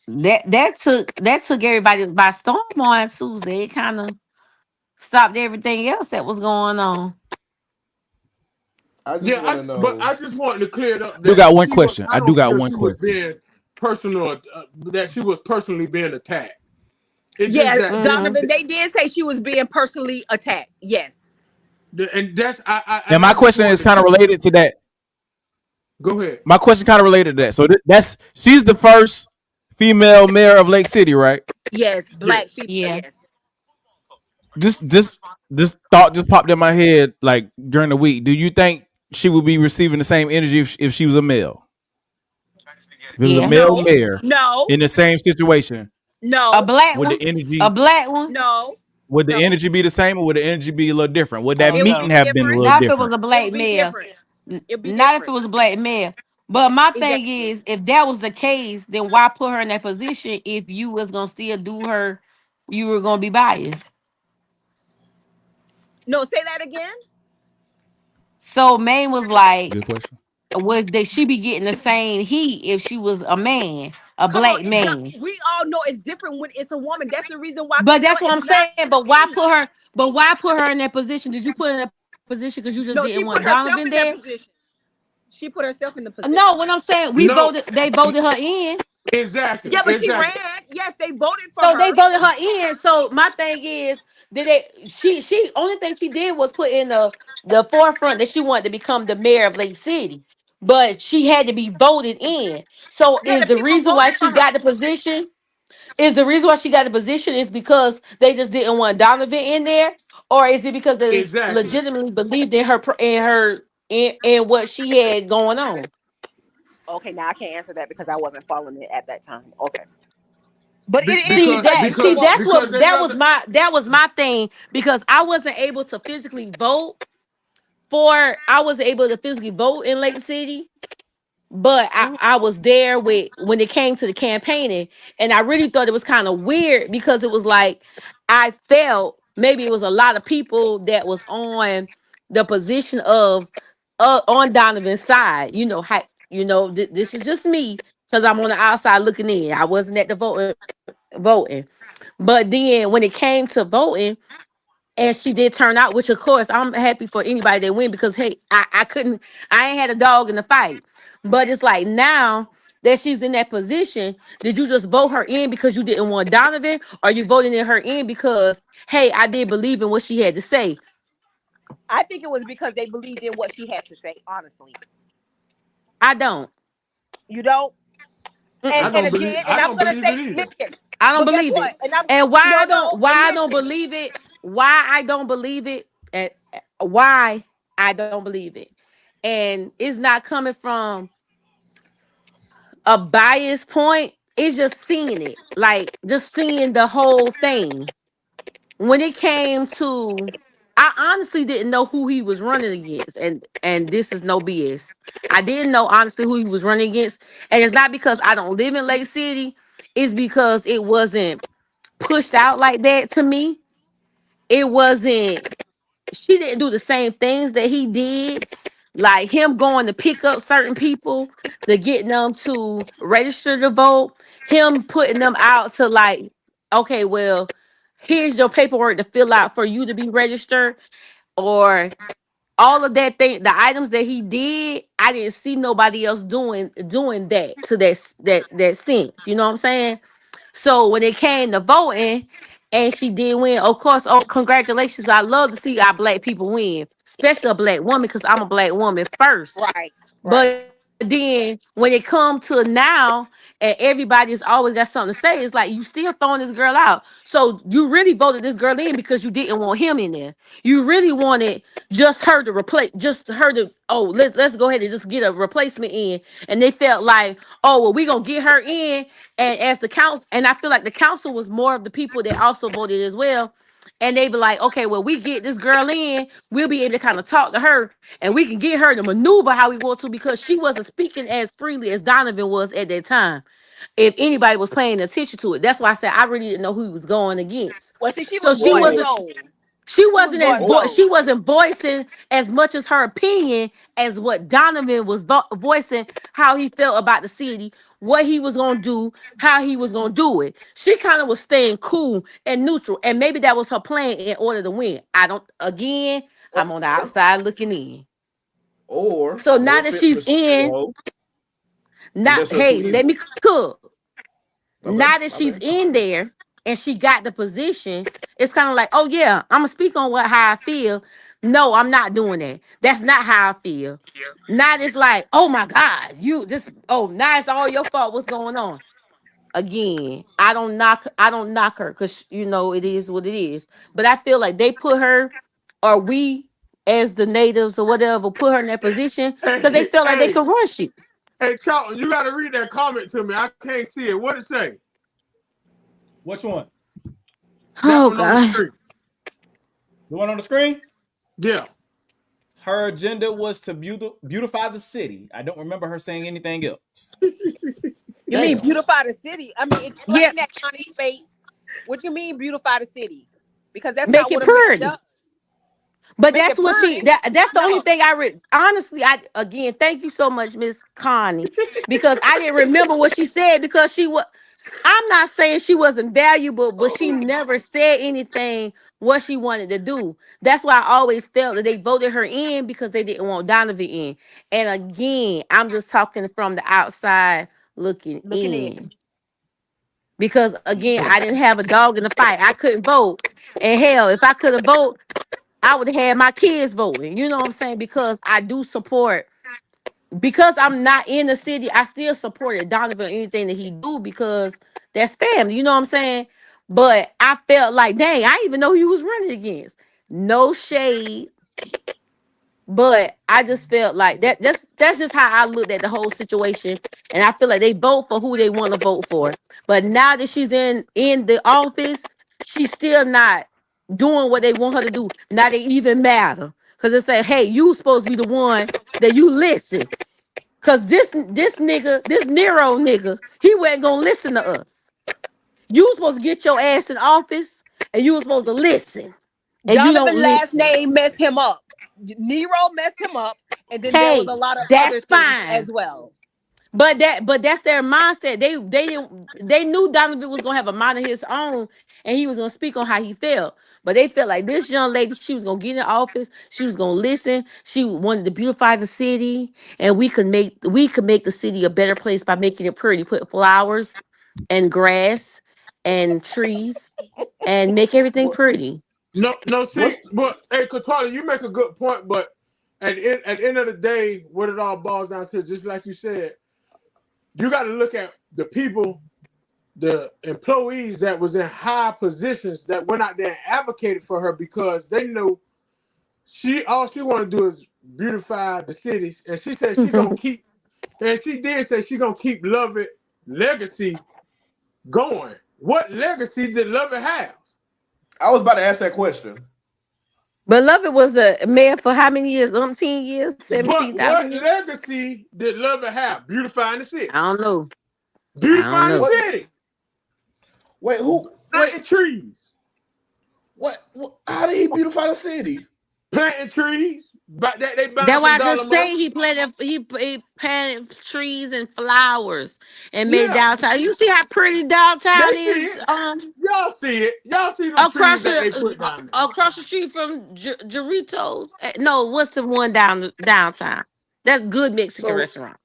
That took everybody by storm on Tuesday. It kind of stopped everything else that was going on. I just wanted to clear it up. I do got one question. Being personal, that she was personally being attacked. Yes, Donovan, they did say she was being personally attacked. Yes. And that's and my question is kind of related to that. Go ahead. My question kind of related to that. So she's the first female mayor of Lake City, right? Yes, black female. Yeah. Yes. This thought just popped in my head like during the week. Do you think she would be receiving the same energy if she was a male? If it was a male mayor, in the same situation. No, a black would one. The energy, a black one. No. Would the energy be the same, or would the energy be a little different? Would that meeting have been a little not different? If it was a black male. Not if it was a black male. But my thing is, if that was the case, then why put her in that position if you was gonna still do her? You were gonna be biased. No, say that again. So Maine was like, good question. Would she be getting the same heat if she was a man, black man? We all know it's different when it's a woman. That's the reason why. But that's what I'm saying. But why put her? But why put her in that position? Did you put her in that position because you just didn't want Donovan there? She put herself in the position. No, what I'm saying, they voted her in. Exactly. Yeah, but she ran. Yes, they voted for her. So they voted her in. So my thing is, she only thing she did was put in the forefront that she wanted to become the mayor of Lake City. But she had to be voted in. So is the reason why she got the position? Is the reason why she got the position is because they just didn't want Donovan in there, or is it because they legitimately believed in her in what she had going on? Okay, now I can't answer that because I wasn't following it at that time. Okay. But it is See because that? you See, can vote. because they got the, that was my thing because I wasn't able to physically vote for. I was able to physically vote in Lake City, but Mhm. I was there with when it came to the campaigning, and I really thought it was kind of weird because it was like I felt maybe it was a lot of people that was on the position of on Donovan's side. You know, this is just me because I'm on the outside looking in. I wasn't at the voting, but then when it came to voting. And she did turn out, which of course I'm happy for anybody that win because hey, I ain't had a dog in the fight. But it's like now that she's in that position, did you just vote her in because you didn't want Donovan, or you voting in her in because hey, I did believe in what she had to say? I think it was because they believed in what she had to say. Honestly, I don't. you don't. I And don't believe again, and I I'm don't gonna believe it say, either. listen. I don't But guess believe it. what? And I'm And no, no. why And I don't listen. believe it, why I don't believe it, and why I don't believe it. And it's not coming from a bias point. It's just seeing it, like just seeing the whole thing. When it came to, I honestly didn't know who he was running against, and this is no BS. I didn't know honestly who he was running against, and it's not because I don't live in Lake City. It's because it wasn't pushed out like that to me. It wasn't. She didn't do the same things that he did, like him going to pick up certain people to get them to register to vote, him putting them out to like, okay, well, here's your paperwork to fill out for you to be registered, or all of that thing, the items that he did, I didn't see nobody else doing that to that sense. You know what I'm saying? So when it came to voting, and she did win, of course, oh, congratulations. I love to see our black people win, especially a black woman, because I'm a black woman first. Right, right. But then when it comes to now, and everybody's always got something to say, it's like you still throwing this girl out. So you really voted this girl in because you didn't want him in there. You really wanted just her to replace, just her to, oh, let's go ahead and just get a replacement in. And they felt like, oh, well, we gonna get her in. And as the council, and I feel like the council was more of the people that also voted as well. And they be like, okay, well, we get this girl in, we'll be able to kind of talk to her, and we can get her to maneuver how we want to, because she wasn't speaking as freely as Donovan was at that time. If anybody was paying attention to it, that's why I said I really didn't know who he was going against. Well, see, she So was she going Or wasn't slow. she She was wasn't going slow. she wasn't voicing as much as her opinion as what Donovan was voicing, how he felt about the city, what he was gonna do, how he was gonna do it. She kind of was staying cool and neutral, and maybe that was her plan in order to win. I don't. Again, I'm on the or outside looking in. or So no now that offense, she's Mr. in, Nero, but not that's her too hey, let easy. me cook. Okay, Now that my she's bad. in there and she got the position, it's kind of like, oh yeah, I'm gonna speak on how I feel. No, I'm not doing that. That's not how I feel. Now it's like, oh my God, you this, oh, now it's all your fault. What's going on? Again, I don't knock her, because it is what it is. But I feel like they put her, or we as the natives or whatever, put her in that position because they Hey, felt like they hey, could run shit. hey, Charlton, you got to read that comment to me. I can't see it. What it say? Which one? That Oh one on the God. screen. The one on the screen? Yeah. Her agenda was to beautify the city. I don't remember her saying anything else. You mean Damn. beautify the city? I mean, Yeah, explain that, Connie Space. What you mean beautify the city? Because that's make not it what a mayor pretty. does. But Make that's it what she pretty? that's the only No. thing I read. Honestly, I again thank you so much, Miss Connie, because I didn't remember what she said, because she was, I'm not saying she wasn't valuable, but she never said anything what she wanted to do. That's why I always felt that they voted her in because they didn't want Donovan in. And again, I'm just talking from the outside looking Looking in. in. Because again, I didn't have a dog in the fight. I couldn't vote. And hell, if I could have voted, I would have had my kids voting. You know what I'm saying? Because I do support, because I'm not in the city, I still supported Donovan anything that he do, because that's family. You know what I'm saying? But I felt like, dang, I didn't even know who he was running against. No shade. But I just felt like that's just how I looked at the whole situation. And I feel like they vote for who they want to vote for. But now that she's in the office, she's still not doing what they want her to do. Now they even matter. Cause they say, hey, you supposed to be the one that you listen. Cause this nigga, this Nero nigga, he wasn't gonna listen to us. You supposed to get your ass in office and you were supposed to listen. And you don't Donovan's last listen. name messed him up. Nero messed him up, and then there was Hey, a lot of other that's things fine. as well. But that's their mindset. They knew Donovan was gonna have a mind of his own and he was gonna speak on how he felt. But they felt like this young lady, she was gonna get in office, she was gonna listen, she wanted to beautify the city, and we could make the city a better place by making it pretty, put flowers and grass and trees and make everything pretty. No, see, What's but hey, Katwala, you make a good point, but at the end of the day, what it all boils down to, just like you said, you got to look at the people, the employees that was in high positions that went out there and advocated for her because they knew all she want to do is beautify the cities, and she said she gonna keep, and she did say she gonna keep Lovett legacy going. What legacy did Lovett have? I was about to ask that question. But Lovett was a mayor for how many years? 10 years, But 17,000 what years? legacy did Lovett have? Beautifying the city. I don't know. Beautifying the What? city. Wait, who? Planting trees. What? How did he beautify the city? Planting trees. But they That's bouncing why I dollar just say money. he planted trees and flowers and made Yeah, downtown. You see how pretty they downtown see is? it. Y'all see it. Y'all see them Across trees that they put down there. the street from Doritos. No, what's the one downtown? That's good Mexican So, restaurant.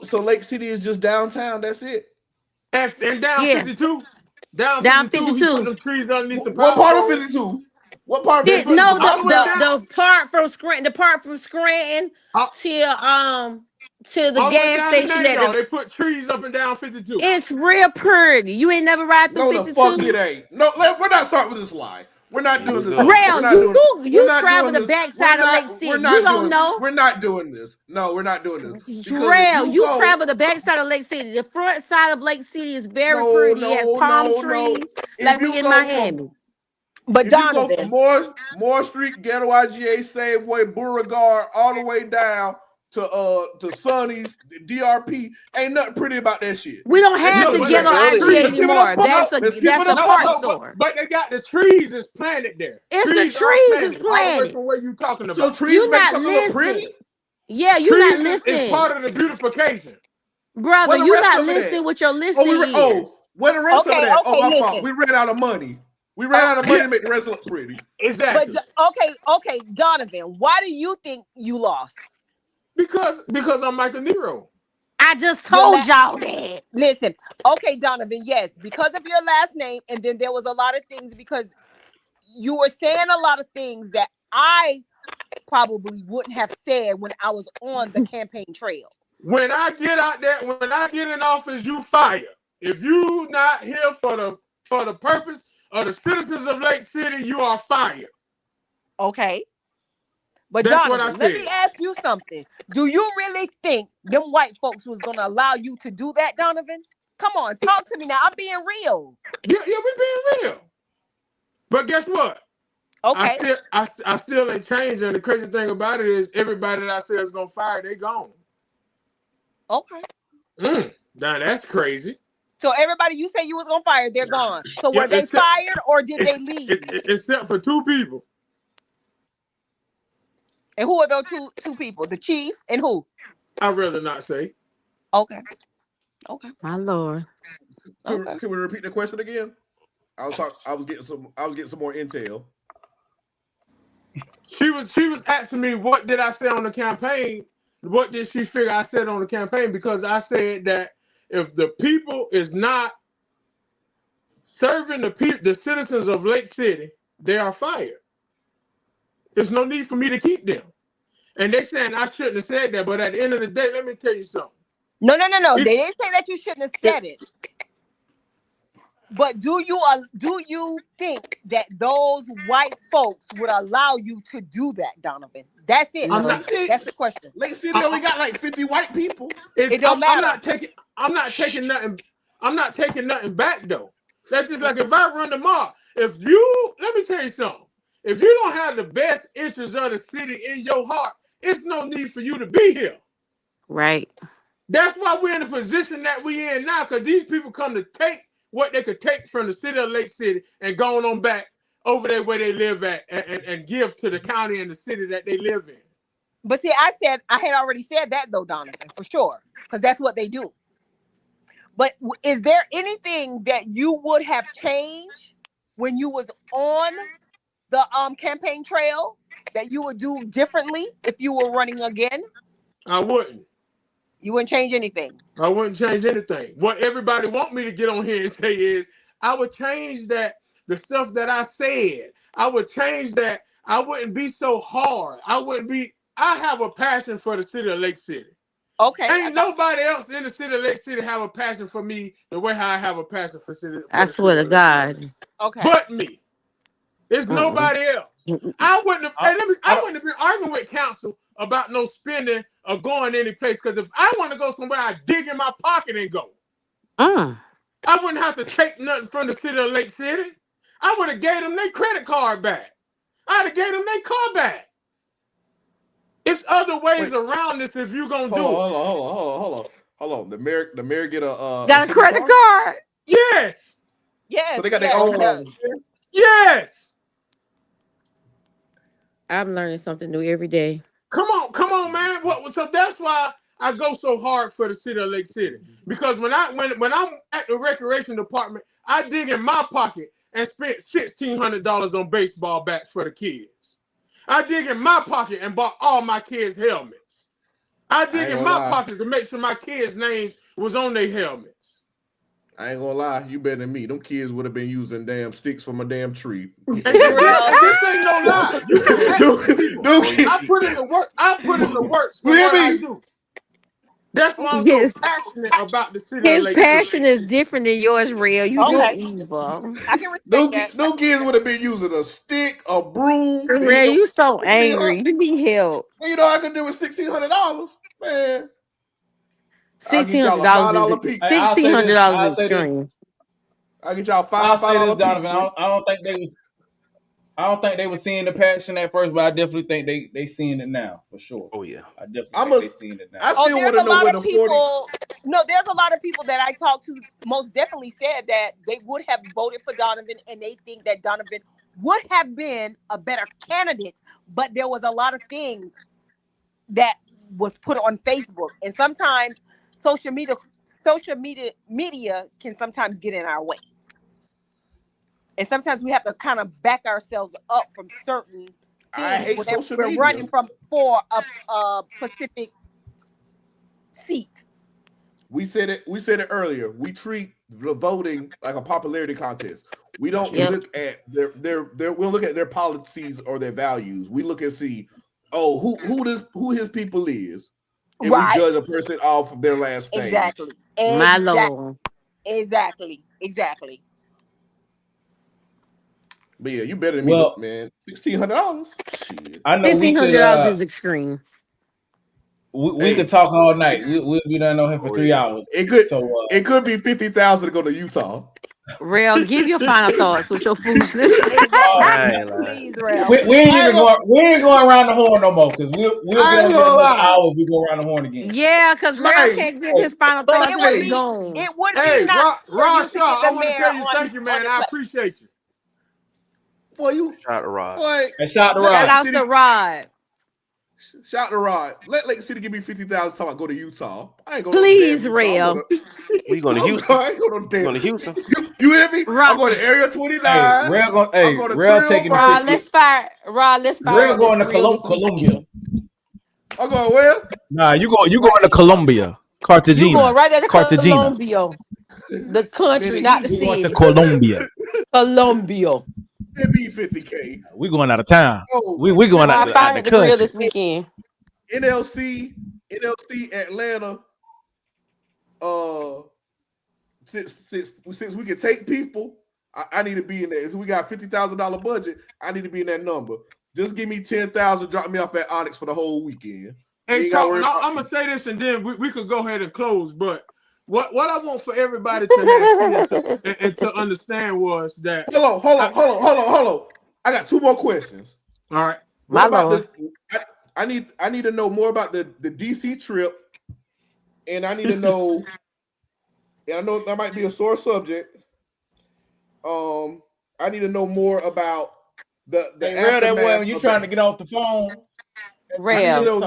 so Lake City is just downtown. That's it. And down Yeah, 52. Down down 52, he put 52. them trees underneath the What power part of pole. 52? What part of They 52? put No, The all north the way side? down, the part from Scranton all, to the all the way gas down to station Nago. They put trees up and down 52. it's real pretty. You ain't never ride through No, the fuck 52? it ain't. No, we're not starting with this lie. We're not Here we doing this. go. We're Rail, not doing. We're you not travel doing the this. We're backside of not. Lake We're City. You not don't doing. know. We're not doing this. No, we're not doing this. Because if Rail, you you go, travel the backside of Lake City. The front side of Lake City is very no, pretty. It has no, palm no, no. trees If like we you in go from Miami. But If you go from Donovan, Moore Street, Ghetto IGA, Safeway, Beauregard, all the way down to Sonny's, DRP, ain't nothing pretty about that shit. We don't Let's have keep the it But a they ghetto buck. got IGA Let's trees. keep it a anymore. buck. No, Let's keep it That's a a no, buck. park no, store. but they got the trees is planted there. It's the Trees are trees is planted all the way planted. from where you talking So about. trees You make not something look pretty. listening. Yeah, you not Trees is listening. part of the beautification. Brother, Where the you rest not of it at? listening with your listening ears. Where the rest of it okay, at? Oh, okay, my fault. listen. We ran out of money. We ran out of money Yeah, to make the rest look pretty. But exactly. okay, Donovan, why do you think you lost? Because I'm Michael Nero. I just Your told last y'all that. listen, okay, Donovan, yes, because of your last name, and then there was a lot of things because you were saying a lot of things that I probably wouldn't have said when I was on the campaign trail. When I get out there, when I get in office, you fire. If you not here for the purpose of the citizens of Lake City, you are fired. Okay. But That's what I Donovan, let me said. ask you something. Do you really think them white folks was gonna allow you to do that, Donovan? Come on, talk to me now. I'm being real. Yeah, we being real. But guess what? Okay. I still ain't changed. And the crazy thing about it is everybody that I said is gonna fire, they gone. Okay. Now that's crazy. So everybody you say you was gonna fire, they're gone. So Yeah, were they fired or did they leave? Except for two people. And who are those two people? The chief and who? I'd rather not say. Okay. Okay. My Lord. Okay. Can we repeat the question again? I was getting some more intel. She was asking me what did I say on the campaign? What did she figure I said on the campaign? Because I said that if the people is not serving the citizens of Lake City, they are fired. There's no need for me to keep them. And they saying I shouldn't have said that, but at the end of the day, let me tell you something. No. They didn't say that you shouldn't have said it. But do you think that those white folks would allow you to do that, Donovan? That's it. I'm Lake not. City, That's the question. Lake City only got like 50 white people. It don't I'm matter. not taking. I'm not taking nothing. I'm not taking nothing back though. That's just like if I run the mall. Let me tell you something. If you don't have the best interests of the city in your heart, it's no need for you to be here. Right. That's why we're in the position that we're in now, because these people come to take what they could take from the city of Lake City and going on back over there where they live at and give to the county and the city that they live in. But see, I had already said that though, Donovan, for sure, because that's what they do. But is there anything that you would have changed when you was on the campaign trail that you would do differently if you were running again? I wouldn't. You wouldn't change anything. I wouldn't change anything. What everybody want me to get on here and say is, I would change that the stuff that I said. I would change that. I wouldn't be so hard. I have a passion for the city of Lake City. Okay. Ain't nobody else in the city of Lake City have a passion for me the way how I have a passion for city. I swear to God. Okay. But me. It's nobody else. I wouldn't have. I wouldn't have been arguing with council about no spending or going any place, because if I want to go somewhere, I dig in my pocket and go. I wouldn't have to take nothing from the city of Lake City. I would have gave them their credit card back. I'd have gave them their car back. It's other ways around this if you're gonna do it. Hold on. The mayor get got a credit card? Yes. Yes. So they got their own card. Yes. I'm learning something new every day. Come on, man. So that's why I go so hard for the city of Lake City. Because when I'm at the recreation department, I dig in my pocket and spent $1,600 on baseball bats for the kids. I dig in my pocket and bought all my kids' helmets. I dig in my pocket to make sure my kids' names was on their helmets. I ain't gonna lie, you better than me. Them kids would have been using damn sticks from a damn tree. This ain't no lie. You can I put in the work. For what I do. That's why I'm so passionate about the city of Lake City. His passion is different than yours, Real. You just evil. I can respect that. No kids would have been using a stick, a broom. Real, you so angry. You need help. You know what I could do with $1,600, man. $1,600 is extreme. I'll get y'all I'll say this, $5 Donovan. I don't think they were seeing the passion at first, but I definitely think they seeing it now for sure. Oh yeah, I definitely think they seeing it now. I still want to know where the 40. No, there's a lot of people that I talked to most definitely said that they would have voted for Donovan, and they think that Donovan would have been a better candidate, but there was a lot of things that was put on Facebook, and sometimes social media can sometimes get in our way. And sometimes we have to kind of back ourselves up from certain things. I hate social we're media. running for a specific seat. We said it earlier. We treat the voting like a popularity contest. We don't look at we'll look at their policies or their values. We look and see, who his people is. And we judge a person off of their last name. Exactly. My Lord. Exactly. But yeah, you better than me, man. $1,600. I know $1,600 is extreme. We could talk all night. We'll be done on here for 3 hours. It could be $50,000 to go to Utah. Real, give your final thoughts with your foolishness. Please, Real. We ain't going around the horn no more, because we'll get on another hour. We go around the horn again. Yeah, because Real can't give his final thoughts. It would be nice. Rod Shaw, I want to tell you thank you, man. I appreciate you. Boy, you shout to Rod. Shout to Rod. Shout out to Rod. Shout to Rod. Let Lake City give me $50,000 to go to Utah. I ain't going Please, Real. We going to Houston. I ain't going to Houston. Houston. You hear me? I'm going to Area 29. Real taking Rod, let's fire. Real going to Colombia. I'm going where? Nah, you going to Colombia. Cartagena. You going right there to Cartagena. Colombia. The country, not the city. Going to Colombia. Colombia. It be $50K. We going out of town. We going out of the country this weekend. NLC Atlanta. since we can take people, I need to be in there. So we got $50,000 budget. I need to be in that number. Just give me 10,000. Drop me off at Onyx for the whole weekend. Hey, Carlton, I'm gonna say this, and then we could go ahead and close. But what I want for everybody to have and to understand was that. Hold on. I got 2 more questions. All right. What about I need to know more about the DC trip, and I need to know. And I know that might be a sore subject. I need to know more about the real that way when you trying to get off the phone. Real.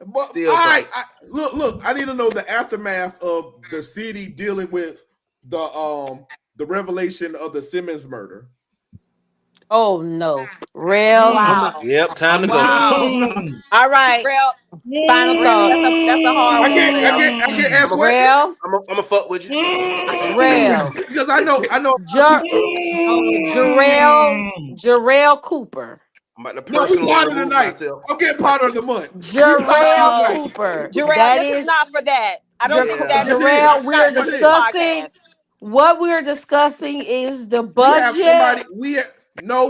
But all right, look. I need to know the aftermath of the city dealing with the revelation of the Simmons murder. Oh no, real. Wow. Yep, time to go. All right. Real. Final thought. That's a hard one. I can't ask Real. questions. I'm gonna fuck with you. Real. Because I know. Jarrell Cooper. I'm about to No, we personally part of the remove night. myself. I'm getting part of the month. Jarrell Cooper. Jarrell, That this is is not for that. I don't think that is Jarrell. We're for this discussing. podcast. What we're discussing is the We have budget. somebody.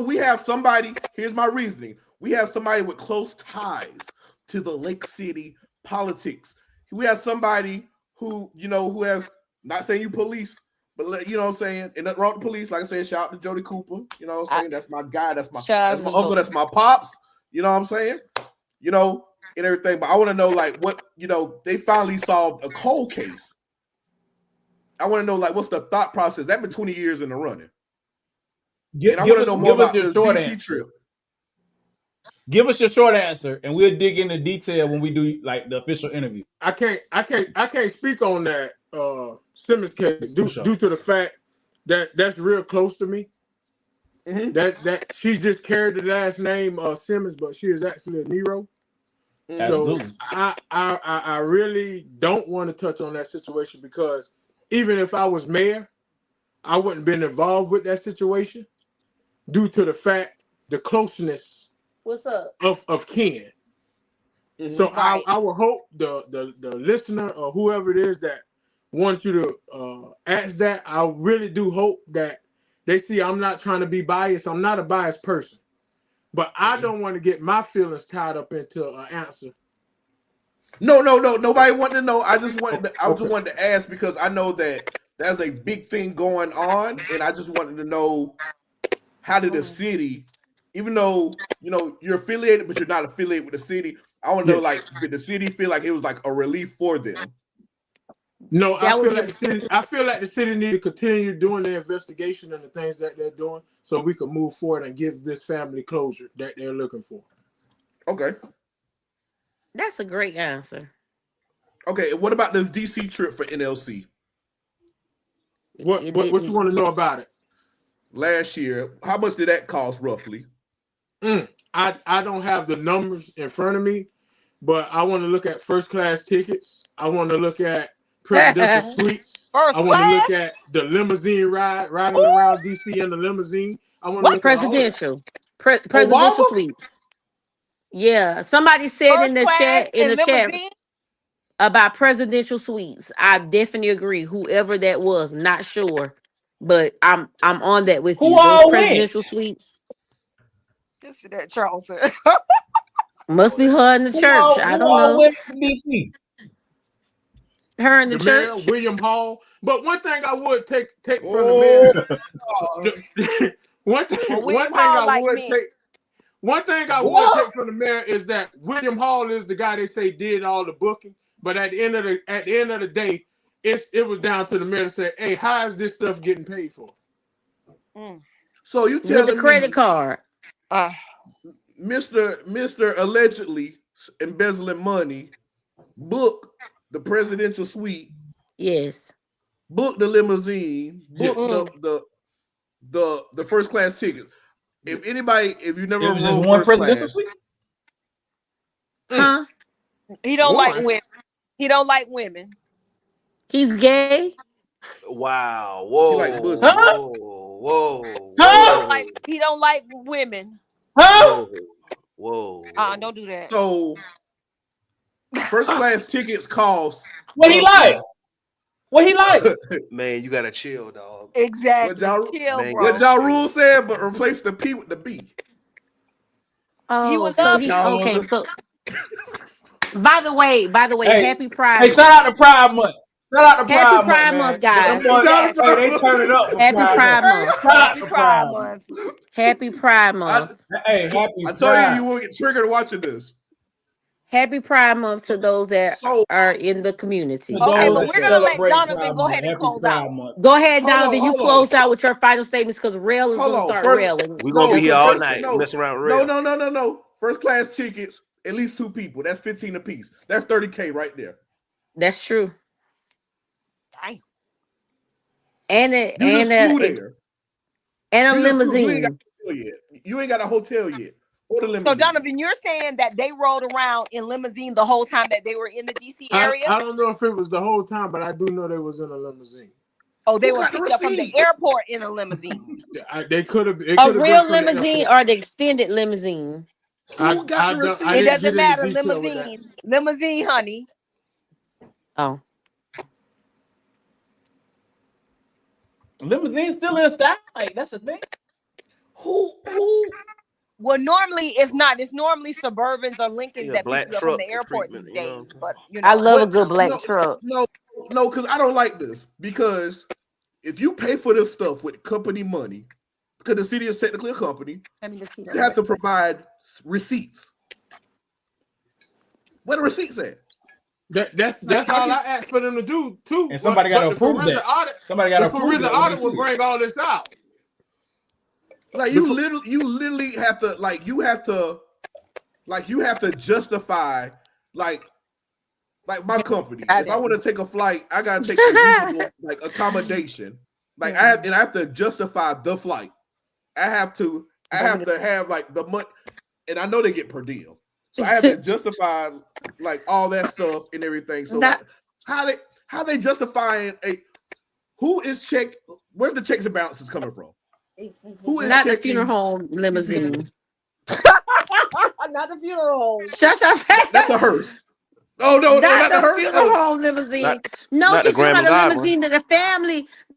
We have somebody. Here's my reasoning. We have somebody with close ties to the Lake City politics. We have somebody who has, not saying you police, but you know what I'm saying, and nothing wrong with the police. Like I said, shout out to Jody Cooper. You know what I'm saying? That's my guy. That's my uncle. That's my pops. You know what I'm saying? And everything. But I want to know, like, what, they finally solved a cold case. I want to know, like, what's the thought process? That's been 20 years in the running. And I want to know more about the DC trip. Give us your short answer, and we'll dig into detail when we do like the official interview. I can't speak on that Simmons case due to the fact that that's real close to me. Mm-hmm. That she just carried the last name Simmons, but she is actually a Nero. Absolutely. So I really don't want to touch on that situation, because even if I was mayor, I wouldn't been involved with that situation due to the fact the closeness. What's up? Of kin. Mm-hmm. So right. I would hope the listener or whoever it is that wants you to ask that, I really do hope that they see I'm not trying to be biased. I'm not a biased person, but I don't want to get my feelings tied up into an answer. No. Nobody wanted to know. I just wanted to ask, because I know that there's a big thing going on, and I just wanted to know, how did the city, even though you're affiliated, but you're not affiliated with the city, I want to know, like, did the city feel like it was like a relief for them? No, I feel like the city need to continue doing their investigation and the things that they're doing, so we can move forward and give this family closure that they're looking for. Okay, that's a great answer. Okay, what about this DC trip for NLC? What you want to know about it? Last year, how much did that cost roughly? I don't have the numbers in front of me, but I want to look at first class tickets. I want to look at presidential suites. I want to look at the limousine riding around DC in the limousine. I want to look presidential presidential suites. Yeah, somebody said first in the chat about presidential suites. I definitely agree. Whoever that was, not sure, but I'm on that with you. Those presidential suites. This is that Charles. Must be her in the church. I don't know. Her in the church. Mayor, William Hall. But one thing I would take from the mayor. One thing I would take from the mayor is that William Hall is the guy they say did all the booking. But at the end of the day, it was down to the mayor to say, "Hey, how is this stuff getting paid for?" So you tell the credit card, Mr. allegedly embezzling money, book the presidential suite. Yes. Book the limousine. Book the first class ticket. If you never rode just one presidential suite, huh? He don't like women. He don't like women. He's gay. Wow. Whoa. Like whoa. He don't like women. Huh? Whoa. Don't do that. So first class tickets cost what he like? What he like? Man, you gotta chill, dog. Exactly. What Chill, Man, bro. what y'all rule said, but replace the P with the B. He Oh, would so love he Y'all okay. was So by the way, Hey, happy Pride hey, Month. shout out to Pride Month. Shout out to Happy Pride Month, Pride man. Month, guys. Them boys, Exactly. hey, they turn it up for Happy Pride Pride Month. Month. Shout out Happy to Pride Pride Month. Month. Happy Pride Month. Hey, happy I told Pride. you will get triggered watching this. Happy Pride Month to those that So are in the To community. Okay, those but that we're gonna let celebrate Donovan Pride go Month, ahead and happy close Pride out. Month. Go ahead, Donovan. You hold close on. out with your final statements because Rail is Hold gonna on. start First, railing. We're gonna be here so all first, night messing around no, real. no. First class tickets, at least 2 people. That's 15 apiece. That's 30K right there. That's true. Dang. And You just flew there. and a You just flew. You ain't got limousine. a hotel yet. You ain't got a hotel yet. Or the So limousine. Donovan, you're saying that they rode around in limousine the whole time that they were in the DC area? I don't know if it was the whole time, but I do know they was in a limousine. Oh, they Who were got the picked up from the receipt? airport in a limousine. They could have. It A could have been real from the limousine airport. or the extended limousine. Who got the I receipt? It didn't doesn't get into matter. detail with that. Limousine, honey. Oh. Limousine still in style. Like that's the thing. Who? Well, normally it's not. It's normally Suburbans or Lincolns Yeah, that pick black you up from truck the airport treatment, these you know what I'm days. saying? But you I know, love a good black truck. No, because I don't like this. Because if you pay for this stuff with company money, because the city is technically a company, let me just see you have to provide receipts. Where the receipts at? That's all I asked for them to do too. And somebody got to approve that. Somebody got to The approve forensic that. when they audit see will it. bring all this out. Like you literally have to justify like my company. If I want to take a flight, I gotta take a reasonable like accommodation. Like I have to justify the flight. I have to have like the money, and I know they get per diem, so I have to justify like all that stuff and everything. So like, how they justifying where's the checks and balances coming from? Who is Not the checking funeral home limousine. Not the funeral home. Shut. That's a hearse. Oh no, not the hearse. Funeral home limousine. No, she's talking about the limousine that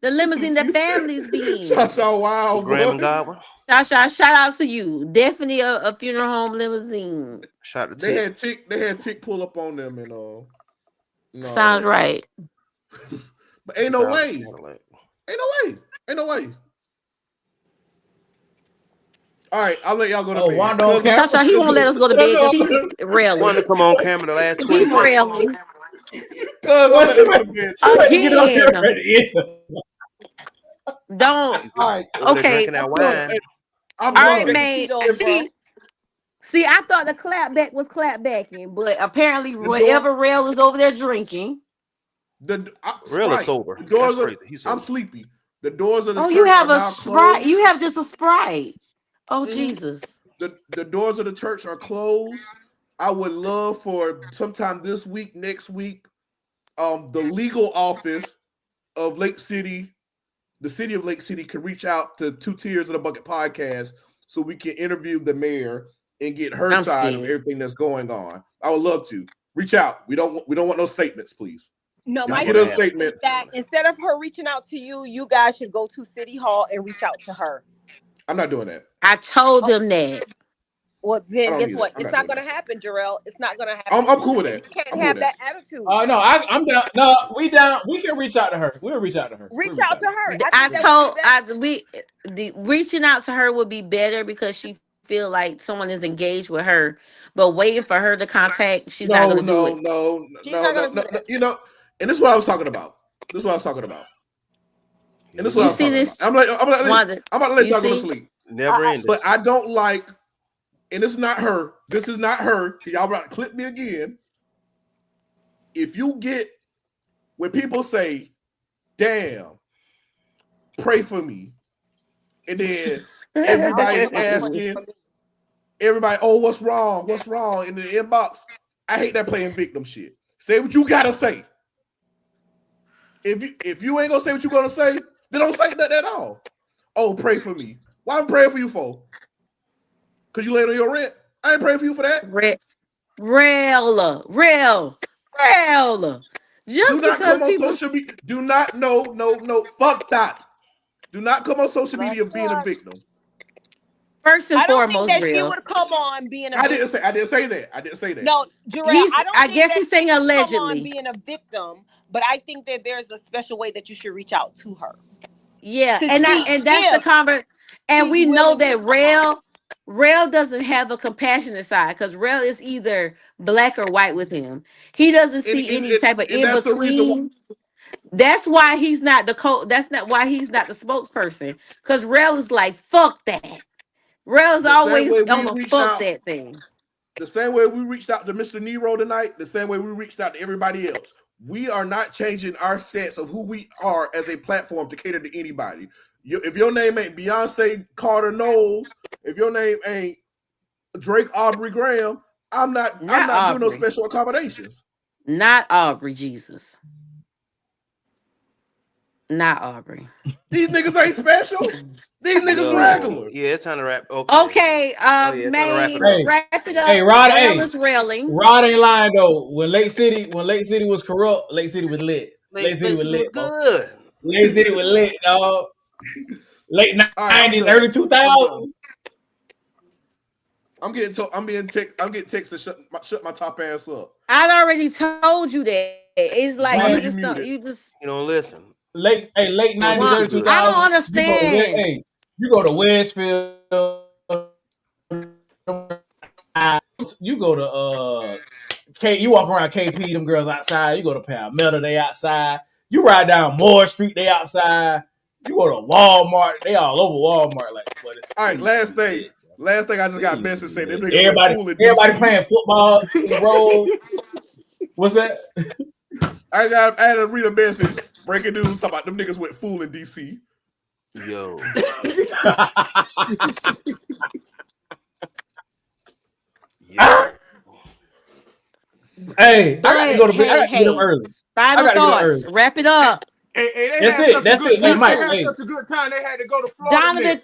the limousine the families be in. Shasha, wow, Graham and Godwin. Shout out to you. Definitely a funeral home limousine. Shout out to they had Tick pull up on them and no. Sounds right. But ain't no way. All right, I'll let y'all go to bed. Wanda on camera. Sasha, he won't let us go to bed because he's railing. Wanda come on camera the last 20 He's seconds. railing. Again. Don't. All right. Okay. Drinking that wine. All right, man. See, I thought the clapback was clapbacking, but apparently whatever Rail is over there drinking. Real sober. That's crazy. I'm sleepy. The doors of the church you have are a now Sprite. closed. You have just a Sprite. Oh, Jesus. The doors of the church are closed. I would love for sometime this week, next week, the legal office of Lake City, the city of Lake City, can reach out to Two Tiers of the Bucket podcast so we can interview the mayor and get her side of everything that's going on. I would love to reach out. We don't want no statements, please. No, Y'all my get a statement. that instead of her reaching out to you, you guys should go to City Hall and reach out to her. I'm not doing that. I told them that. Well, then guess what? It's not going to happen, Jarrell. It's not going to happen. I'm cool with that. You can't have that attitude. Oh no, I'm down. No, we down. We can reach out to her. We'll reach out to her. Reach out to her. Reaching out to her would be better because she feel like someone is engaged with her, but waiting for her to contact, she's not going to do it. No. You know, and this is what I was talking about. And this is what I was talking about. I'm about to let y'all go to sleep. Never ended. But I don't like, and it's not her. This is not her. Y'all about to clip me again. If you get when people say, "Damn, pray for me," and then everybody's asking, everybody, "Oh, what's wrong? What's wrong?" in the inbox. I hate that playing victim shit. Say what you gotta say. If you ain't gonna say what you gonna say, then don't say that at all. Oh, pray for me. Why I'm praying for you for? Because you late on your rent? I ain't praying for you for that. Real. Just not because come on people social media. Do not, no. Fuck that. Do not come on social media being a victim. first and I don't think foremost, that she real. would come on being a I victim. didn't say that. No, Jarrell, I don't I think guess that he's saying she would come on allegedly. being a victim, but I think that there's a special way that you should reach out to her Yeah, to and see that's the if convert. And she's we know willing to that come on. Rail doesn't have a compassionate side because Rail is either black or white with him. He doesn't see any type of And in that's the reason why. between. That's why he's not the That's not why he's not the spokesperson. Because Rail is like, fuck that. Rail's The same always way on we the reached fuck out, that thing. the same way we reached out to Mr. Nero tonight, the same way we reached out to everybody else. We are not changing our stance of who we are as a platform to cater to anybody. If your name ain't Beyonce Carter Knowles, if your name ain't Drake Aubrey Graham, I'm not doing no Aubrey. special accommodations. Not Aubrey, Jesus. Not Aubrey. These niggas ain't special. These niggas regular. Yeah, it's time to wrap. Okay. Main, wrap it up. Hey, Rod, Rail is railing. Rod ain't lying though. When Lake City was corrupt, Lake City was lit. Lake City was lit, bro. Good. Lake City was lit, dog. Late Right, 90s, early 2000s. I'm getting text to shut my top ass up. I already told you that. It's like Why you are just you don't. muted? You just. You don't listen. Late 90s, early 2000s. I don't understand. You go to Wedgefield. You go to you walk around KP, them girls outside. You go to Palmetto, they outside. You ride down Moore Street, they outside. You go to Walmart, they all over Walmart. Like, what is all right, last thing I just got a message saying them niggas everybody playing football in the road. What's that? I had to read a message. Breaking news talking about them niggas went fool in DC. Yo. Hey, I got to go to bed. I got to get up early. Final thoughts. Wrap it up. That's it. Hey, Mike. They had such a good time. They had to go to Florida.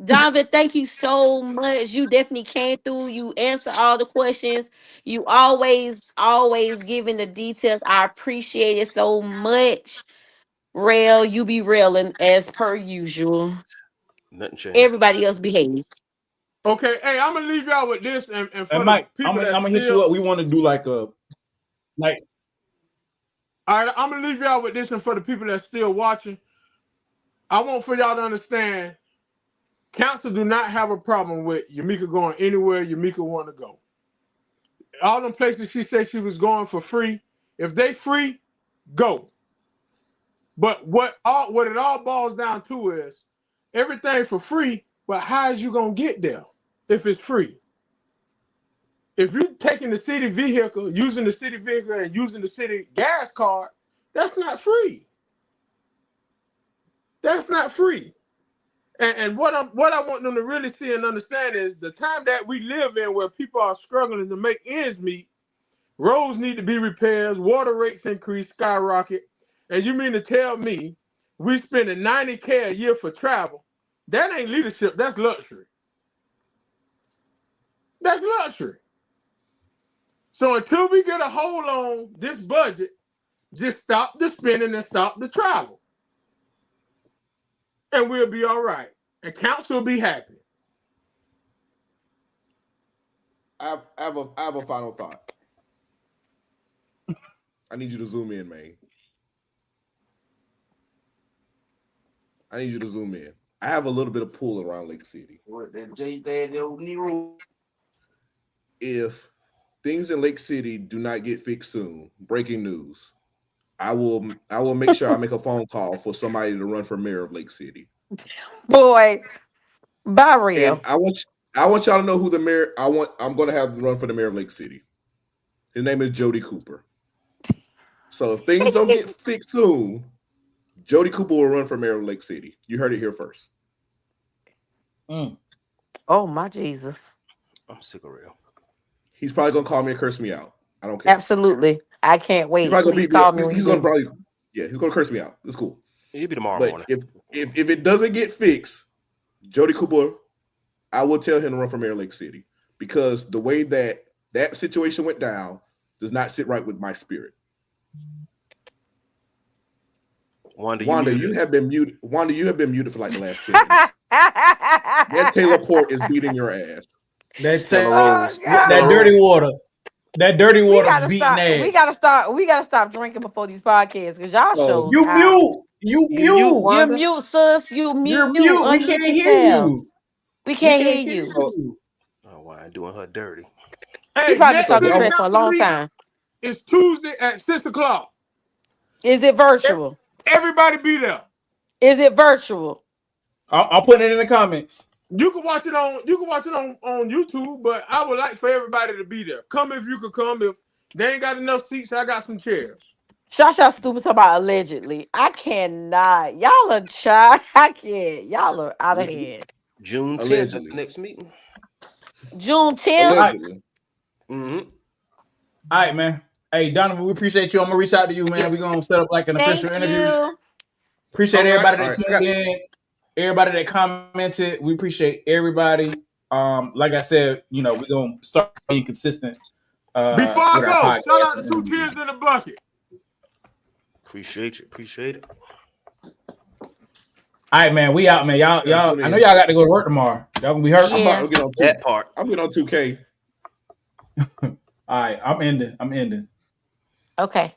Donovan, thank you so much. You definitely came through. You answer all the questions. You always giving the details. I appreciate it so much. Rail, you be railing as per usual. Nothing changed. Everybody else behaves. Okay, hey, I'm gonna leave y'all with this, and for Mike, the people I'm that gonna hit you up. We want to do like. All right, I'm gonna leave y'all with this, and for the people that's still watching, I want for y'all to understand, council do not have a problem with Yamika going anywhere Yamika want to go. All them places she said she was going for free, if they free, go. But what it all boils down to is everything for free, but how is you gonna get there if it's free? If you taking the city vehicle, using the city vehicle and using the city gas card, that's not free. That's not free. And what I want them to really see and understand is the time that we live in where people are struggling to make ends meet, roads need to be repaired, water rates increase, skyrocket. And you mean to tell me we spending $90K a year for travel? That ain't leadership, that's luxury. That's luxury. So until we get a hold on this budget, just stop the spending and stop the travel. And we'll be all right. And council will be happy. I have a final thought. I need you to zoom in, man. I need you to zoom in. I have a little bit of pull around Lake City. If things in Lake City do not get fixed soon, breaking news, I will make sure I make a phone call for somebody to run for mayor of Lake City. Boy, by real. And I want y'all to know who the mayor I'm going to have to run for the mayor of Lake City. His name is Jody Cooper. So if things don't get fixed soon, Jody Cooper will run for mayor of Lake City. You heard it here first. Oh my Jesus. I'm sick of real. He's probably gonna call me and curse me out. I don't care. Absolutely. I can't wait. Please call me when he's gonna curse me out. It's cool. It'll be tomorrow morning. If it doesn't get fixed, Jody Cooper, I will tell him to run for mayor of Lake City because the way that situation went down, does not sit right with my spirit. Wanda, You have been muted. Wanda, you have been muted for like the last 10 minutes. That Taylor Port is beating your ass. Stella Rose. that Stella dirty Rose. water. That dirty We water gotta beating stop. ass. We gotta stop drinking before these podcasts because y'all So shows You out. mute. You You mute, mute. You Wanda. mute, sis. You You're mute. mute. We Unmute can't hear yourself. you. We can't hear hear you. you. Oh, why doing her dirty? She Hey, probably been next talking city trash for a council long meeting time. is Tuesday at 6:00. Is it virtual? Everybody be there. Is it virtual? I'll put it in the comments. You can watch it on YouTube, but I would like for everybody to be there. Come if you could come. If they ain't got enough seats, I got some chairs. Shasha stupid talking about allegedly. I cannot. Y'all are child. I can't. Y'all are out of hand. June 10th at Allegedly. the next meeting. June 10th. Allegedly. Mm-hmm. All right, man. Hey, Donovan, we appreciate you. I'm gonna reach out to you, man. We're gonna set up like an official Thank interview. you. Appreciate All right. everybody All that right. tuned in, everybody that commented. We appreciate everybody. Like I said, we're gonna start being consistent Before I with our go, shout podcast. out to 2 Tears in the Bucket. Appreciate you. Appreciate it. All right, man. We out, man. Y'all. I know y'all got to go to work tomorrow. Y'all gonna be hurt. I'm about to get on That part. I'm getting on 2K. All right, I'm ending. Okay.